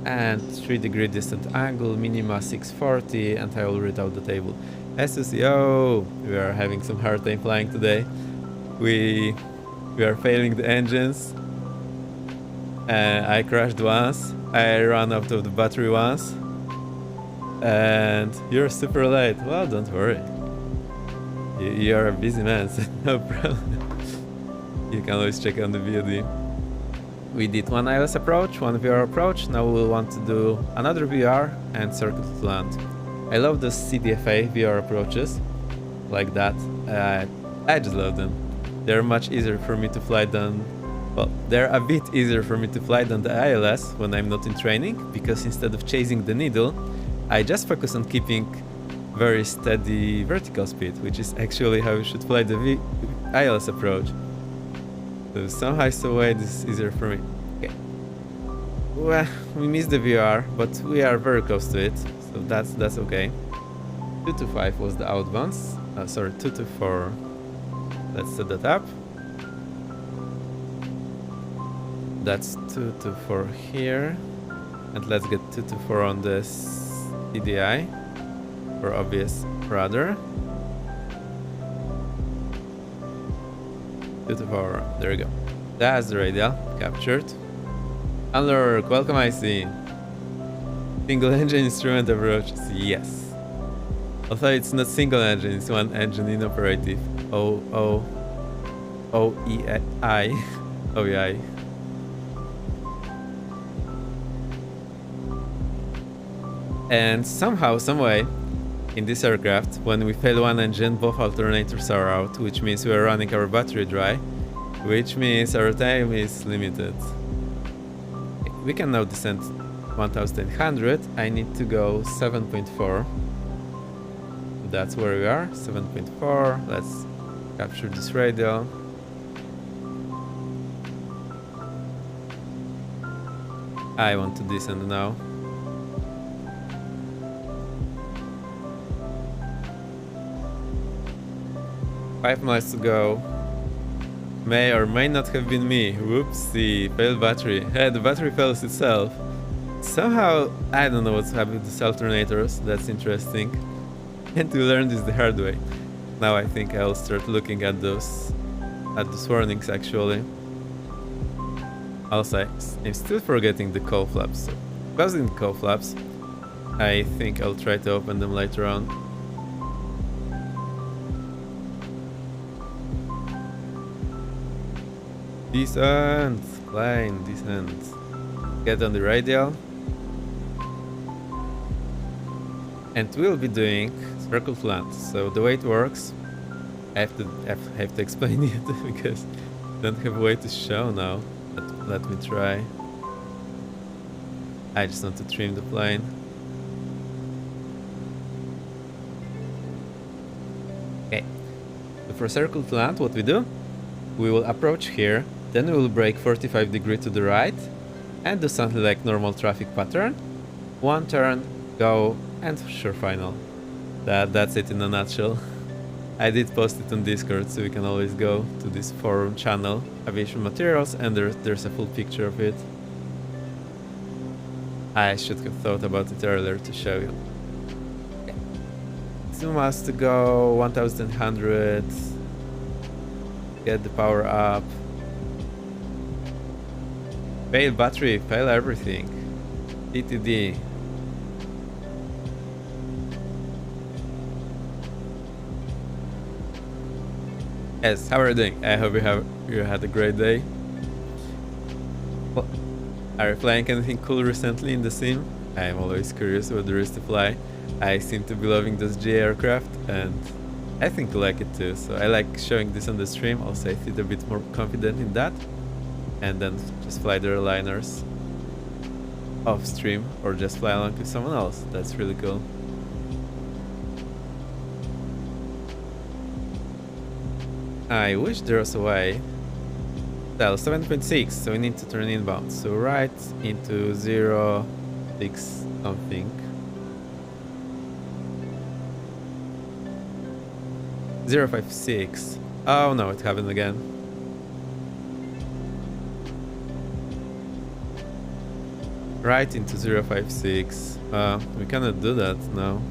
and 3-degree distant angle, minima 640, and I will read out the table. SSEO, we are having some hard time flying today. We are failing the engines. I crashed once, I ran out of the battery once, and you're super late. Well, don't worry. You're a busy man, so no problem. You can always check on the VOD. We did 1 ILS approach, 1 VR approach, now we'll want to do another VR and circle to land. I love the CDFA VR approaches, like that. I just love them. They're much easier for me to fly than... Well, they're a bit easier for me to fly than the ILS when I'm not in training, because instead of chasing the needle, I just focus on keeping very steady vertical speed, which is actually how you should fly the ILS approach. So somehow, some way, this is easier for me. Okay. Well, we missed the VR, but we are very close to it, so that's okay. 225 was the outbounds. Sorry, 224. Let's set that up. That's 224 here, and let's get 224 on this CDI for obvious rudder. 224, there we go. That's the radial captured. Unlurk, welcome IC. Single engine instrument approaches, yes. Although it's not single engine, it's 1 engine inoperative. OEI. And somehow, someway, in this aircraft, when we fail 1 engine, both alternators are out, which means we are running our battery dry, which means our time is limited. We can now descend 1800. I need to go 7.4. That's where we are, 7.4. Let's capture this radial. I want to descend now. Five miles to go. May or may not have been me. Whoopsie, failed battery. Hey, the battery fails itself. Somehow, I don't know what's happened with these alternators. That's interesting. And to learn this the hard way. Now I think I'll start looking at those warnings actually. Also, I'm still forgetting the cowl flaps. So, closing the cowl flaps, I think I'll try to open them later on. Descent! Plane, descent. Get on the radial. And we'll be doing circle to land. So the way it works, I have to explain it because I don't have a way to show now. But let me try. I just want to trim the plane. Okay. So for circle to land, what we do? We will approach here, then we will brake 45 degrees to the right and do something like normal traffic pattern. One turn, go, and sure final. That's it in a nutshell. I did post it on Discord, so you can always go to this forum channel, Aviation Materials, and there's a full picture of it. I should have thought about it earlier to show you. Okay. 2 miles to go, 1100. Get the power up. Fail battery, fail everything. TTD. Yes, how are you doing? I hope you had a great day. Well, are you flying anything cool recently in the sim? I am always curious what there is to fly. I seem to be loving those G aircraft, and I think you like it too. So I like showing this on the stream. Also, I feel a bit more confident in that, and then just fly the airliners off stream or just fly along with someone else. That's really cool. I wish there was a way. Well, 7.6, so we need to turn inbound. So right into 0.6 something. 0.56. Oh no, it happened again. Right into 0.56. We cannot do that now.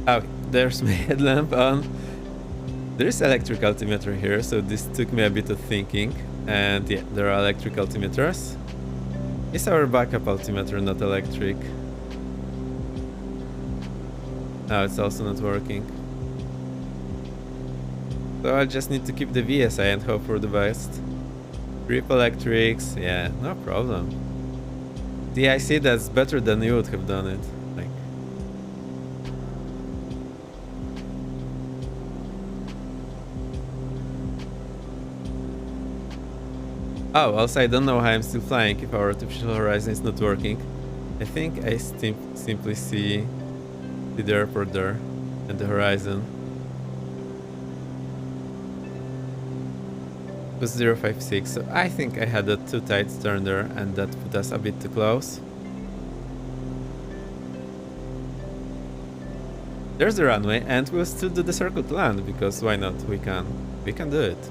Oh, there's my headlamp on. There is electric altimeter here, so this took me a bit of thinking. And yeah, there are electric altimeters. It's our backup altimeter, not electric. No, it's also not working. So I just need to keep the VSI and hope for the best. Grip electrics, yeah, no problem. DIC, that's better than you would have done it. Like, oh, also I don't know how I'm still flying if our artificial horizon is not working. I think I simply see the airport there and the horizon. It was 0.56, so I think I had a too tight turn there and that put us a bit too close. There's the runway and we'll still do the circle to land because why not? We can do it.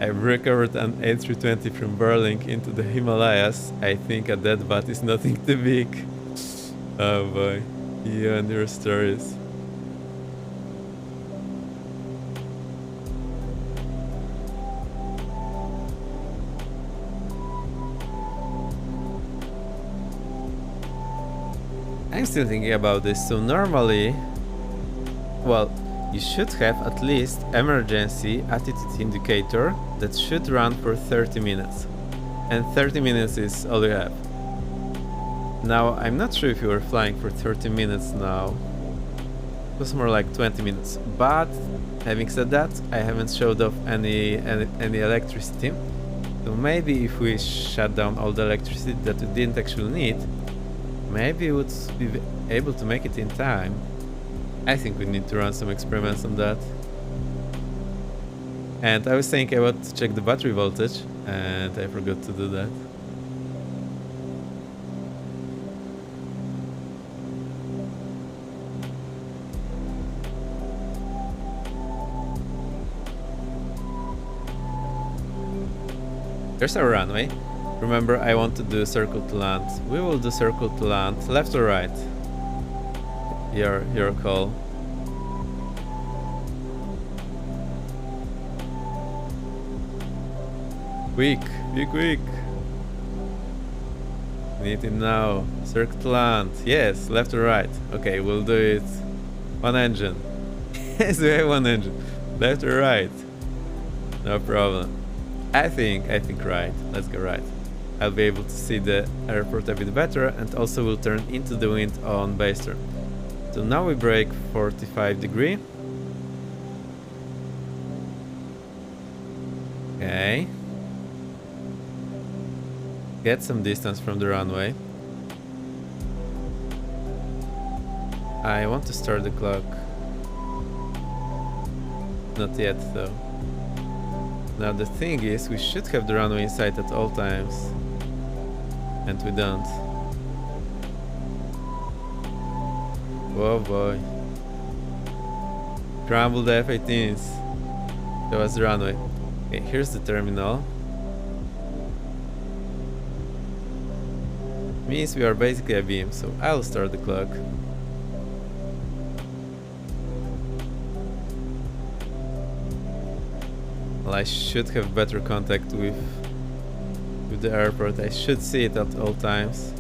I've recovered an A320 from Berlin into the Himalayas. I think a dead bat is nothing too big. Oh boy, you and your stories. I'm still thinking about this, so normally, well, you should have at least emergency attitude indicator that should run for 30 minutes. And 30 minutes is all you have. Now, I'm not sure if you were flying for 30 minutes now. It was more like 20 minutes. But, having said that, I haven't showed off any electricity. So maybe if we shut down all the electricity that we didn't actually need, maybe we would be able to make it in time. I think we need to run some experiments on that. And I was saying I want to check the battery voltage, and I forgot to do that. There's our runway. Remember, I want to do circle to land. We will do circle to land, left or right? your call. Quick, be quick. Need it now. Circle to land. Yes, left or right. Okay, we'll do it. One engine. Yes, we have one engine. Left or right? No problem. I think right. Let's go right. I'll be able to see the airport a bit better, and also will turn into the wind on base turn. So now we brake 45 degree. Okay. Get some distance from the runway. I want to start the clock. Not yet though. Now the thing is, we should have the runway in sight at all times. And we don't. Whoa boy. Scramble the F-18s. Show us the runway. Okay, here's the terminal. Means we are basically a beam, so I'll start the clock. Well, I should have better contact with the airport. I should see it at all times.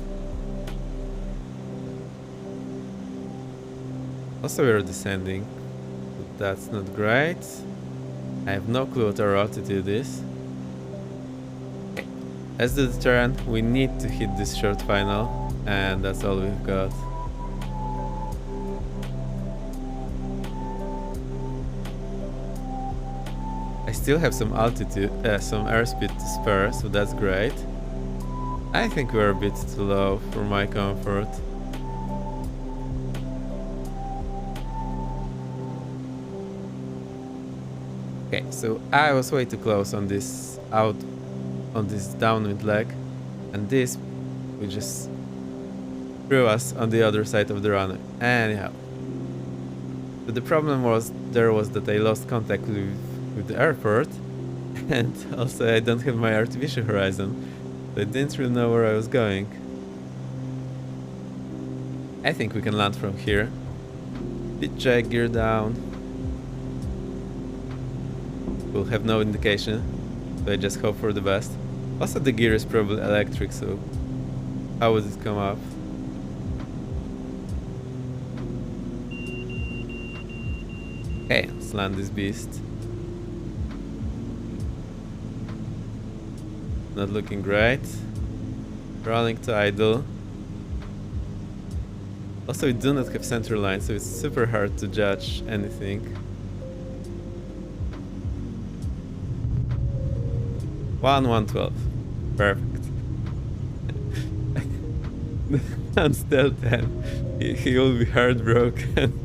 Also, we're descending. But that's not great. I have no clue what our altitude is. Okay. As the turn, we need to hit this short final, and that's all we've got. I still have some altitude, some airspeed to spare, so that's great. I think we're a bit too low for my comfort. Okay, so I was way too close on this downwind leg, and this we just threw us on the other side of the runway. Anyhow, but the problem was that I lost contact with the airport, and also I don't have my artificial horizon, so I didn't really know where I was going. I think we can land from here. EPZG, gear down. We'll have no indication, so I just hope for the best. Also, the gear is probably electric, so how would it come up? Okay, let's land this beast. Not looking great. Rolling to idle. Also, we do not have center line, so it's super hard to judge anything. One 12. Perfect. And still 10. He will be heartbroken.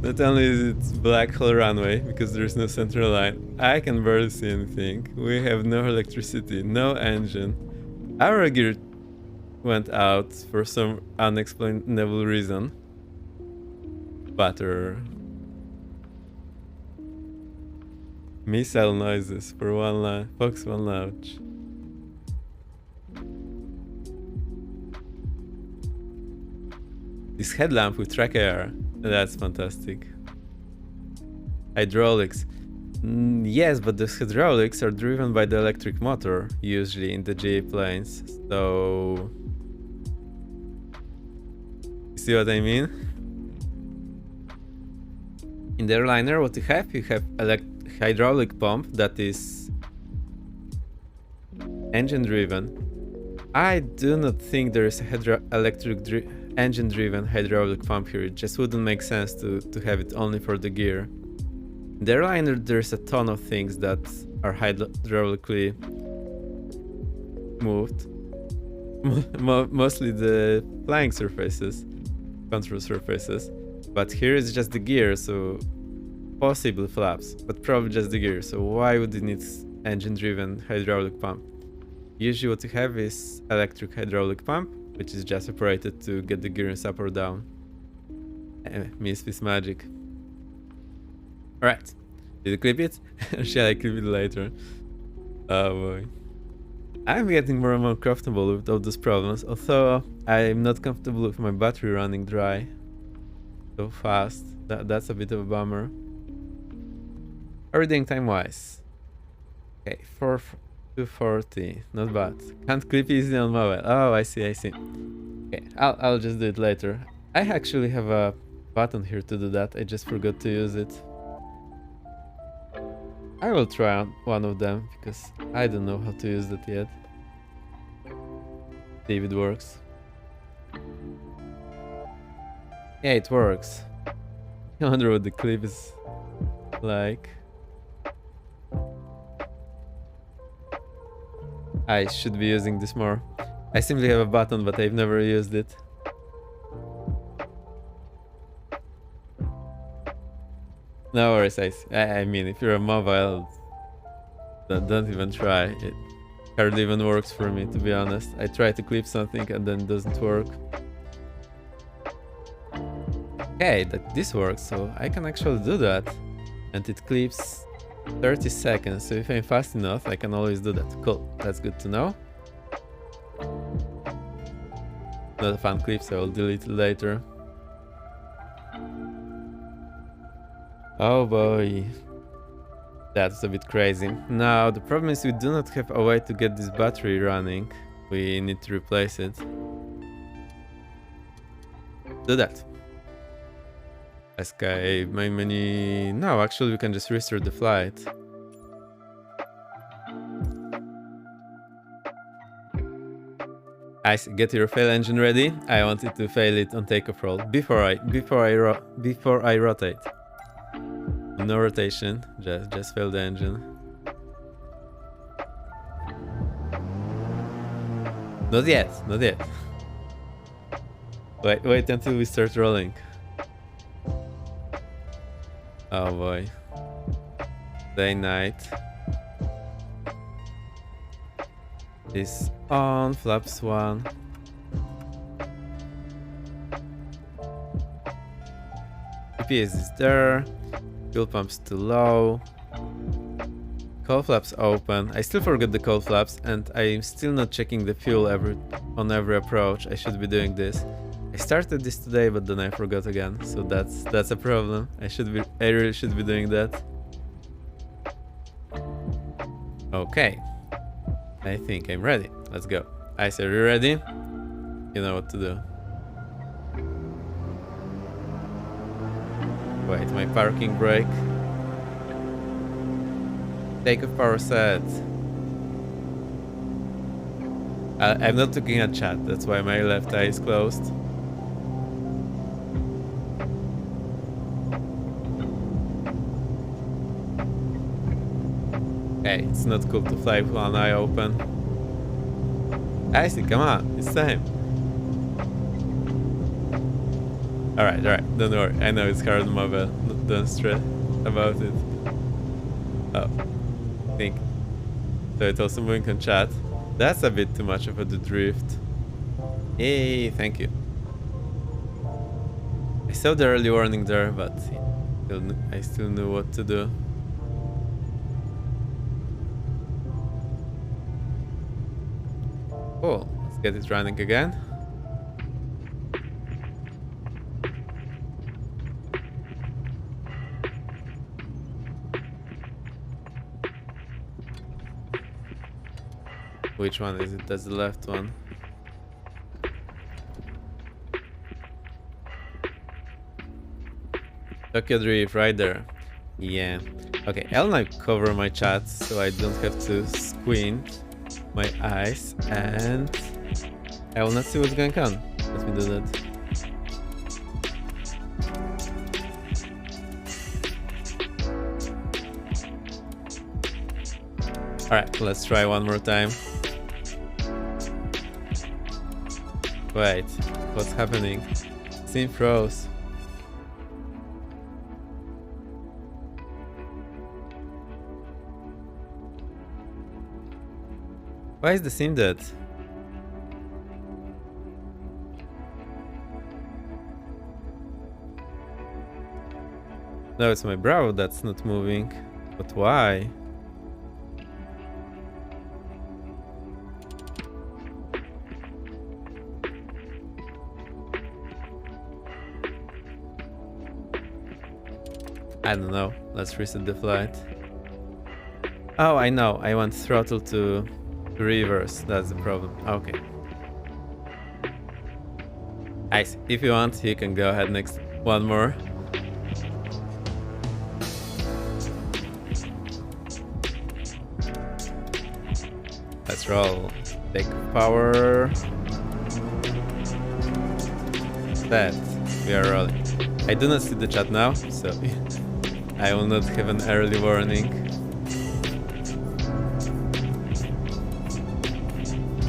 Not only is it black hole runway, because there's no central line, I can barely see anything. We have no electricity, no engine. Our gear went out for some unexplainable reason. Butter. Missile noises for Fox 1 launch. This headlamp with track air. That's fantastic. Hydraulics. Yes, but the hydraulics are driven by the electric motor, usually in the GA planes. So... you see what I mean? In the airliner, what you have hydraulic pump that is engine driven. I do not think there is a engine driven hydraulic pump here. It just wouldn't make sense to have it only for the gear. In the airliner, there's a ton of things that are hydraulically moved. Mostly the flying surfaces, control surfaces. But here is just the gear, so possibly flaps, but probably just the gear. So why would it need engine-driven hydraulic pump? Usually what you have is electric hydraulic pump, which is just operated to get the gears up or down. Miss this magic. Alright, did you clip it? Shall I clip it later? Oh boy. I'm getting more and more comfortable with all those problems, although I'm not comfortable with my battery running dry so fast. That's a bit of a bummer. How are we doing time-wise? Okay, 240, not bad. Can't clip easily on mobile. Oh, I see. Okay, I'll just do it later. I actually have a button here to do that. I just forgot to use it. I will try on one of them because I don't know how to use that yet. See if it works. Yeah, it works. I wonder what the clip is like. I should be using this more. I simply have a button, but I've never used it. No worries, I mean, if you're a mobile, don't even try. It hardly even works for me, to be honest. I try to clip something and then it doesn't work. Okay, this works, so I can actually do that. And it clips 30 seconds, so if I'm fast enough, I can always do that. Cool, that's good to know. Not a fun clip, so I'll delete it later. Oh boy. That's a bit crazy. Now, the problem is we do not have a way to get this battery running. We need to replace it. Do that. Escape main menu. No, actually we can just restart the flight. I see. Get your fail engine ready. I wanted to fail it on takeoff roll before I rotate. No rotation, just fail the engine. Not yet. Wait until we start rolling. Oh boy. Day night. Is on, flaps 1. EPS is there. Fuel pump's too low. Cold flaps open. I still forgot the cold flaps and I'm still not checking the fuel on every approach. I should be doing this. I started this today but then I forgot again, so that's a problem. I really should be doing that. Okay. I think I'm ready. Let's go. Ice, are you ready? You know what to do. Wait, my parking brake. Takeoff power set. I'm not looking at chat, that's why my left eye is closed. Hey, it's not cool to fly with one eye open. Icy, come on, it's time. Alright, don't worry. I know it's hard mobile. Don't stress about it. Oh, I think. So it's also moving on chat. That's a bit too much of a drift. Hey, thank you. I saw the early warning there, but I still knew what to do. Cool, let's get it running again. Which one is it? That's the left one. Tokyo Drift, right there. Yeah. Okay, I'll now cover my chat so I don't have to squint my eyes and I will not see what's going on. Let me do that. Alright, let's try one more time. Wait, what's happening? Scene froze. Why is the sim dead? No, it's my brow that's not moving. But why? I don't know. Let's reset the flight. Oh, I know. I want throttle to reverse. That's the problem. Okay. Nice. If you want, you can go ahead next. One more. Let's roll. Take power. That. We are rolling. I do not see the chat now, so I will not have an early warning.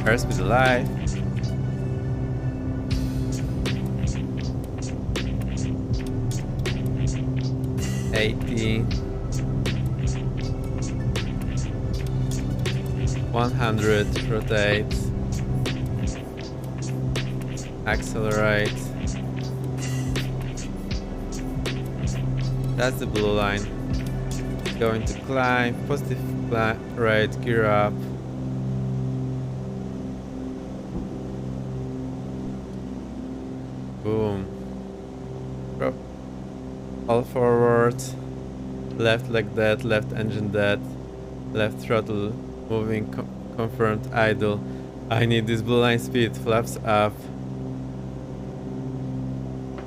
Airspeed alive. $80. 100. Rotate. Accelerate. That's the blue line. Going to climb. Positive right. Gear up. Boom. Drop. All forward. Left like that. Left engine dead. Left throttle moving. Confirmed idle. I need this blue line speed. Flaps up.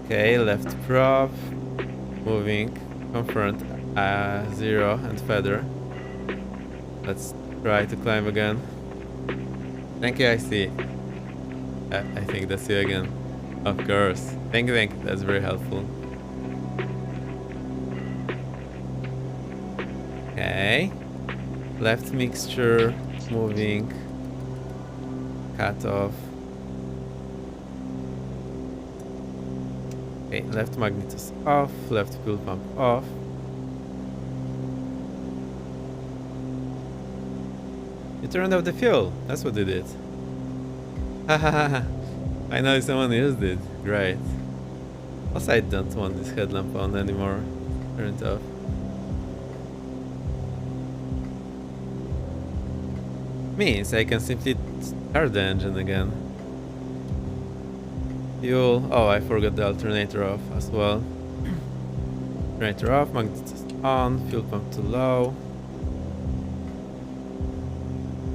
Okay, left prop. Moving. Confirmed 0 and feather. Let's try to climb again. Thank you, I see. I think that's you again. Of course. Thank you. That's very helpful. Okay. Left mixture. Moving. Cut off. Okay, left magnetus off, left fuel pump off. You turned off the fuel. That's what you did. Hahaha. I know someone else did. Great. Also, I don't want this headlamp on anymore. Turn it off. Means I can simply start the engine again. Fuel. Oh, I forgot the alternator off as well. Alternator off, magnetus on, fuel pump too low.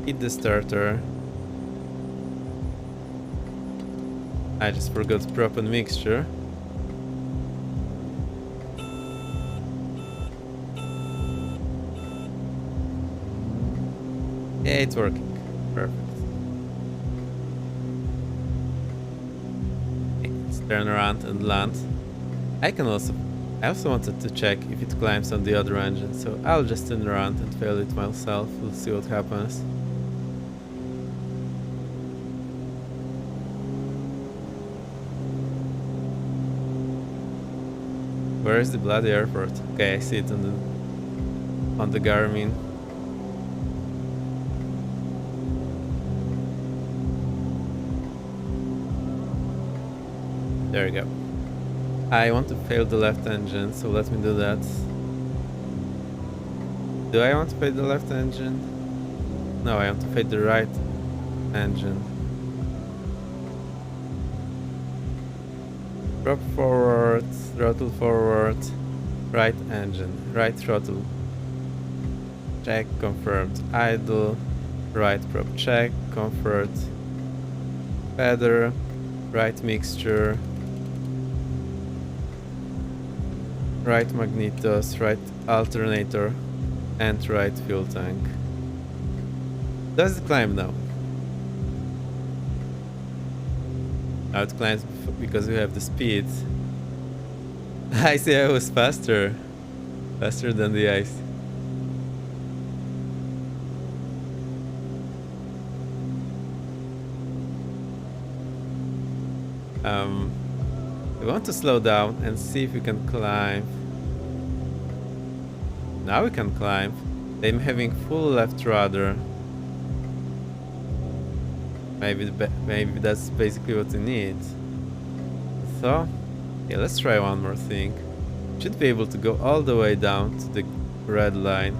Hit the starter. I just forgot prop and mixture. Yeah, it's working. Perfect. Turn around and land. I also wanted to check if it climbs on the other engine, so I'll just turn around and fail it myself. We'll see what happens. Where is the bloody airport? Okay, I see it on the Garmin. There we go. I want to fail the left engine, so let me do that. Do I want to fail the left engine? No, I want to fail the right engine. Drop forward, throttle forward, right engine, right throttle. Check, confirmed, idle, right prop check, confirmed, feather, right mixture, right magnetos, right alternator, and right fuel tank. Does it climb now? Now it climbs because we have the speed. I see I was faster than the ice. We want to slow down and see if we can climb. Now we can climb. I'm having full left rudder. Maybe that's basically what we need. So, yeah, let's try one more thing. Should be able to go all the way down to the red line.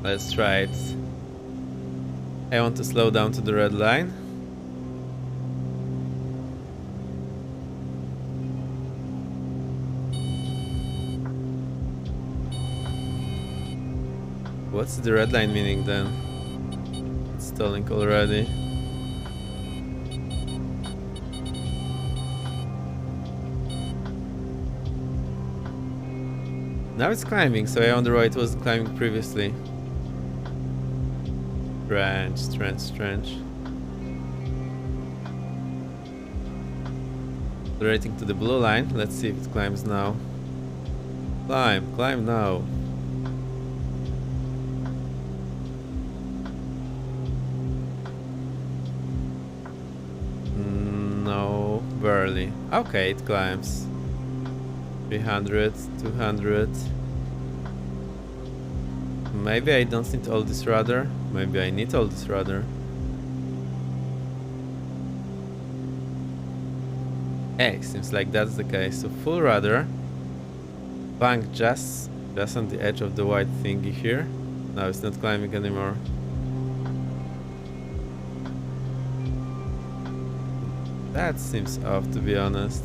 Let's try it. I want to slow down to the red line. What's the red line meaning then? It's stalling already. Now it's climbing, so I wonder why it was climbing previously. Strange. Accelerating to the blue line. Let's see if it climbs now. Climb now. No, barely. Okay, it climbs. 300, 200. Maybe I don't need all this rudder. Maybe I need all this rudder. Hey, seems like that's the case. So full rudder. Bank just on the edge of the white thingy here. Now it's not climbing anymore. That seems off, to be honest.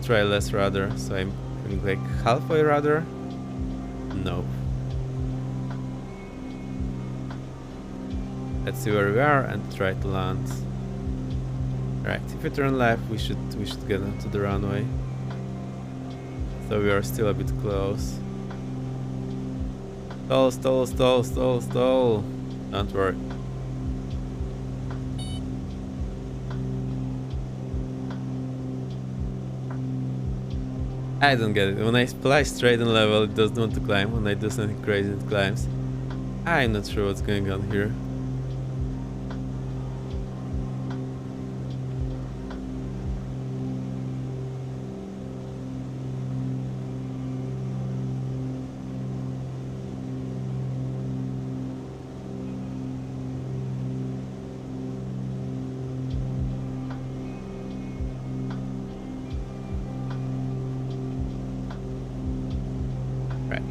Try less rudder. So I'm having like halfway rudder. Nope. Let's see where we are and try to land. Right, if we turn left, we should get onto the runway. So we are still a bit close. Stall. Don't worry. I don't get it. When I fly straight and level, it doesn't want to climb. When I do something crazy, it climbs. I'm not sure what's going on here.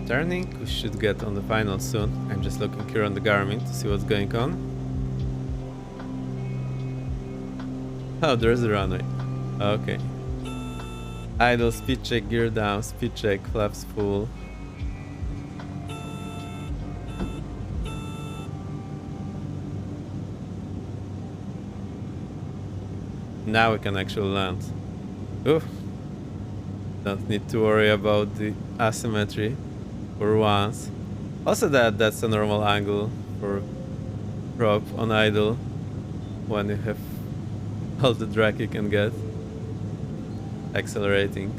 Turning, we should get on the final soon. I'm just looking here on the Garmin to see what's going on. Oh, there's the runway. Okay. Idle, speed check, gear down, speed check, flaps full. Now we can actually land. Oof. Don't need to worry about the asymmetry. For once. Also that's a normal angle for prop on idle when you have all the drag you can get. Accelerating.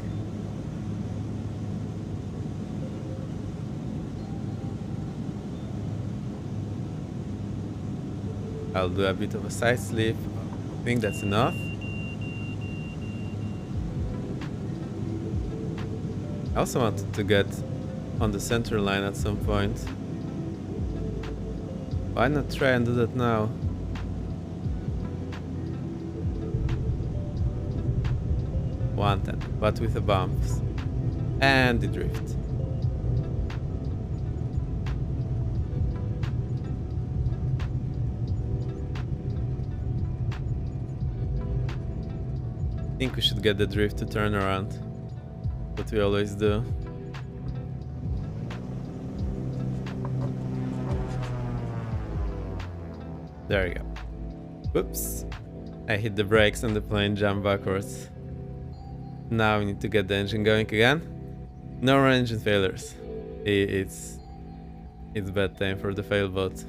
I'll do a bit of a side slip. I think that's enough. I also wanted to get on the center line at some point. Why not try and do that now? But with the bumps and the drift. I think we should get the drift to turn around. What we always do. There we go. Whoops. I hit the brakes and the plane jumped backwards. Now we need to get the engine going again. No more engine failures. It's bad time for the FailBot.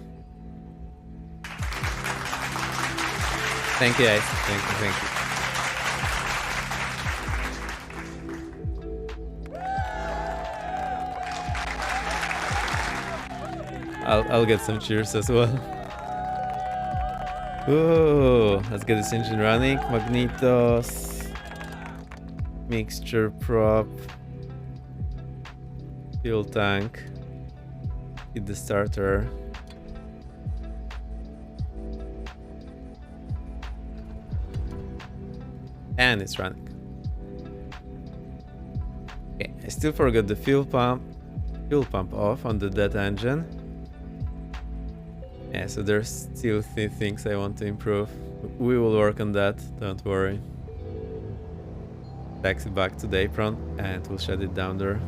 Thank you guys. Thank you. I'll get some cheers as well. Ooh, let's get this engine running. Magnetos, mixture prop, fuel tank, hit the starter. And it's running. Okay, I still forgot the fuel pump off on the dead engine. Yeah, so there's still things I want to improve. We will work on that, don't worry. Taxi back to the apron and we'll shut it down there.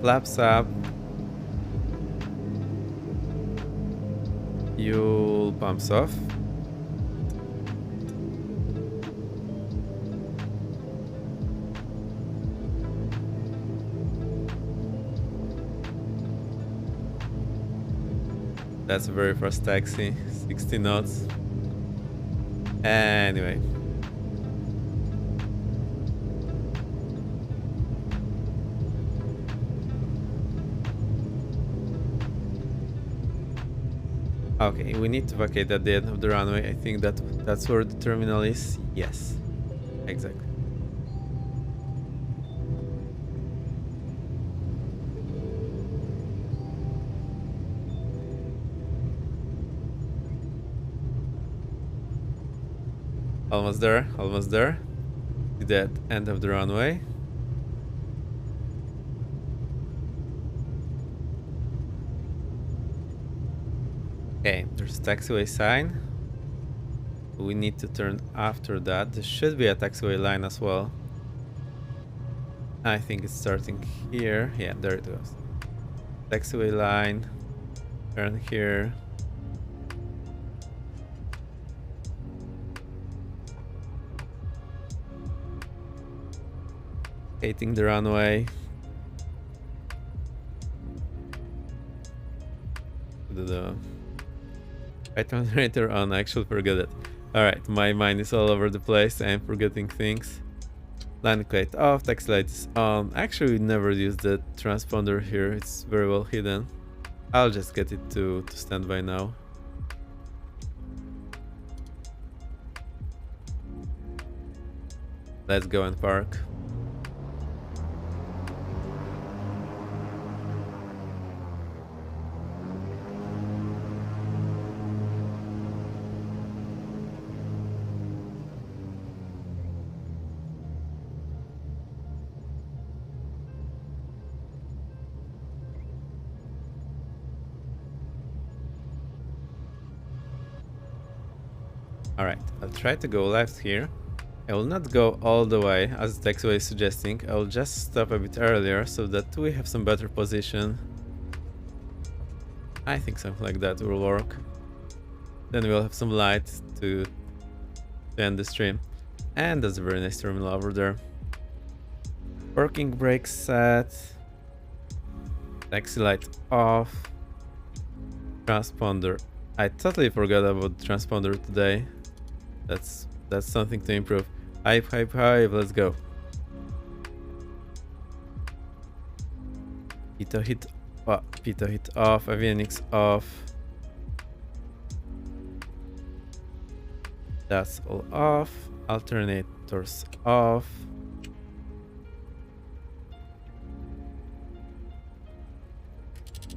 Flaps up. Fuel pumps off. That's a very fast taxi, 60 knots. Anyway. Okay, we need to vacate at the end of the runway. I think that's where the terminal is. Yes, exactly. Almost there, almost there. To that end of the runway. Okay, there's a taxiway sign. We need to turn after that. There should be a taxiway line as well. I think it's starting here. Yeah, there it goes. Taxiway line. Turn here. Hating the runway. The item generator on. I actually forgot it. Alright, my mind is all over the place. I'm forgetting things. Landing plate off, taxi light is on. Actually, we never used the transponder here. It's very well hidden. I'll just get it to standby now. Let's go and park. Alright, I'll try to go left here. I will not go all the way as the taxiway is suggesting. I will just stop a bit earlier so that we have some better position. I think something like that will work. Then we'll have some light to end the stream. And that's a very nice terminal over there. Working brake set. Taxi light off. Transponder. I totally forgot about the transponder today. That's something to improve. Hype, let's go. Pitot hit off, avionics off. That's all off. Alternators off.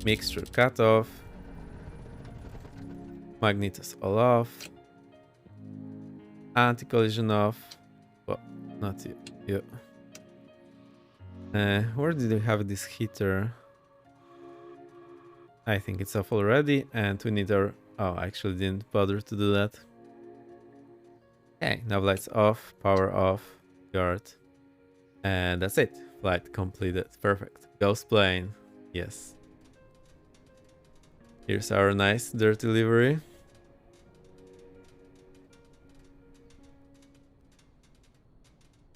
Mixture cut off. Magnetos all off. Anti-collision off. Well, not you. Where did we have this heater? I think it's off already, and we need our... Oh, I actually didn't bother to do that. Okay, nav lights off, power off, guard. And that's it. Flight completed. Perfect. Ghost plane. Yes. Here's our nice dirty livery.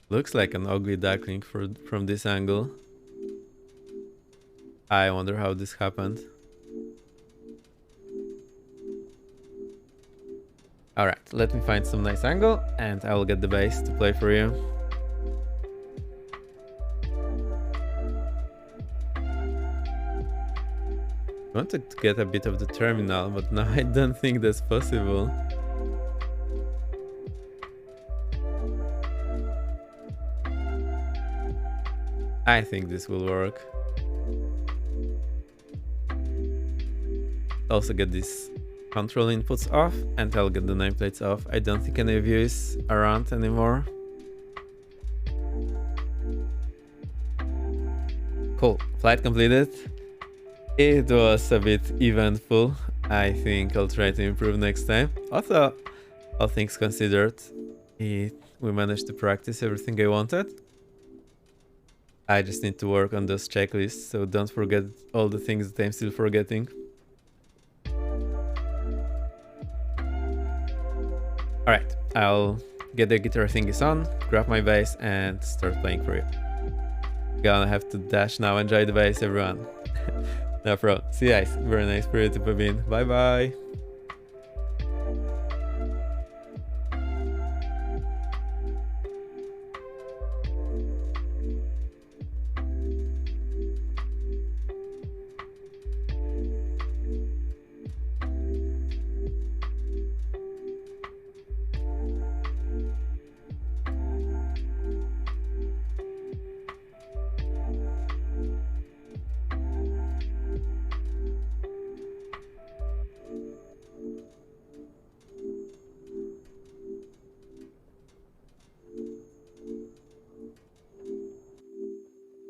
Looks like an ugly duckling from this angle. I wonder how this happened. Alright, let me find some nice angle and I will get the bass to play for you. I wanted to get a bit of the terminal, but now I don't think that's possible. I think this will work. Also get these control inputs off and I'll get the nameplates off. I don't think any of you is around anymore. Cool. Flight completed. It was a bit eventful. I think I'll try to improve next time. Also, all things considered, we managed to practice everything I wanted. I just need to work on those checklists, so don't forget all the things that I'm still forgetting. Alright, I'll get the guitar thingies on, grab my bass, and start playing for you. Gonna have to dash now. Enjoy the bass, everyone. No problem. See you guys. Very nice for you to pop in. Bye bye.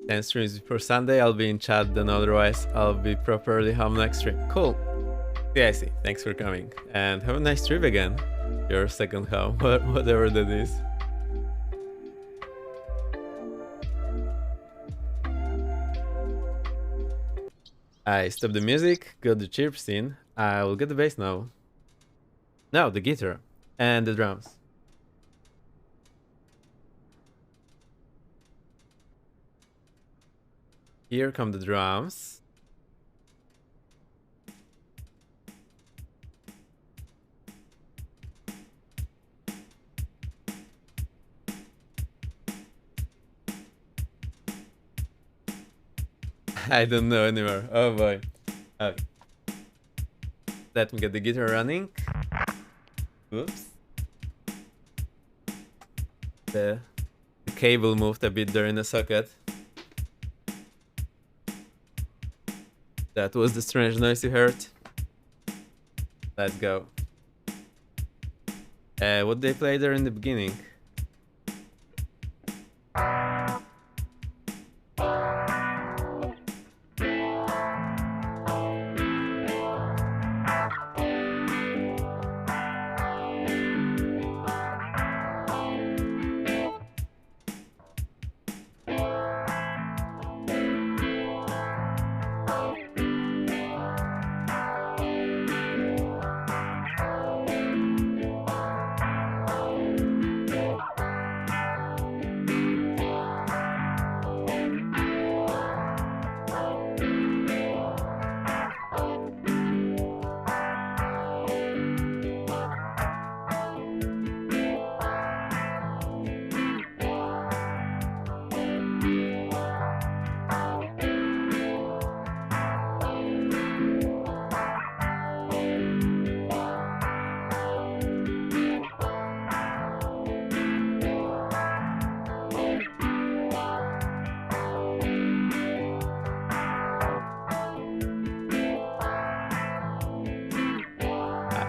And streams before Sunday, I'll be in chat, then otherwise I'll be properly home next stream. Cool. Yeah, I see. Thanks for coming. And have a nice trip again. Your second home, whatever that is. I stopped the music, got the chirps in. I will get the bass now. Now the guitar and the drums. Here come the drums. I don't know anymore. Oh boy. Okay. Let me get the guitar running. Oops. The cable moved a bit there in the socket. That was the strange noise you heard. Let's go. What they played there in the beginning?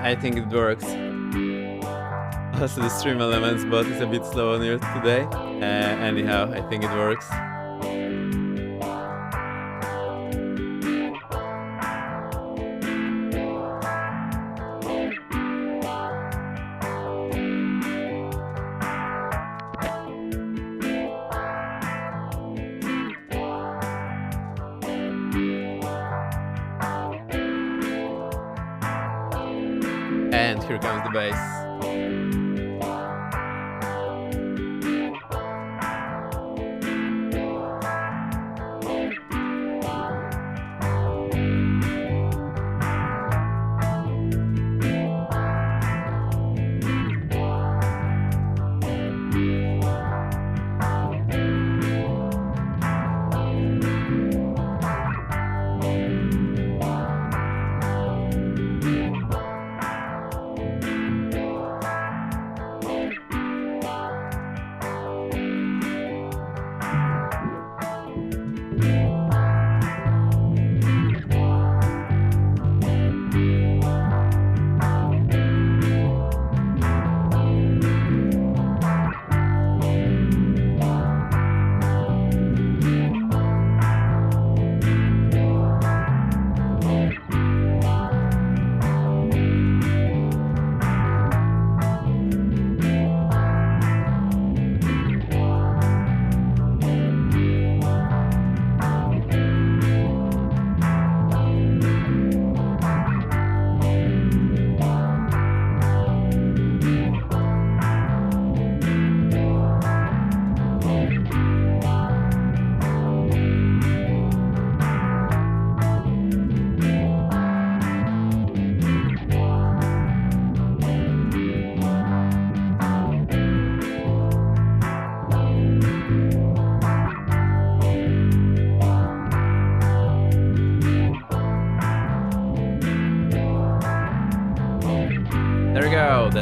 I think it works. Also the stream elements bot is a bit slow on you today. Anyhow, I think it works. And here comes the bass.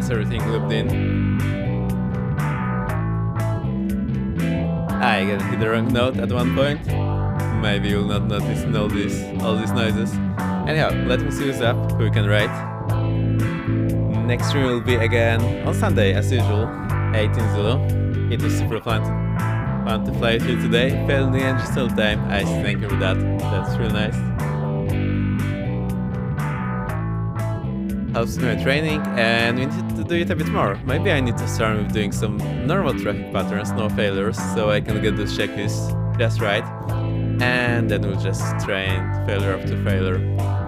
That's everything looped in. I hit the wrong note at one point. Maybe you'll not notice all these noises. Anyhow, let me see who's up, who we can write. Next stream will be again on Sunday as usual, 18 Zulu. It was super fun to fly with you today. Failing the engine still time. I thank you for that. That's really nice. Helps me with training, and we need to do it a bit more. Maybe I need to start with doing some normal traffic patterns, no failures, so I can get this checklist just right. And then we'll just train failure after failure.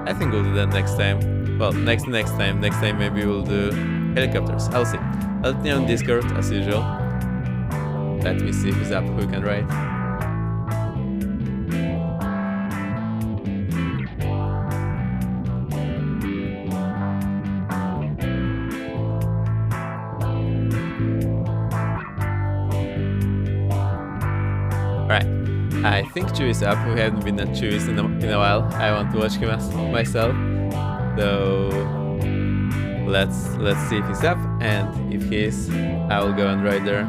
I think we'll do that next time. Well, next time. Next time maybe we'll do helicopters. I'll see. I'll let me on Discord as usual. Let me see who's up, who can write. Alright, I think Chew is up. We haven't been at Chew's in a while. I want to watch him myself. So let's see if he's up, and if he is, I will go and ride there.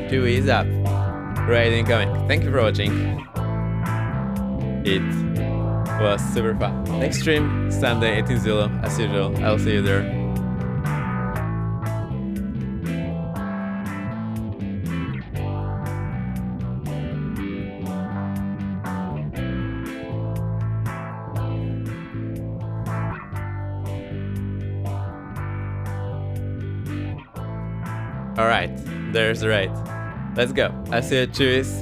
Chew is up. Ride incoming. Thank you for watching. It was super fun. Next stream, Sunday 18 Zulu, as usual. I'll see you there. Alright, there's the ride. Let's go. I'll see you at Chewy's.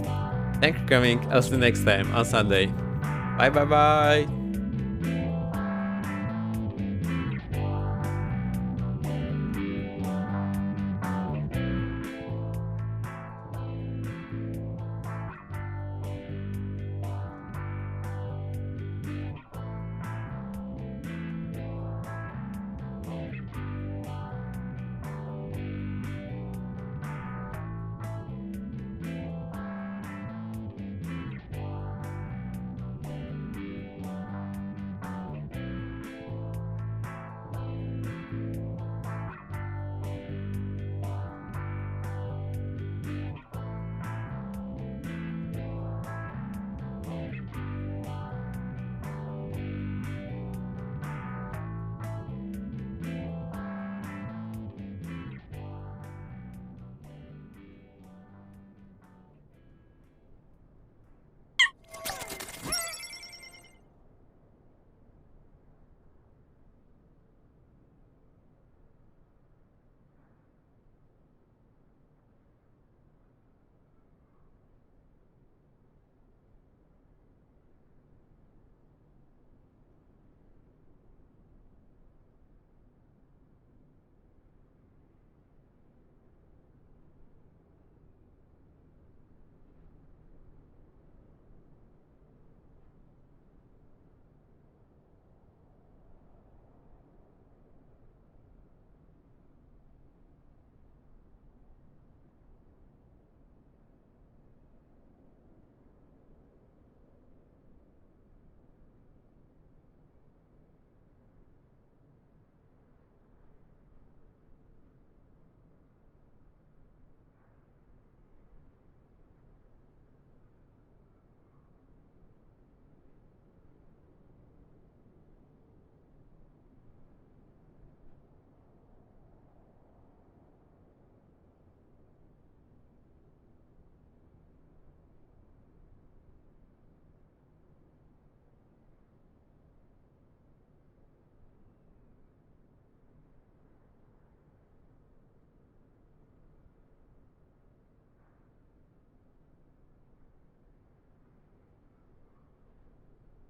Thanks for coming. I'll see you next time on Sunday. Bye bye bye.